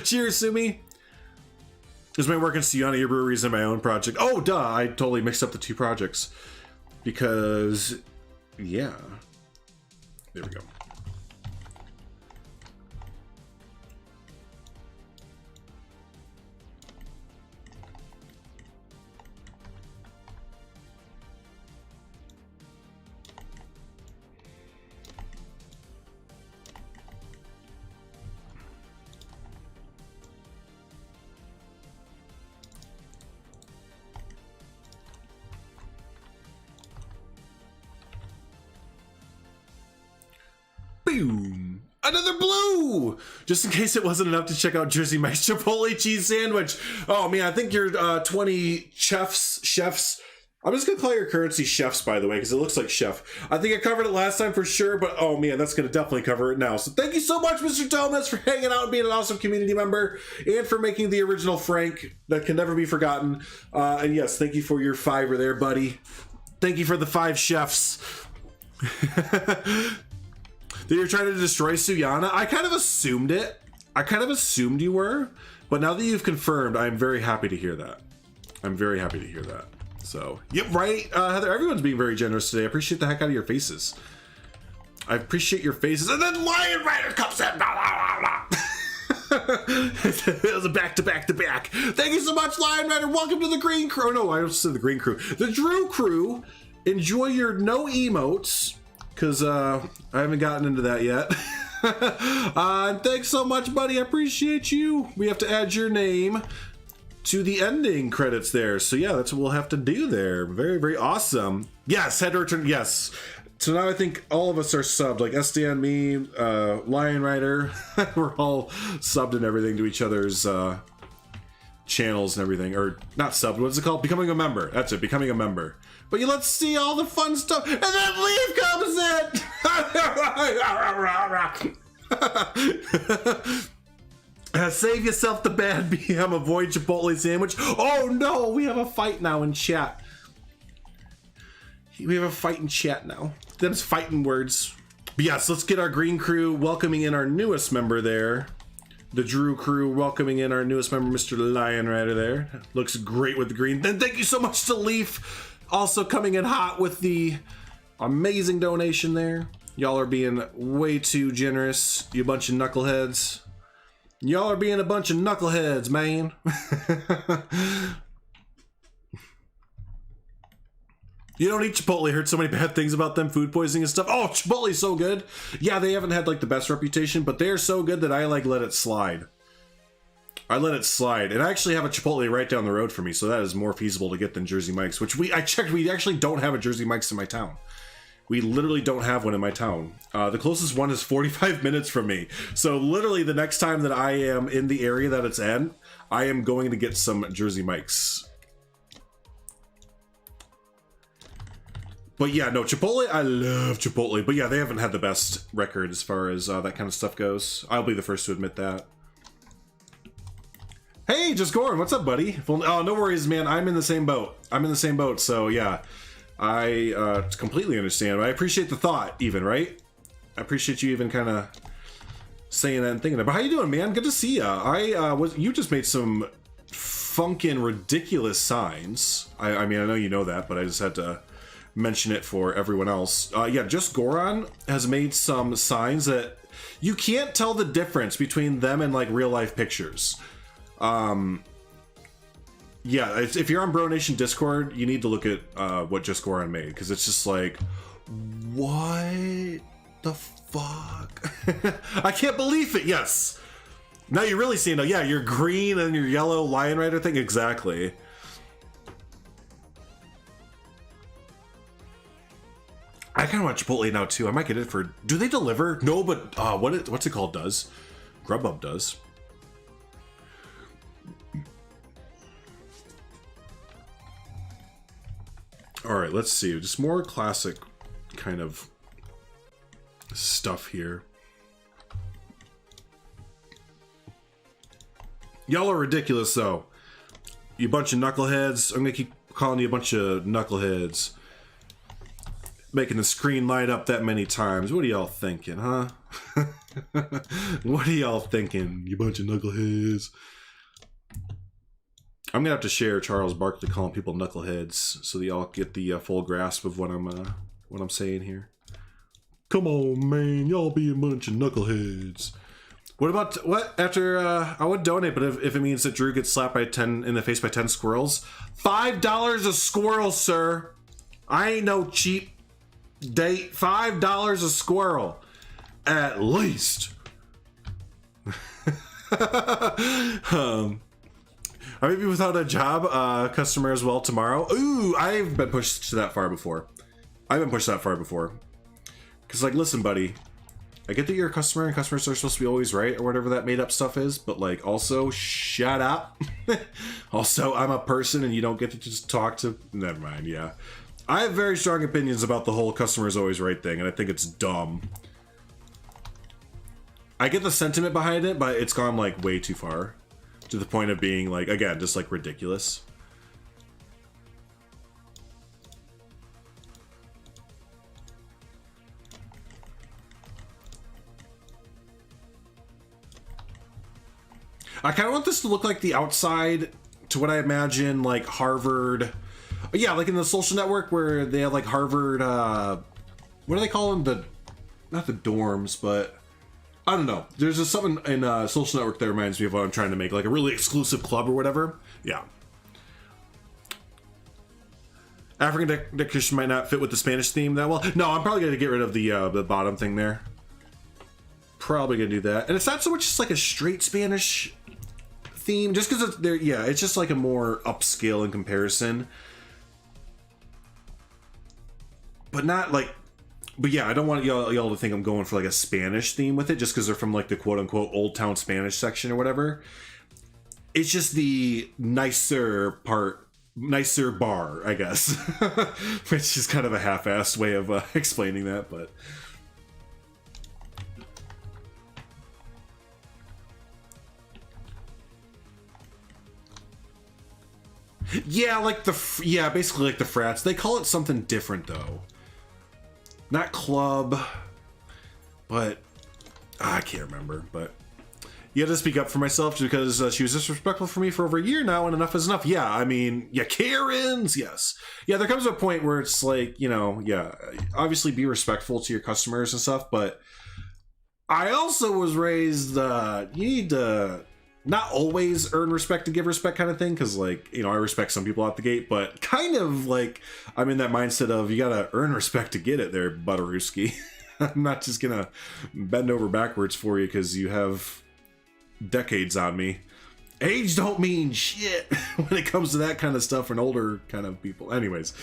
Cheers, Sumi. Is my work in Sienna Your Breweries and my own project? Oh, duh, I totally mixed up the two projects. Because, yeah. There we go. Boom! Another blue! Just in case it wasn't enough to check out Jersey Mike's Chipotle cheese sandwich. Oh man, I think your 20 chefs. I'm just gonna call your currency chefs, by the way, because it looks like chef. I think I covered it last time for sure, but oh man, that's gonna definitely cover it now. So thank you so much, Mr. Thomas, for hanging out and being an awesome community member, and for making the original Frank that can never be forgotten. And yes, thank you for your $5 there, buddy. Thank you for the 5 chefs. That you're trying to destroy Suyana? I kind of assumed it. I kind of assumed you were, but now that you've confirmed, I'm very happy to hear that. I'm very happy to hear that. So, yep, right, Heather, everyone's being very generous today. I appreciate the heck out of your faces. I appreciate your faces. And then Lion Rider comes in. It was a back-to-back-to-back. Thank you so much, Lion Rider. Welcome to the Green Crew. No, I almost said the Green Crew. The Drew Crew. Enjoy your no emotes. Because I haven't gotten into that yet. Thanks so much, buddy. I appreciate you. We have to add your name to the ending credits there. So yeah, that's what we'll have to do there. Very, very awesome. Yes, head return. Yes. So now I think all of us are subbed. Like Sdan, me, Lion Rider. We're all subbed and everything to each other's channels and everything. Or not subbed. What's it called? Becoming a member. That's it. Becoming a member. But you let's see all the fun stuff, and then Leaf comes in. Save yourself the bad BM. Avoid Chipotle sandwich. Oh no, we have a fight now in chat. We have a fight in chat now. Them's fighting words. But yes, let's get our Green Crew welcoming in our newest member there. The Drew Crew welcoming in our newest member, Mr. Lion Rider there. Looks great with the green. Then thank you so much to Leaf. Also coming in hot with the amazing donation there. Y'all are being way too generous, you bunch of knuckleheads. Y'all are being a bunch of knuckleheads, man. You don't eat Chipotle. I heard so many bad things about them, food poisoning and stuff. Oh, Chipotle's so good. Yeah, they haven't had like the best reputation, but they're so good that I like let it slide. I let it slide. And I actually have a Chipotle right down the road for me, so that is more feasible to get than Jersey Mike's, which I checked, we actually don't have a Jersey Mike's in my town. We literally don't have one in my town. The closest one is 45 minutes from me. So literally the next time that I am in the area that it's in, I am going to get some Jersey Mike's. But yeah, no, Chipotle, I love Chipotle. But yeah, they haven't had the best record as far as that kind of stuff goes. I'll be the first to admit that. Hey, Just Goran, what's up, buddy? Oh, no worries, man. I'm in the same boat. So yeah, I completely understand. But I appreciate the thought, even, right? I appreciate you even kind of saying that and thinking that. But how you doing, man? Good to see ya. You just made some funkin' ridiculous signs. I mean, I know you know that, but I just had to mention it for everyone else. Yeah, Just Goran has made some signs that you can't tell the difference between them and like real life pictures. Yeah, if you're on Bro Nation Discord, you need to look at what Just Goran made, because it's just like, What the fuck? I can't believe it. Yes. Now you're really seeing it. Yeah, your green and your yellow Lion Rider thing. Exactly. I kind of want Chipotle now too. I might get it for. Do they deliver? No, but what's it called? Does Grubhub does? All right, let's see. Just more classic kind of stuff here. Y'all are ridiculous, though. You bunch of knuckleheads. I'm gonna keep calling you a bunch of knuckleheads. Making the screen light up that many times. What are y'all thinking, huh? What are y'all thinking, you bunch of knuckleheads? I'm gonna have to share Charles Barkley calling people knuckleheads so that y'all get the full grasp of what I'm saying here. Come on, man, y'all be a bunch of knuckleheads. What about what after? I would donate, but if it means that Drew gets slapped by 10 in the face by 10 squirrels, $5 a squirrel, sir. I ain't no cheap date. $5 a squirrel, at least. I may be without a job, customer as well tomorrow. Ooh, I've been pushed to that far before. Cause like, listen, buddy, I get that you're a customer and customers are supposed to be always right or whatever that made up stuff is, but like, also shut up. Also, I'm a person and you don't get to just talk to. Never mind. Yeah, I have very strong opinions about the whole customer is always right thing, and I think it's dumb. I get the sentiment behind it, but it's gone like way too far. To the point of being like, again, just like ridiculous. I kind of want this to look like the outside to what I imagine like Harvard. Yeah, like in the Social Network where they have like Harvard, what do they call them? Not the dorms, but I don't know. There's just something in Social Network that reminds me of what I'm trying to make, like a really exclusive club or whatever. Yeah. African decoration might not fit with the Spanish theme that well. No, I'm probably gonna get rid of the bottom thing there. Probably gonna do that, and it's not so much just like a straight Spanish theme, just because there. Yeah, it's just like a more upscale in comparison, but not like. But yeah, I don't want y'all to think I'm going for like a Spanish theme with it just because they're from like the quote-unquote Old Town Spanish section or whatever. It's just the nicer bar, I guess. Which is kind of a half-assed way of explaining that, but... Yeah, like basically like the frats. They call it something different though. Not club, but I can't remember. But you had to speak up for myself because she was disrespectful for me for over a year now, and enough is enough. Yeah, I mean, yeah, Karens, yes. Yeah, there comes a point where it's like, you know, yeah, obviously be respectful to your customers and stuff, but I also was raised, you need to not always earn respect to give respect kind of thing, because like, you know, I respect some people out the gate, but kind of like I'm in that mindset of you gotta earn respect to get it there, Butterooski. I'm not just gonna bend over backwards for you because you have decades on me. Age don't mean shit when it comes to that kind of stuff and older kind of people. Anyways,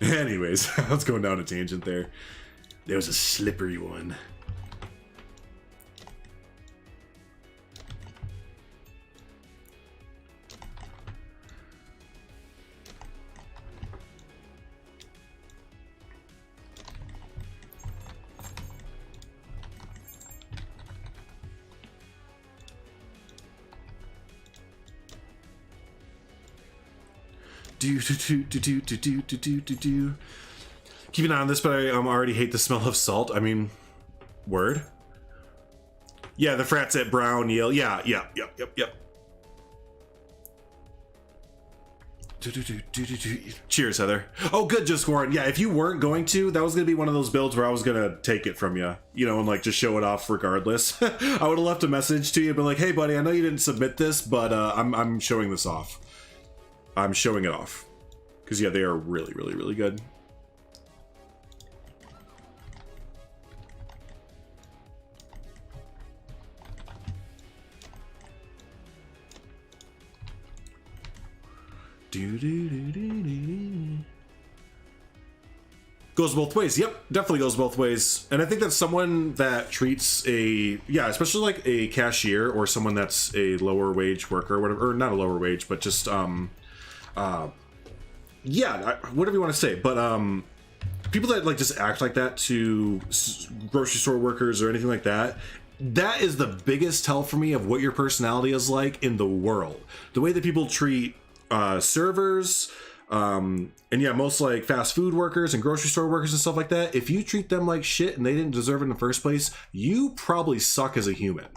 let's go down a tangent there. There was a slippery one. Keep an eye on this, but I already hate the smell of salt. I mean, word. Yeah, the frats at Brown Yale. Yeah. Cheers, Heather. Oh, good, just Warren. Yeah, if you weren't going to, that was gonna be one of those builds where I was gonna take it from you, you know, and like just show it off regardless. I would have left a message to you, but like, hey, buddy, I know you didn't submit this, but I'm showing this off. I'm showing it off because yeah, they are really, really, really good. Goes both ways. Yep, definitely goes both ways. And I think that someone that treats especially like a cashier or someone that's a lower wage worker or whatever, or not a lower wage, but just whatever you want to say, but people that like just act like that to grocery store workers or anything like that, that is the biggest tell for me of what your personality is like in the world. The way that people treat servers, and yeah, most like fast food workers and grocery store workers and stuff like that. If you treat them like shit and they didn't deserve it in the first place, you probably suck as a human.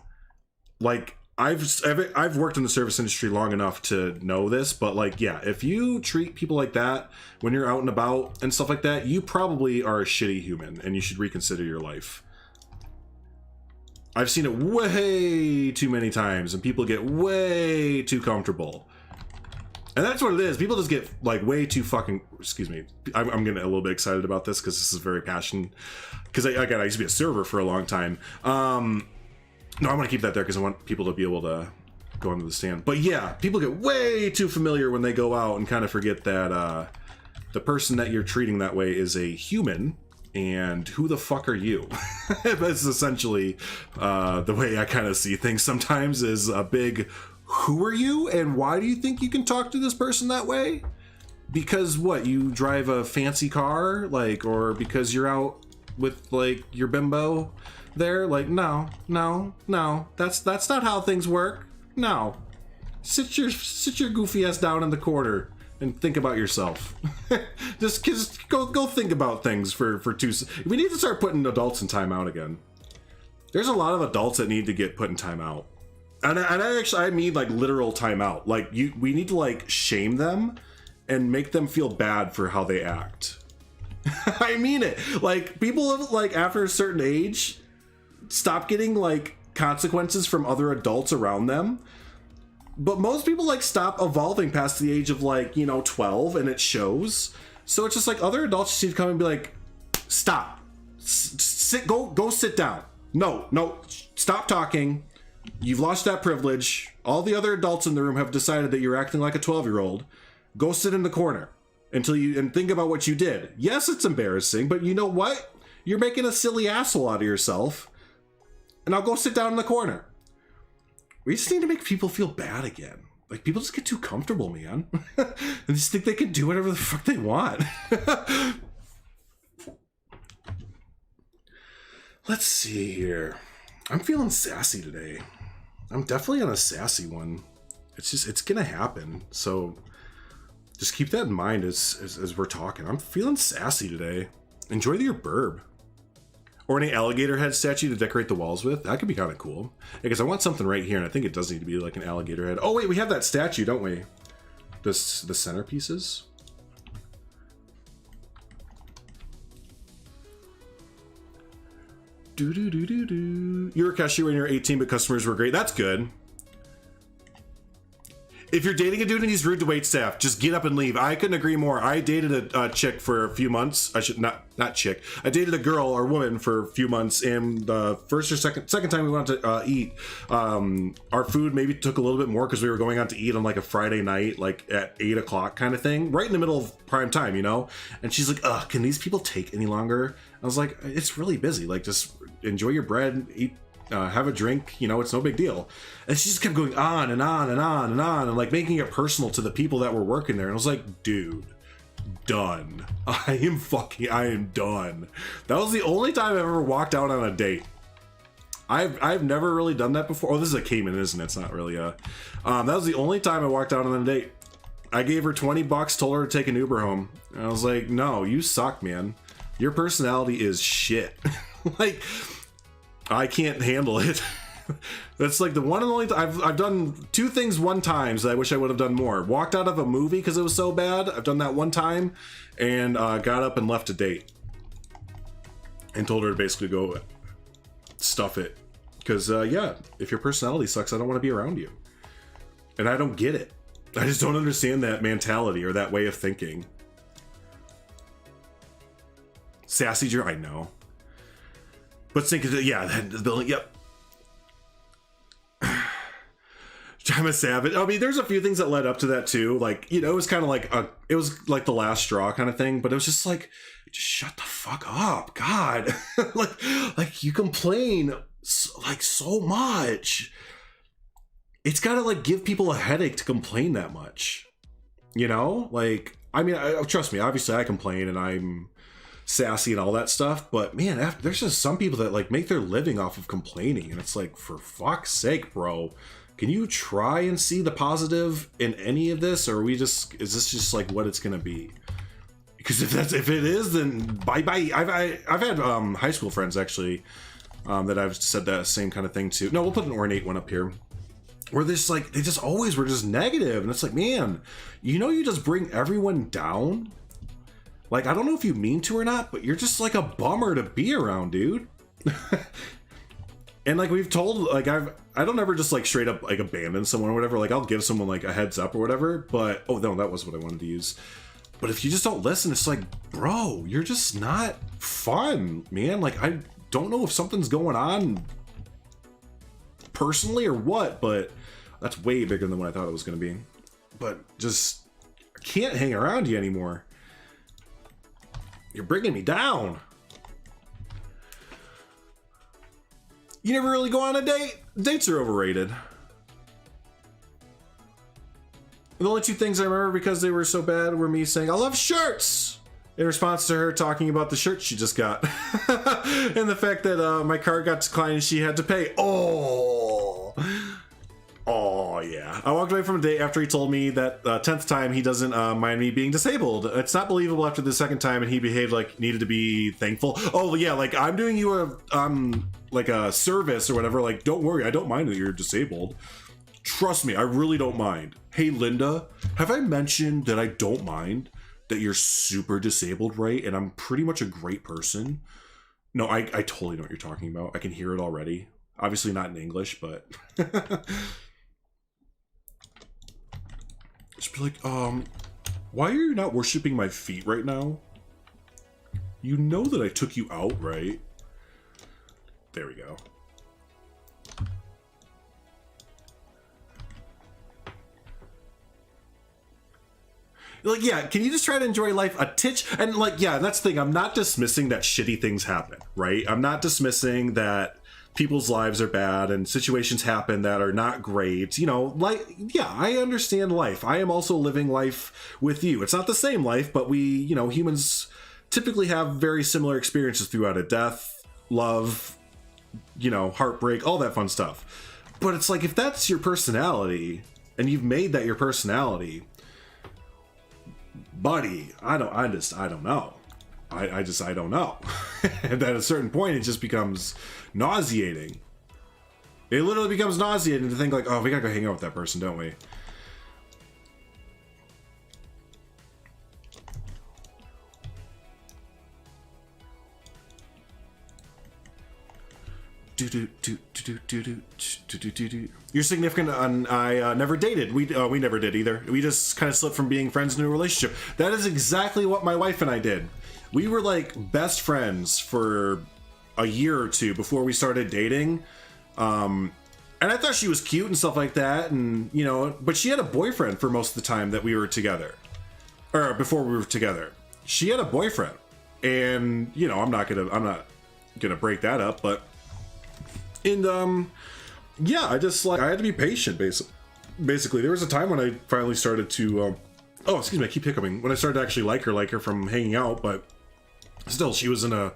Like I've worked in the service industry long enough to know this, but like, yeah, if you treat people like that when you're out and about and stuff like that, you probably are a shitty human and you should reconsider your life. I've seen it way too many times and people get way too comfortable. And that's what it is. People just get like way too fucking, excuse me. I'm getting a little bit excited about this because this is very passionate. Because I used to be a server for a long time. No, I want to keep that there because I want people to be able to go onto the stand. But yeah, people get way too familiar when they go out and kind of forget that the person that you're treating that way is a human. And who the fuck are you? That's essentially the way I kind of see things sometimes, is a big, who are you and why do you think you can talk to this person that way? Because what, you drive a fancy car, like, or because you're out with like your bimbo there? Like, no, that's not how things work. No, sit your goofy ass down in the corner and think about yourself. just go think about things for 2 We need to start putting adults in timeout again. There's a lot of adults that need to get put in timeout. And I mean like literal timeout. Like we need to like shame them and make them feel bad for how they act. I mean it. Like people like after a certain age stop getting like consequences from other adults around them. But most people like stop evolving past the age of like, 12, and it shows. So it's just like other adults just need to come and be like, stop, go sit down. No, stop talking. You've lost that privilege. All the other adults in the room have decided that you're acting like a 12-year-old. Go sit in the corner and think about what you did. Yes, it's embarrassing, but you know what? You're making a silly asshole out of yourself. And I'll go sit down in the corner. We just need to make people feel bad again. Like, people just get too comfortable, man. And just think they can do whatever the fuck they want. Let's see here. I'm feeling sassy today. I'm definitely on a sassy one. It's gonna happen. So just keep that in mind as we're talking. I'm feeling sassy today. Enjoy your burb. Or any alligator head statue to decorate the walls with. That could be kind of cool. Because I want something right here, and I think it does need to be like an alligator head. Oh wait, we have that statue, don't we? The centerpieces. You were a cashier when you were 18, but customers were great. That's good. If you're dating a dude and he's rude to waitstaff, just get up and leave. I couldn't agree more. I dated a chick for a few months. I should not chick. I dated a girl or woman for a few months, and the first or second time we went to eat, our food maybe took a little bit more because we were going out to eat on like a Friday night, like at 8 o'clock kind of thing, right in the middle of prime time, And she's like, "Ugh, can these people take any longer?" I was like, "It's really busy. Like, just enjoy your bread, eat." Have a drink, it's no big deal. And she just kept going on and on and on and on and like making it personal to the people that were working there. And I was like, dude, done. I am done. That was the only time I ever walked out on a date. I've never really done that before. Oh, this is a Cayman, isn't it? It's not really a... that was the only time I walked out on a date. I gave her $20, told her to take an Uber home. And I was like, no, you suck, man. Your personality is shit. Like... I can't handle it. That's like the one and only I've done 2 things one time, so I wish I would have done more. Walked out of a movie because it was so bad. I've done that one time, and got up and left a date and told her to basically go stuff it. Because yeah, if your personality sucks, I don't want to be around you. And I don't get it. I just don't understand that mentality or that way of thinking. Sassy Joe, I know. But think of it, yeah, the building, yep. I'm a savage. I mean, there's a few things that led up to that too. Like, you know, it was kind of like it was like the last straw kind of thing, but it was just like, just shut the fuck up, God. like you complain so much. It's gotta like give people a headache to complain that much, you know? Like, I mean, trust me, obviously I complain and I'm sassy and all that stuff, but man, there's just some people that like make their living off of complaining, and it's like, for fuck's sake, bro. Can you try and see the positive in any of this, or is this just like what it's gonna be? Because if it is, then bye. I've had high school friends actually that I've said that same kind of thing to. No, we'll put an ornate one up here. Where they just always were just negative, and it's like, man, you know, you just bring everyone down. Like, I don't know if you mean to or not, but you're just like a bummer to be around, dude. And like we've told, like I don't ever just like straight up like abandon someone or whatever. Like I'll give someone like a heads up or whatever, but oh no, that was what I wanted to use. But if you just don't listen, it's like, bro, you're just not fun, man. Like, I don't know if something's going on personally or what, but that's way bigger than what I thought it was going to be. But just, I can't hang around you anymore. You're bringing me down. You never really go on a date? Dates are overrated. The only two things I remember because they were so bad were me saying, I love shirts! In response to her talking about the shirt she just got. And the fact that my card got declined and she had to pay. Oh, yeah. I walked away from a date after he told me that 10th time he doesn't mind me being disabled. It's not believable after the second time, and he behaved like needed to be thankful. Oh, yeah, like I'm doing you a service or whatever. Like, don't worry, I don't mind that you're disabled. Trust me, I really don't mind. Hey, Linda, have I mentioned that I don't mind that you're super disabled, right? And I'm pretty much a great person. No, I totally know what you're talking about. I can hear it already. Obviously not in English, but... Just be like, why are you not worshiping my feet right now? You know that I took you out, right? There we go. Like, yeah, can you just try to enjoy life a titch? And like, yeah, that's the thing. I'm not dismissing that shitty things happen, right? I'm not dismissing that people's lives are bad and situations happen that are not great. You know, like, yeah, I understand life. I am also living life with you. It's not the same life, but we, you know, humans typically have very similar experiences throughout it. Death, love, you know, heartbreak, all that fun stuff. But it's like, if that's your personality and you've made that your personality, buddy, I don't know. I don't know. And at a certain point, it just becomes nauseating. It literally becomes nauseating to think like, oh, we gotta go hang out with that person, don't we? Your significant I never dated. We never did either. We just kind of slipped from being friends into a relationship. That is exactly what my wife and I did. We were like best friends for a year or two before we started dating. And I thought she was cute and stuff like that, and you know, but she had a boyfriend for most of the time that we were together. Or before we were together. She had a boyfriend. And, you know, I'm not gonna break that up, but and yeah, I had to be patient basically. There was a time when I finally started to oh, excuse me, I keep hiccuping. When I started to actually like her from hanging out, but still, she was in a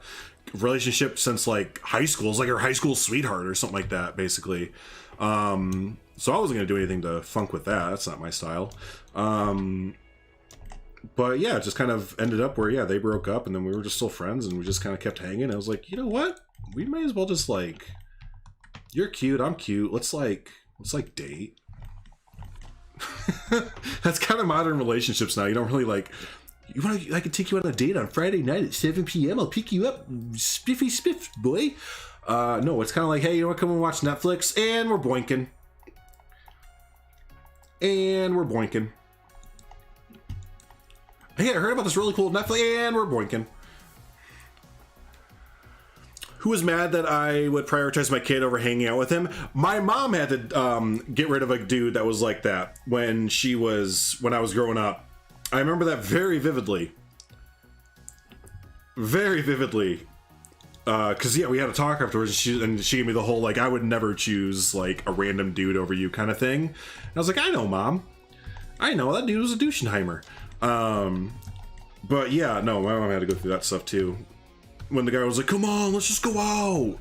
relationship since like high school. It's like her high school sweetheart or something like that, basically. So I wasn't gonna do anything to funk with that. That's not my style. But yeah, it just kind of ended up where, yeah, they broke up and then we were just still friends and we just kind of kept hanging. I was like, you know what? We might as well just like, you're cute, I'm cute. Let's date. That's kind of modern relationships now. You don't really like, I can take you on a date on Friday night at 7 p.m. I'll pick you up, spiffy spiff, boy. No, it's kind of like, hey, you know what? Come and watch Netflix, and we're boinking. Hey, I heard about this really cool Netflix, and we're boinking. who was mad that I would prioritize my kid over hanging out with him. My mom had to get rid of a dude that was like that when I was growing up. I remember that very vividly. Very vividly. Because, yeah, we had a talk afterwards, and she gave me the whole, like, I would never choose, like, a random dude over you kind of thing. And I was like, I know, Mom. I know, that dude was a Duschenheimer. But, yeah, no, my mom had to go through that stuff, too. When the guy was like, come on, let's just go out.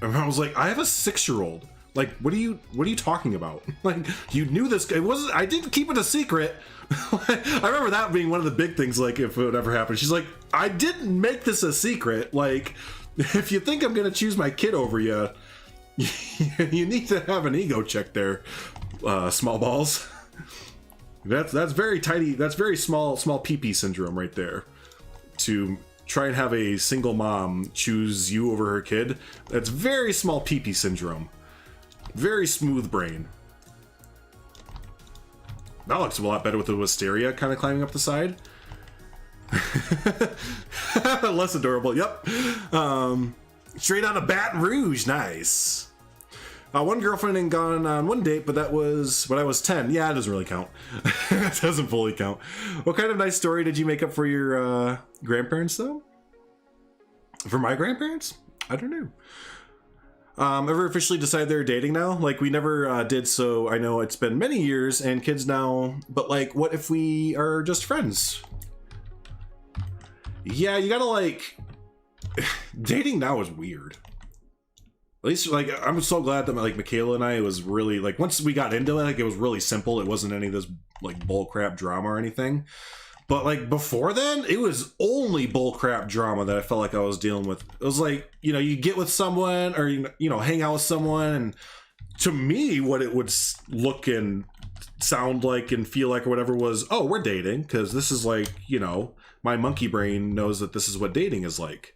And I was like, I have a 6-year-old. Like, what are you talking about? Like, you knew this. I didn't keep it a secret. I remember that being one of the big things, like, if it would ever happen. She's like, I didn't make this a secret. Like, if you think I'm going to choose my kid over you, you need to have an ego check there, small balls. That's very tiny. That's very small pee-pee syndrome right there. To try and have a single mom choose you over her kid. That's very small pee-pee syndrome. Very smooth brain. That looks a lot better with the wisteria kind of climbing up the side. Less adorable. Yep. Straight out of Baton Rouge. Nice. One girlfriend and gone on one date, but that was when I was 10. Yeah, it doesn't really count. It doesn't fully count. What kind of nice story did you make up for your grandparents, though? For my grandparents? I don't know. Ever officially decide they're dating now? Like, we never did, so I know it's been many years and kids now, but, like, what if we are just friends? Yeah, you gotta, like... dating now is weird. At least, like, I'm so glad that, like, Michaela and I, it was really, like, once we got into it, like, it was really simple. It wasn't any of this, like, bullcrap drama or anything. But, like, before then, it was only bullcrap drama that I felt like I was dealing with. It was like, you know, you get with someone or, you know, hang out with someone. And to me, what it would look and sound like and feel like or whatever was, oh, we're dating. Because this is like, you know, my monkey brain knows that this is what dating is like.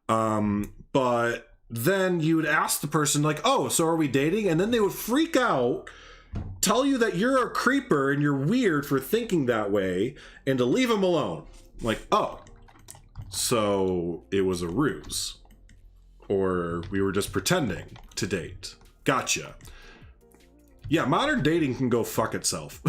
But then you would ask the person, like, oh, so are we dating? And then they would freak out, tell you that you're a creeper and you're weird for thinking that way, and to leave them alone. Like, oh, so it was a ruse. Or we were just pretending to date. Gotcha. Yeah, modern dating can go fuck itself,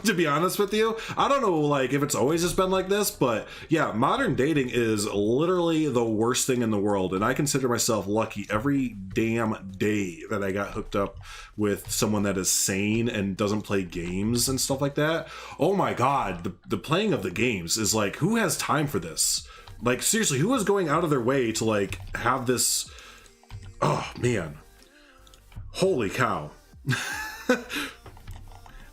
to be honest with you. I don't know, like, if it's always just been like this, but yeah, modern dating is literally the worst thing in the world, and I consider myself lucky every damn day that I got hooked up with someone that is sane and doesn't play games and stuff like that. Oh my god, the playing of the games is like, who has time for this? Like, seriously, who is going out of their way to, like, have this... Oh, man. Holy cow.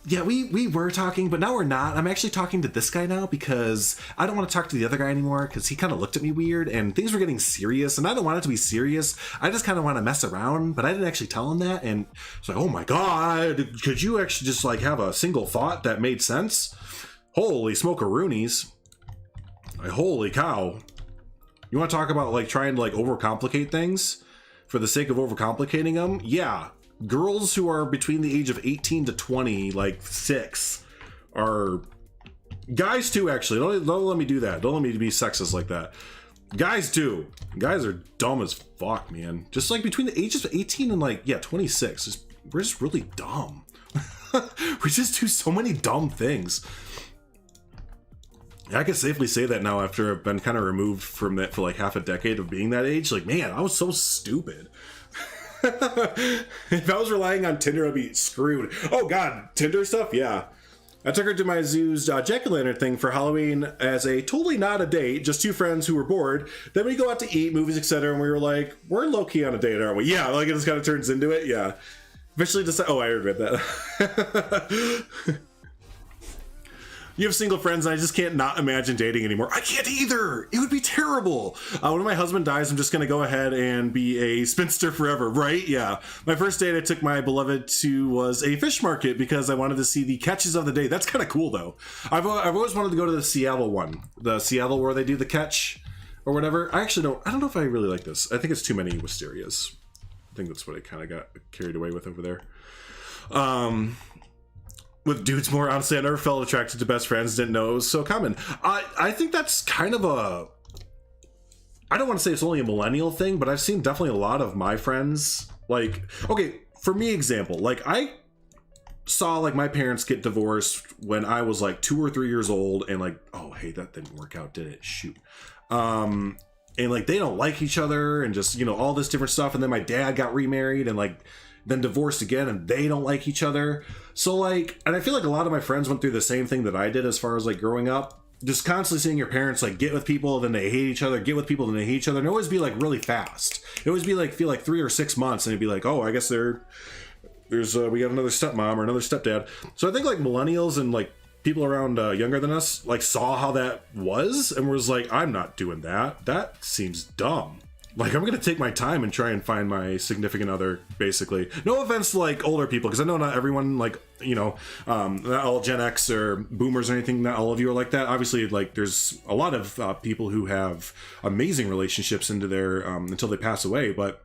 Yeah, we were talking, but now we're not. I'm actually talking to this guy now because I don't want to talk to the other guy anymore because he kind of looked at me weird and things were getting serious and I don't want it to be serious. I just kind of want to mess around, but I didn't actually tell him that. And it's like, oh my god, could you actually just like have a single thought that made sense? Holy smoke-a-roonies. Like, holy cow. You want to talk about like trying to like overcomplicate things for the sake of overcomplicating them? Yeah. Girls who are between the age of 18 to 20, like 6, are... Guys too, actually. Don't let me do that. Don't let me be sexist like that. Guys too. Guys are dumb as fuck, man. Just like between the ages of 18 and like, yeah, 26. We're just really dumb. We just do so many dumb things. I can safely say that now after I've been kind of removed from it for like half a decade of being that age. Like, man, I was so stupid. If I was relying on Tinder, I'd be screwed. Oh god, Tinder stuff? Yeah. I took her to my zoo's jack-o'-lantern thing for Halloween as a totally not a date, just two friends who were bored. Then we go out to eat, movies, etc., and we were like, we're low-key on a date, aren't we? Yeah, like it just kind of turns into it, yeah. Eventually decided... Oh, I read that. You have single friends, and I just can't not imagine dating anymore. I can't either! It would be terrible! When my husband dies, I'm just gonna go ahead and be a spinster forever, right? Yeah. My first date I took my beloved to was a fish market because I wanted to see the catches of the day. That's kind of cool, though. I've always wanted to go to the Seattle one. The Seattle where they do the catch or whatever. I don't know if I really like this. I think it's too many wisterias. I think that's what I kind of got carried away with over there. With dudes more, honestly, I never felt attracted to best friends, didn't know it was so common. I think that's kind of a I don't want to say it's only a millennial thing, but I've seen definitely a lot of my friends, like, okay, for me, example, like I saw like my parents get divorced when I was like 2 or 3 years old, and like, oh, hey, that didn't work out, did it? Shoot. And like they don't like each other and just, you know, all this different stuff. And then my dad got remarried and like then divorced again, and they don't like each other. So like, and I feel like a lot of my friends went through the same thing that I did as far as like growing up, just constantly seeing your parents like get with people, then they hate each other, get with people, then they hate each other, and it always be like really fast. It always be like, feel like 3 or 6 months, and it'd be like, oh, I guess there's we got another stepmom or another stepdad. So I think like millennials and like people around younger than us like saw how that was and was like, I'm not doing that. That seems dumb. Like, I'm gonna take my time and try and find my significant other, basically. No offense to like older people, because I know not everyone, like, you know, not all Gen X or boomers or anything, not all of you are like that. Obviously, like, there's a lot of people who have amazing relationships into their until they pass away, but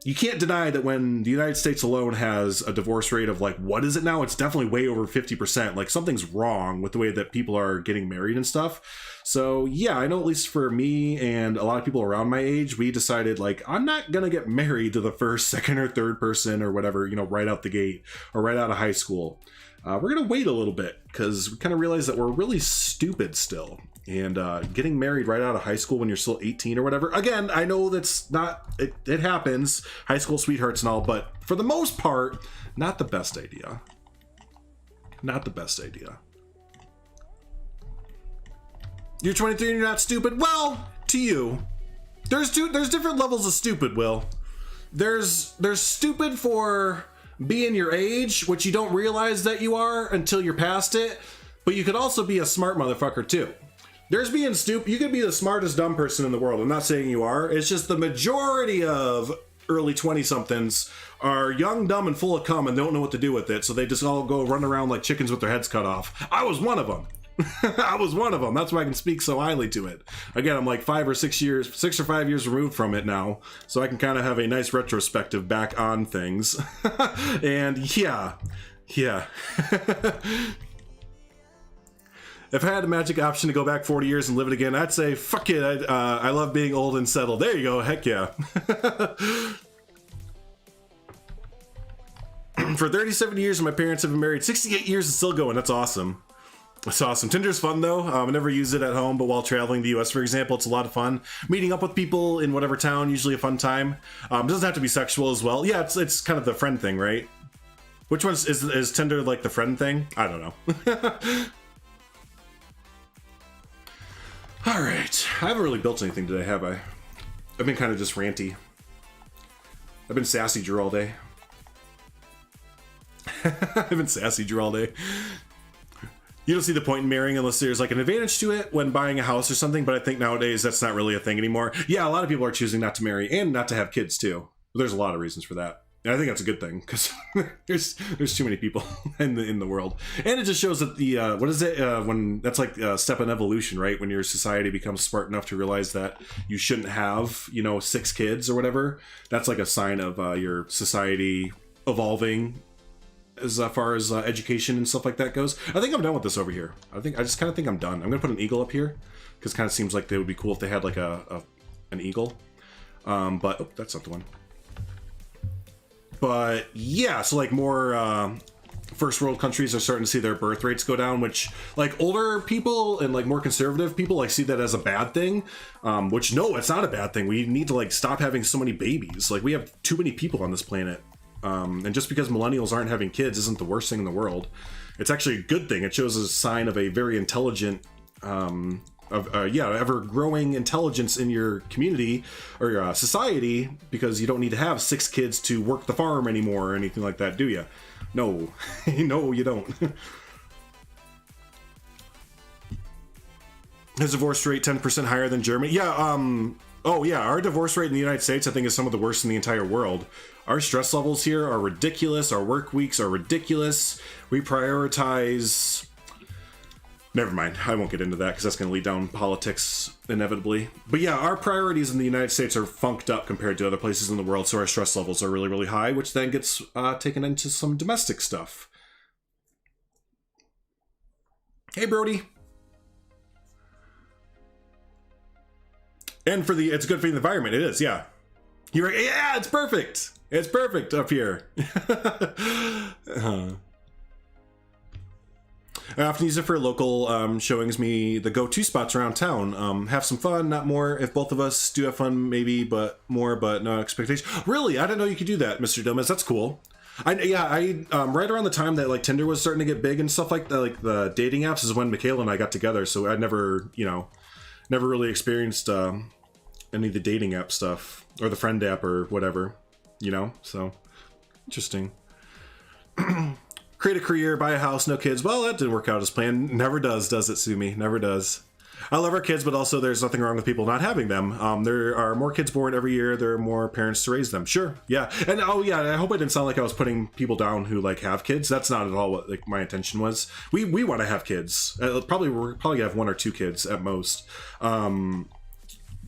you can't deny that when the United States alone has a divorce rate of like, what is it now? It's definitely way over 50%. Like, something's wrong with the way that people are getting married and stuff. So yeah, I know at least for me and a lot of people around my age, we decided like, I'm not gonna get married to the first, second, or third person or whatever, you know, right out the gate or right out of high school. We're gonna wait a little bit because we kind of realize that we're really stupid still. And getting married right out of high school when you're still 18 or whatever. Again, I know that's not, it happens, high school sweethearts and all, but for the most part, not the best idea. Not the best idea. You're 23 and you're not stupid? Well, to you. There's different levels of stupid, Will. There's stupid for being your age, which you don't realize that you are until you're past it, but you could also be a smart motherfucker too. There's being stupid. You could be the smartest dumb person in the world. I'm not saying you are. It's just the majority of early 20-somethings are young, dumb, and full of cum and don't know what to do with it. So they just all go run around like chickens with their heads cut off. I was one of them. I was one of them. That's why I can speak so highly to it. Again, I'm like 6 or 5 years removed from it now. So I can kind of have a nice retrospective back on things. And yeah. If I had a magic option to go back 40 years and live it again, I'd say, fuck it, I love being old and settled. There you go, heck yeah. For 37 years, my parents have been married 68 years and still going. That's awesome. That's awesome. Tinder's fun, though. I never use it at home, but while traveling the U.S., for example, it's a lot of fun. Meeting up with people in whatever town, usually a fun time. It doesn't have to be sexual as well. Yeah, it's kind of the friend thing, right? Which one is Tinder like the friend thing? I don't know. All right, I haven't really built anything today, have I? I've been kind of just ranty. I've been sassy Drew all day. I've been sassy Drew all day. You don't see the point in marrying unless there's like an advantage to it when buying a house or something, but I think nowadays that's not really a thing anymore. Yeah, a lot of people are choosing not to marry and not to have kids too. There's a lot of reasons for that. And I think that's a good thing because there's too many people in the world, and it just shows that the what is it when that's like a step in evolution, right? When your society becomes smart enough to realize that you shouldn't have 6 kids or whatever. That's like a sign of your society evolving as far as education and stuff like that goes. I think I'm done with this over here. I just kind of think I'm done. I'm gonna put an eagle up here because it kind of seems like they would be cool if they had like an eagle. But oh, that's not the one. But yeah, so like more first world countries are starting to see their birth rates go down, which like older people and like more conservative people like see that as a bad thing, which no, it's not a bad thing. We need to like stop having so many babies. Like we have too many people on this planet. And just because millennials aren't having kids isn't the worst thing in the world. It's actually a good thing. It shows a sign of a very intelligent ever-growing intelligence in your community or your society, because you don't need to have 6 kids to work the farm anymore or anything like that, do you? No. No, you don't. His divorce rate 10% higher than Germany? Yeah, oh yeah, our divorce rate in the United States I think is some of the worst in the entire world. Our stress levels here are ridiculous, our work weeks are ridiculous, we prioritize... Never mind, I won't get into that because that's going to lead down politics inevitably. But yeah, our priorities in the United States are funked up compared to other places in the world, so our stress levels are really, really high, which then gets taken into some domestic stuff. Hey, Brody. And for the, it's good for the environment. It is, yeah. You're right. Yeah, it's perfect. It's perfect up here. I often use it for local showings me the go-to spots around town. Have some fun, not more. If both of us do have fun, maybe, but more, but no expectation. Really? I didn't know you could do that, Mr. Dumas. That's cool. I right around the time that like Tinder was starting to get big and stuff like that, like the dating apps is when Michaela and I got together. So I never, you know, never really experienced any of the dating app stuff or the friend app or whatever, you know, so interesting. Create a career, buy a house, no kids. Well, that didn't work out as planned. Never does it, Sumi? Never does. I love our kids, but also there's nothing wrong with people not having them. There are more kids born every year. There are more parents to raise them. Sure, yeah. And oh yeah, I hope I didn't sound like I was putting people down who like have kids. That's not at all what like my intention was. We want to have kids. We're probably gonna have 1 or 2 kids at most.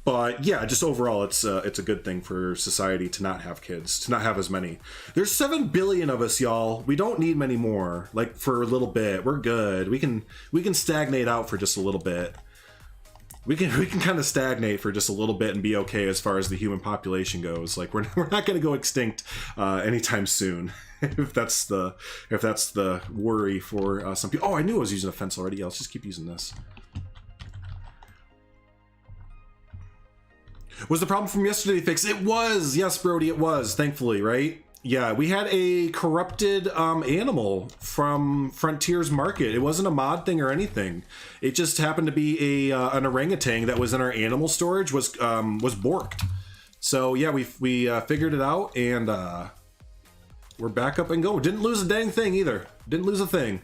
But yeah, just overall, it's a good thing for society to not have kids, to not have as many. There's 7 billion of us, y'all. We don't need many more. Like for a little bit, we're good. We can stagnate out for just a little bit. We can kind of stagnate for just a little bit and be okay as far as the human population goes. Like we're not going to go extinct anytime soon. if that's the worry for some people. Oh, I knew I was using a fence already. Yeah, let's just keep using this. Was the problem from yesterday fixed? It was. Yes, Brody, it was. Thankfully, right? Yeah, we had a corrupted animal from Frontiers Market. It wasn't a mod thing or anything. It just happened to be an orangutan that was in our animal storage was borked. So yeah, we figured it out and we're back up and go. Didn't lose a dang thing either. Didn't lose a thing.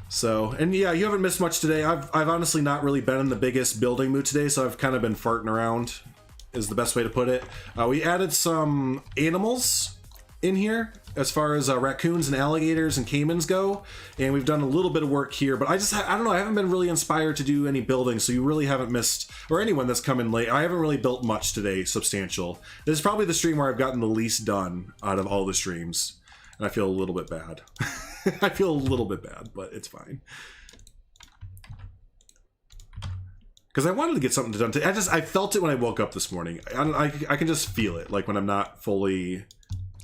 So, and yeah, you haven't missed much today. I've honestly not really been in the biggest building mood today, so I've kind of been farting around is the best way to put it. We added some animals in here as far as raccoons and alligators and caimans go, and we've done a little bit of work here, but I don't know, I haven't been really inspired to do any building, so you really haven't missed, or anyone that's come in late, I haven't really built much today substantial. This is probably the stream where I've gotten the least done out of all the streams, and I feel a little bit bad. I feel a little bit bad, but it's fine. Because I wanted to get something done today. I felt it when I woke up this morning. I can just feel it, like when I'm not fully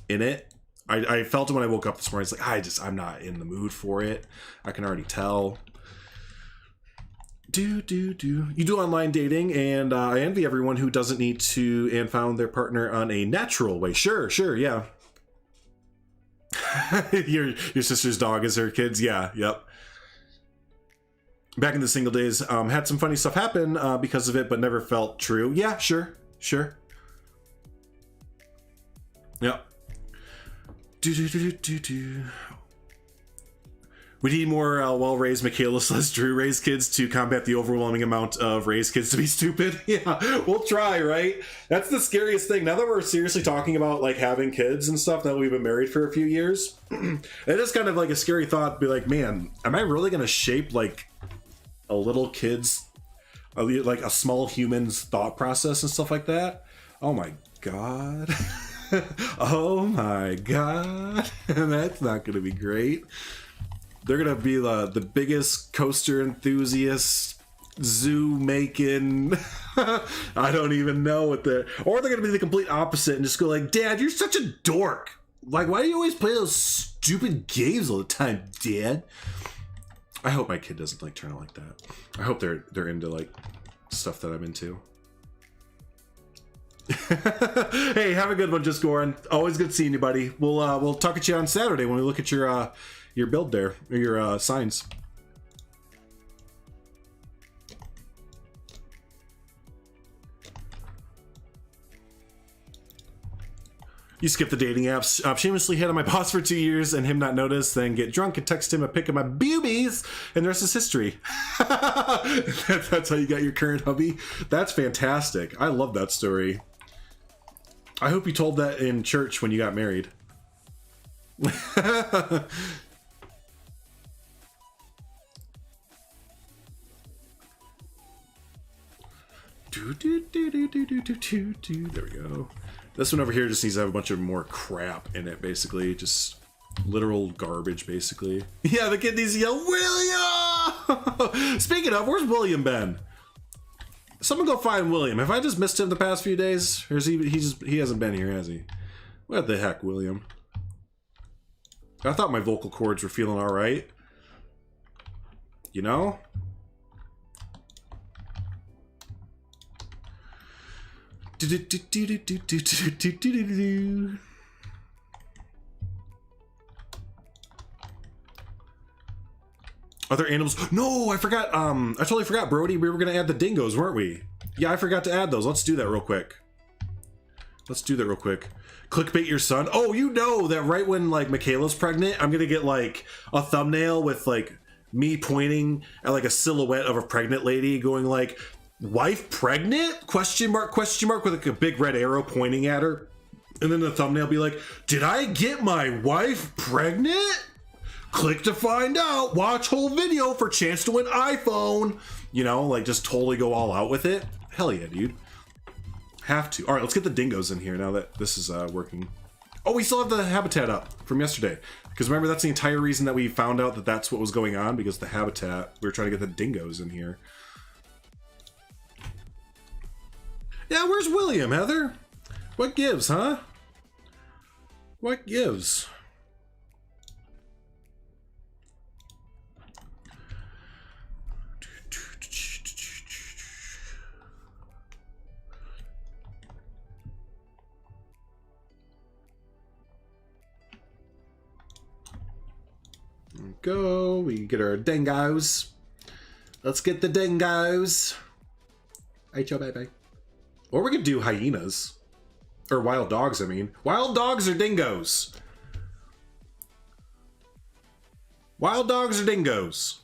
in it. I felt it when I woke up this morning. It's like I'm not in the mood for it. I can already tell. You do online dating, and I envy everyone who doesn't need to and found their partner on a natural way. Sure, yeah. your sister's dog is her kids. Yeah, yep. Back in the single days, had some funny stuff happen because of it, but never felt true. Yeah, sure. Yep. We need more well-raised Michaela/Drew raised kids to combat the overwhelming amount of raised kids to be stupid. Yeah, we'll try, right? That's the scariest thing. Now that we're seriously talking about like having kids and stuff, that we've been married for a few years, it is kind of like a scary thought to be like, man, am I really going to shape like a little kid's, like a small human's thought process and stuff like that? Oh my God. Oh my God. That's not going to be great. They're going to be the biggest coaster enthusiasts, zoo making. I don't even know what they're, or they're going to be the complete opposite and just go like, Dad, you're such a dork. Like, why do you always play those stupid games all the time, Dad? I hope my kid doesn't like turn out like that. I hope they're into like stuff that I'm into. Hey, have a good one, Just Goran. Always good seeing you, buddy. We'll talk at you on Saturday when we look at your build there, or your signs. You skip the dating apps. Shamelessly hit on my boss for 2 years and him not notice, then get drunk and text him a pic of my boobies, and the rest is history. That's how you got your current hubby? That's fantastic. I love that story. I hope you told that in church when you got married. There we go. This one over here just needs to have a bunch of more crap in it, basically. Just literal garbage, basically. Yeah, the kid needs to yell, William! Speaking of, where's William been? Someone go find William. Have I just missed him the past few days? Or is he hasn't been here, has he? What the heck, William? I thought my vocal cords were feeling alright. You know? Other animals? No, I forgot. I totally forgot, Brody. We were gonna add the dingoes, weren't we? Yeah, I forgot to add those. Let's do that real quick. Clickbait your son. Oh, you know that right when like Michaela's pregnant, I'm gonna get like a thumbnail with like me pointing at like a silhouette of a pregnant lady going like, "Wife pregnant?" Question mark with like a big red arrow pointing at her. And then the thumbnail be like, "Did I get my wife pregnant? Click to find out. Watch whole video for chance to win iPhone." You know, like just totally go all out with it. Hell yeah, dude. Have to. All right, let's get the dingoes in here now that this is working. Oh, we still have the habitat up from yesterday. Because remember, that's the entire reason that we found out that that's what was going on, because the habitat, we were trying to get the dingoes in here. Yeah, where's William, Heather? What gives, huh? What gives? Go, we get our dingoes. Let's get the dingoes. H-O baby. Or we could do hyenas. Or wild dogs, I mean. Wild dogs or dingoes? Wild dogs or dingoes?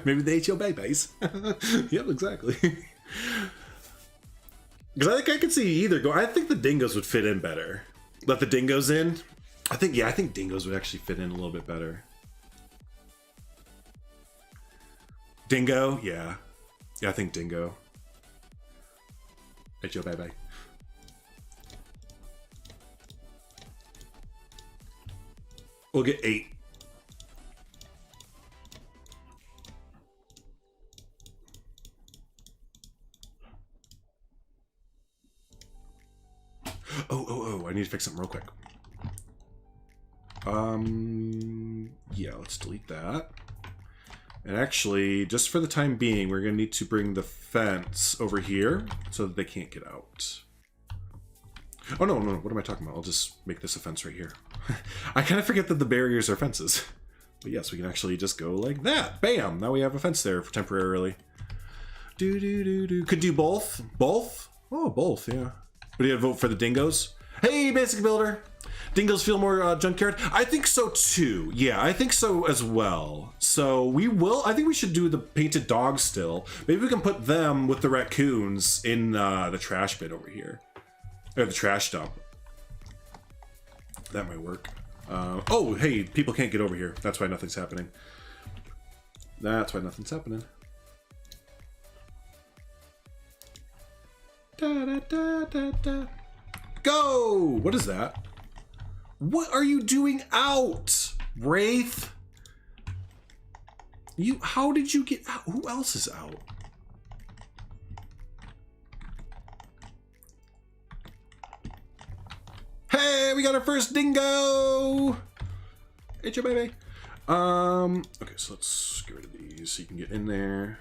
Maybe the H-O babies. Yep, exactly. Because I think I could see either go. I think the dingoes would fit in better. Let the dingoes in. I think dingoes would actually fit in a little bit better. Dingo, yeah. Yeah, I think dingo. Hey, Joe, bye-bye. We'll get 8. Oh, I need to fix something real quick. Yeah, let's delete that. And actually, just for the time being, we're gonna need to bring the fence over here so that they can't get out. Oh, no, what am I talking about? I'll just make this a fence right here. I kind of forget that the barriers are fences. But yes, we can actually just go like that. Bam! Now we have a fence there for temporarily. Could do both. Both? Oh, both, yeah. But you gotta vote for the dingoes? Hey, Basic Builder! Dingoes feel more junkyard? I think so too. Yeah, I think so as well. So we will, I think we should do the painted dogs still. Maybe we can put them with the raccoons in the trash bin over here. Or the trash dump. That might work. Oh, hey, people can't get over here. That's why nothing's happening. That's why nothing's happening. Da, da, da, da, da. Go! What is that? What are you doing out, Wraith? How did you get out? Who else is out? Hey, we got our first dingo! Hey, your baby. Okay, so let's get rid of these so you can get in there.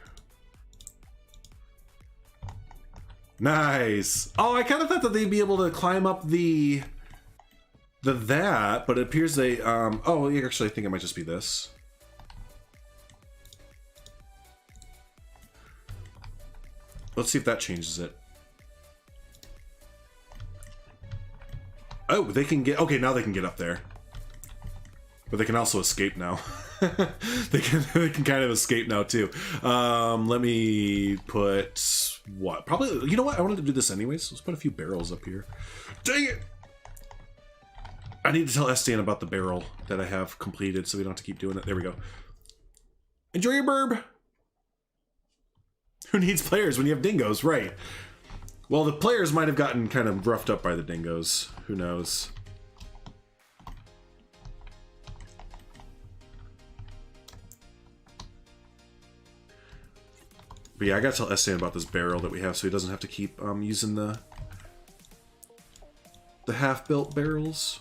Nice. Oh, I kind of thought that they'd be able to climb up the that, but it appears they, oh, actually, I think it might just be this. Let's see if that changes it. Oh, they can get, okay, now they can get up there. But they can also escape now. they can kind of escape now too. Let me put, what? Probably, you know what? I wanted to do this anyways. Let's put a few barrels up here. Dang it! I need to tell Sdan about the barrel that I have completed so we don't have to keep doing it. There we go. Enjoy your burb! Who needs players when you have dingoes? Right. Well, the players might have gotten kind of roughed up by the dingoes. Who knows? But yeah, I gotta tell Sdan about this barrel that we have so he doesn't have to keep using the half-built barrels.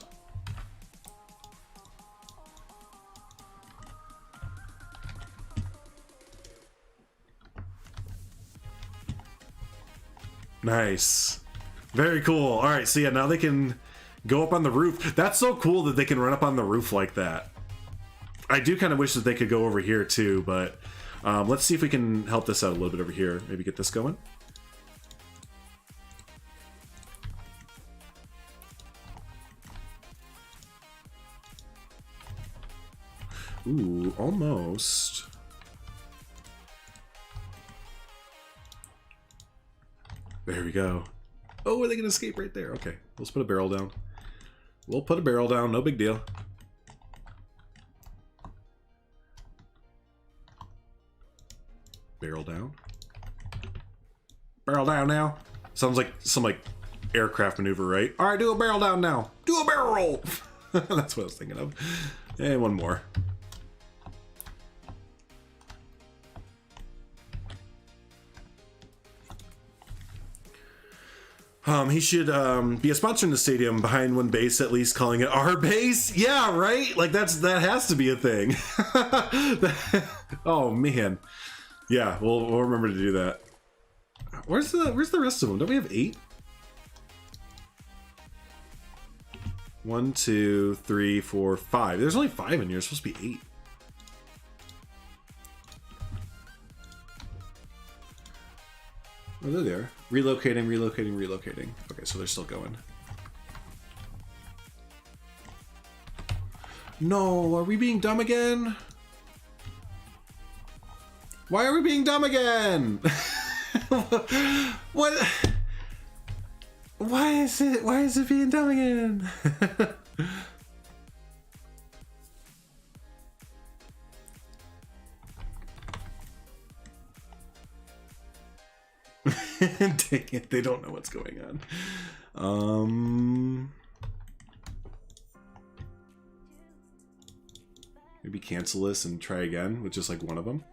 Nice. Very cool. All right, so yeah, now they can go up on the roof. That's so cool that they can run up on the roof like that. I do kind of wish that they could go over here too, but let's see if we can help this out a little bit over here. Maybe get this going. Ooh, almost. There we go. Oh, are they gonna escape right there? Okay, let's put a barrel down. We'll put a barrel down, no big deal. Barrel down. Barrel down now. Sounds like some aircraft maneuver, right? All right, do a barrel down now. Do a barrel roll. That's what I was thinking of. And one more. He should be a sponsor in the stadium behind one base, at least calling it our base. Yeah, right? Like that has to be a thing. Oh man. Yeah, we'll remember to do that. Where's the rest of them? Don't we have 8? 1, 2, 3, 4, 5. There's only 5 in here. There's supposed to be 8. Oh, there they are. Relocating, relocating, relocating. Okay, so they're still going. No, are we being dumb again? Why are we being dumb again? What? Why is it being dumb again? Dang it, they don't know what's going on. Maybe cancel this and try again with just like one of them.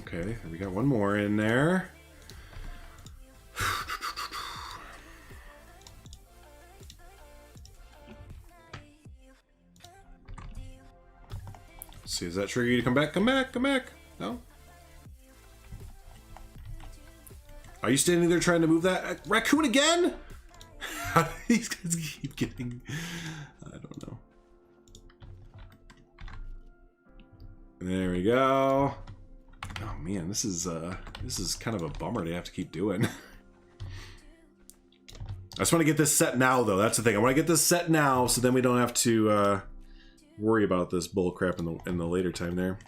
Okay, we got one more in there. Let's see, does that trigger you to come back? Come back, come back. No? Are you standing there trying to move that raccoon again? How do these guys keep getting... I don't know. There we go. Oh man, this is kind of a bummer to have to keep doing. I just want to get this set now, though. That's the thing. I want to get this set now, so then we don't have to worry about this bull crap in the later time there.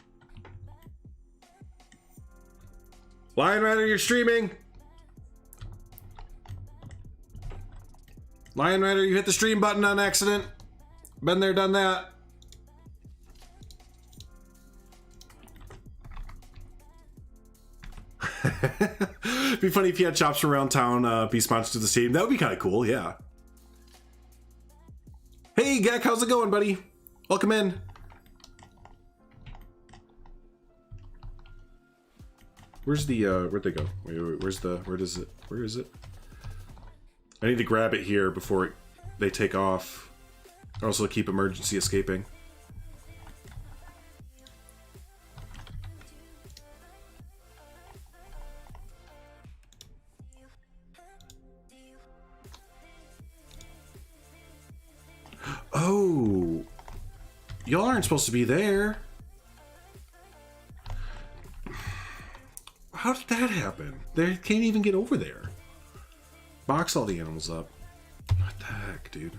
Lion Rider, you're streaming. Lion Rider, you hit the stream button on accident. Been there, done that. It'd be funny if you had Chops from around town be sponsored to the stadium. That would be kind of cool, yeah. Hey, Gek, how's it going, buddy? Welcome in. Where's the, where'd they go? Wait, where is it? I need to grab it here before they take off. Also keep emergency escaping. Oh, y'all aren't supposed to be there. How did that happen? They can't even get over there. Box all the animals up. What the heck, dude?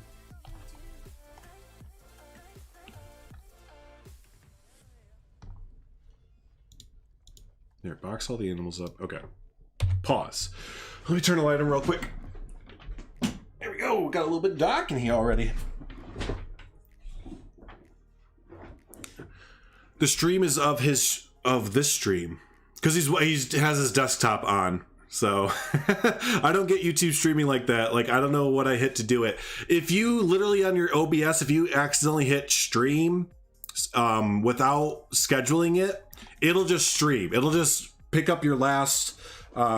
There, box all the animals up. Okay. Pause. Let me turn the light on real quick. There we go. Got a little bit dark in here already. The stream is of this stream because he has his desktop on. So I don't get YouTube streaming like that. Like, I don't know what I hit to do it. If you literally on your OBS, if you accidentally hit stream without scheduling it, it'll just stream. It'll just pick up your last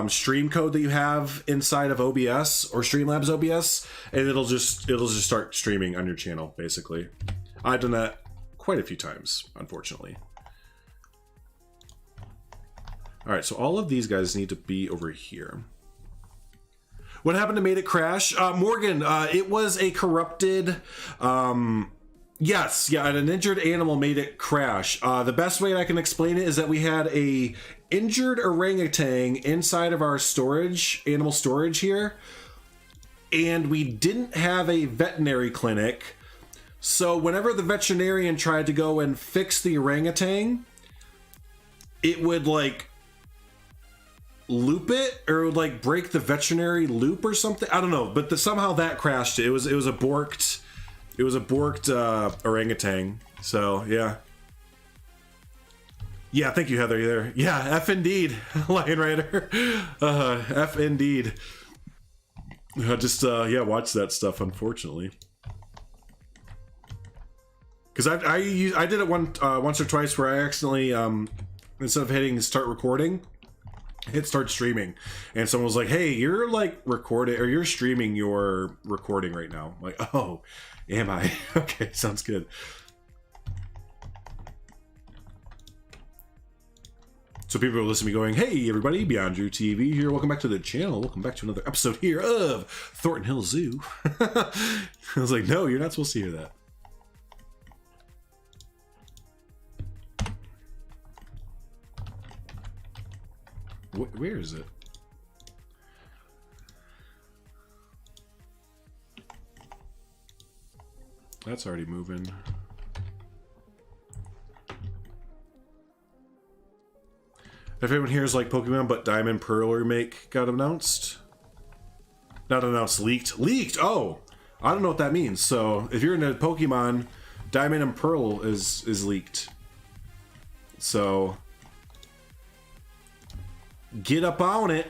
stream code that you have inside of OBS or Streamlabs OBS, and it'll just start streaming on your channel, basically. I've done that quite a few times, unfortunately. All right, so all of these guys need to be over here. What happened to made it crash? Morgan, it was a corrupted, yes, yeah, an injured animal made it crash. The best way I can explain it is that we had a injured orangutan inside of our animal storage here, and we didn't have a veterinary clinic. So whenever the veterinarian tried to go and fix the orangutan, it would like loop it, or it would like break the veterinary loop or something. I don't know, but somehow that crashed. It was a borked orangutan. So yeah. Yeah, thank you, Heather. There. Yeah, F indeed, Lion Rider. F indeed. Yeah, watch that stuff. Unfortunately, because I did it once or twice where I accidentally instead of hitting start recording, hit start streaming, and someone was like, "Hey, you're like recording or you're streaming your recording right now." I'm like, oh, am I? Okay, sounds good. So people are listening to me going, "Hey everybody, BeyondDrewTV here. Welcome back to the channel. Welcome back to another episode here of Thornton Hill Zoo." I was like, no, you're not supposed to hear that. Where is it? That's already moving. If anyone here is like Pokemon, but Diamond Pearl remake got announced. Not announced, leaked. Leaked! Oh! I don't know what that means. So, if you're into Pokemon, Diamond and Pearl is leaked. So, get up on it.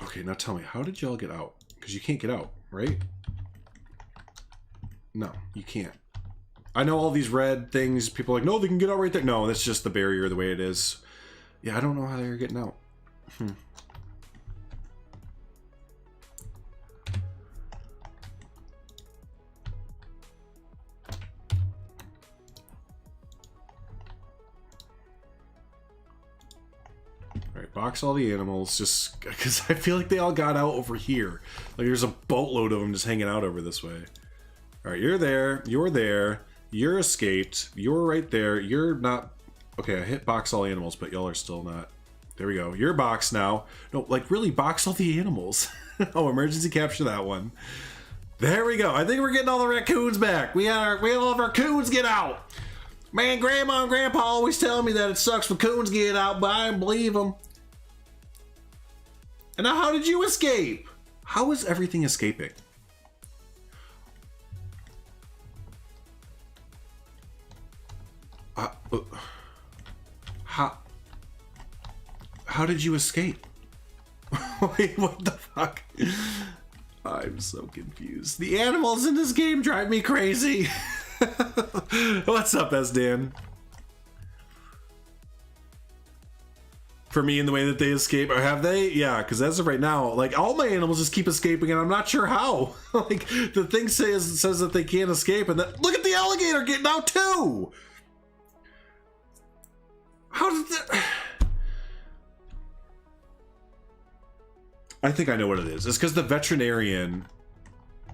Okay, now tell me, how did y'all get out? Because you can't get out, right? No, you can't. I know all these red things, people are like, no, they can get out right there. No, that's just the barrier the way it is. Yeah, I don't know how they're getting out. Alright, box all the animals, just because I feel like they all got out over here. Like there's a boatload of them just hanging out over this way. Alright, you're there, you're escaped, you're right there, you're not... Okay, I hit box all animals, but y'all are still not... There we go, you're boxed now. No, like really box all the animals. Oh, emergency capture that one. There we go, I think we're getting all the raccoons back. We all of our coons get out. Man, Grandma and Grandpa always tell me that it sucks when coons get out, but I don't believe them. And now how did you escape? How is everything escaping? How did you escape? Wait, what the fuck? I'm so confused. The animals in this game drive me crazy. What's up, Sdan? For me, in the way that they escape, or have they? Yeah, because as of right now, like all my animals just keep escaping, and I'm not sure how. Like the thing says that they can't escape, and that look at the alligator getting out too. How did that? I think I know what it is. It's because the veterinarian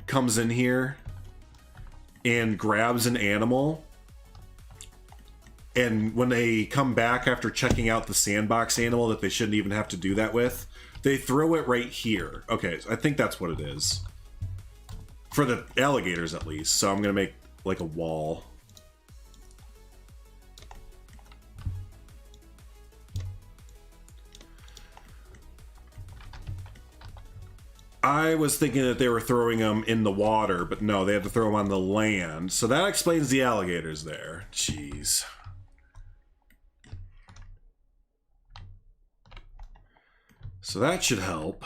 comes in here and grabs an animal, and when they come back after checking out the sandbox animal that they shouldn't even have to do that with, they throw it right here. Okay, so I think that's what it is. For the alligators, at least. So I'm going to make, like, a wall. I was thinking that they were throwing them in the water, but no, they have to throw them on the land. So that explains the alligators there. Jeez. So that should help.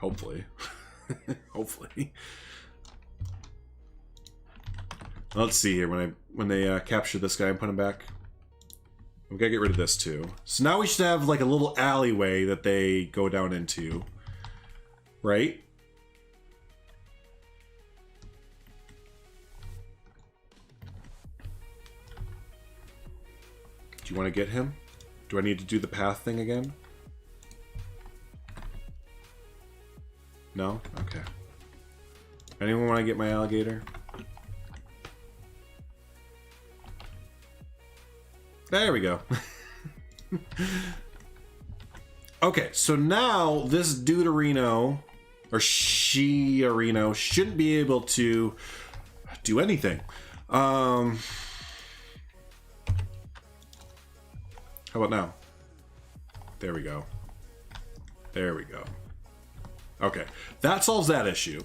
Hopefully. Hopefully. Let's see here. When they capture this guy and put him back. We gotta get rid of this too. So now we should have like a little alleyway that they go down into. Right? Do you want to get him? Do I need to do the path thing again? No? Okay. Anyone want to get my alligator? There we go. Okay, so now this Duderino, or Shiarino, shouldn't be able to do anything. How about now? There we go. There we go. Okay, that solves that issue.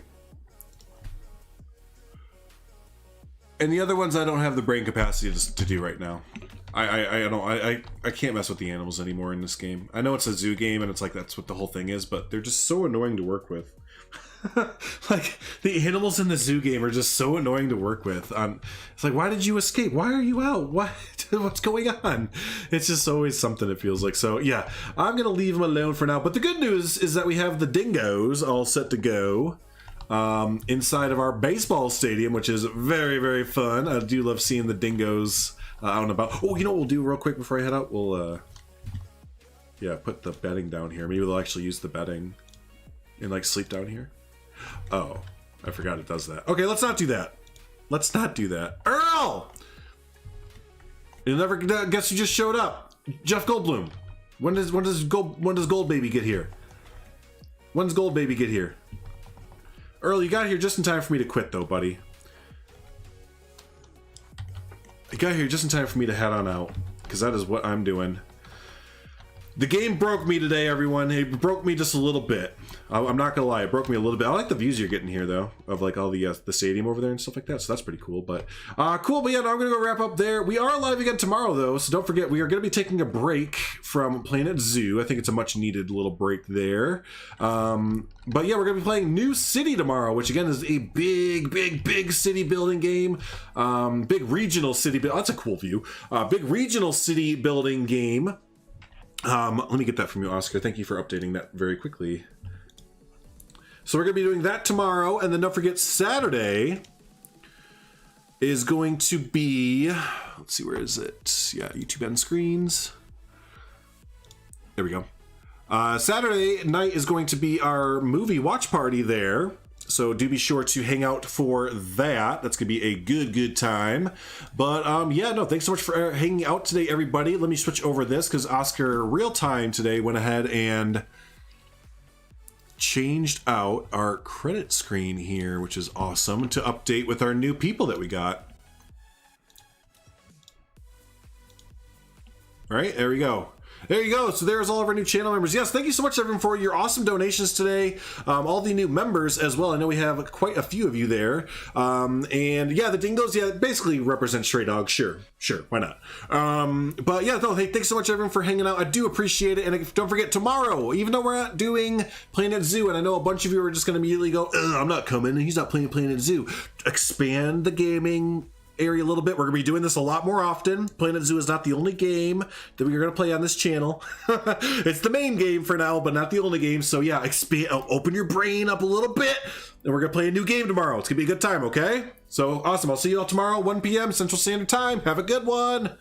And the other ones I don't have the brain capacity to do right now. I can't mess with the animals anymore in this game. I know it's a zoo game and it's like that's what the whole thing is, but they're just so annoying to work with. Like the animals in the zoo game are just so annoying to work with. It's like, why did you escape? Why are you out? What's going on? It's just always something, it feels like. So yeah, I'm gonna leave them alone for now. But the good news is that we have the dingoes all set to go inside of our baseball stadium, which is very, very fun. I do love seeing the dingoes out and about. Oh, you know what we'll do real quick before I head out? We'll yeah, put the bedding down here. Maybe they'll actually use the bedding and like sleep down here. Oh, I forgot it does that. Okay, let's not do that. Let's not do that. Earl! You'll never guess who just showed up. Jeff Goldblum. When does Gold Baby get here? When's Gold Baby get here? Earl, you got here just in time for me to quit though, buddy. You got here just in time for me to head on out, because that is what I'm doing. The game broke me today, everyone. It broke me just a little bit. I'm not gonna lie, it broke me a little bit. I like the views you're getting here, though, of like all the stadium over there and stuff like that. So that's pretty cool. But cool. But yeah, no, I'm gonna go wrap up there. We are live again tomorrow, though. So don't forget, we are gonna be taking a break from Planet Zoo. I think it's a much needed little break there. But yeah, we're gonna be playing New City tomorrow, which again is a big city building game. Big regional city. That's a cool view. Big regional city building game. Let me get that from you, Oscar. Thank you for updating that very quickly. So we're going to be doing that tomorrow, and then don't forget Saturday is going to be, let's see, where is it? Yeah, YouTube end screens. There we go. Saturday night is going to be our movie watch party there. So do be sure to hang out for that. That's going to be a good time. But yeah, no, thanks so much for hanging out today, everybody. Let me switch over this because Oscar real time today went ahead and changed out our credit screen here, which is awesome, to update with our new people that we got. All right, there we go. There you go. So there's all of our new channel members. Yes, thank you so much, everyone, for your awesome donations today. All the new members as well. I know we have quite a few of you there. And yeah, the dingoes, yeah, basically represent stray dogs. Sure, why not? But yeah, no, hey, thanks so much, everyone, for hanging out. I do appreciate it. And don't forget, tomorrow, even though we're not doing Planet Zoo, and I know a bunch of you are just going to immediately go, I'm not coming, and he's not playing Planet Zoo. Expand the gaming area a little bit. We're gonna be doing this a lot more often. Planet Zoo is not the only game that we're gonna play on this channel. It's the main game for now, but not the only game. So yeah, expand, open your brain up a little bit, and we're gonna play a new game tomorrow. It's gonna be a good time, okay? So awesome. I'll see you all tomorrow, 1 p.m. Central Standard Time. Have a good one.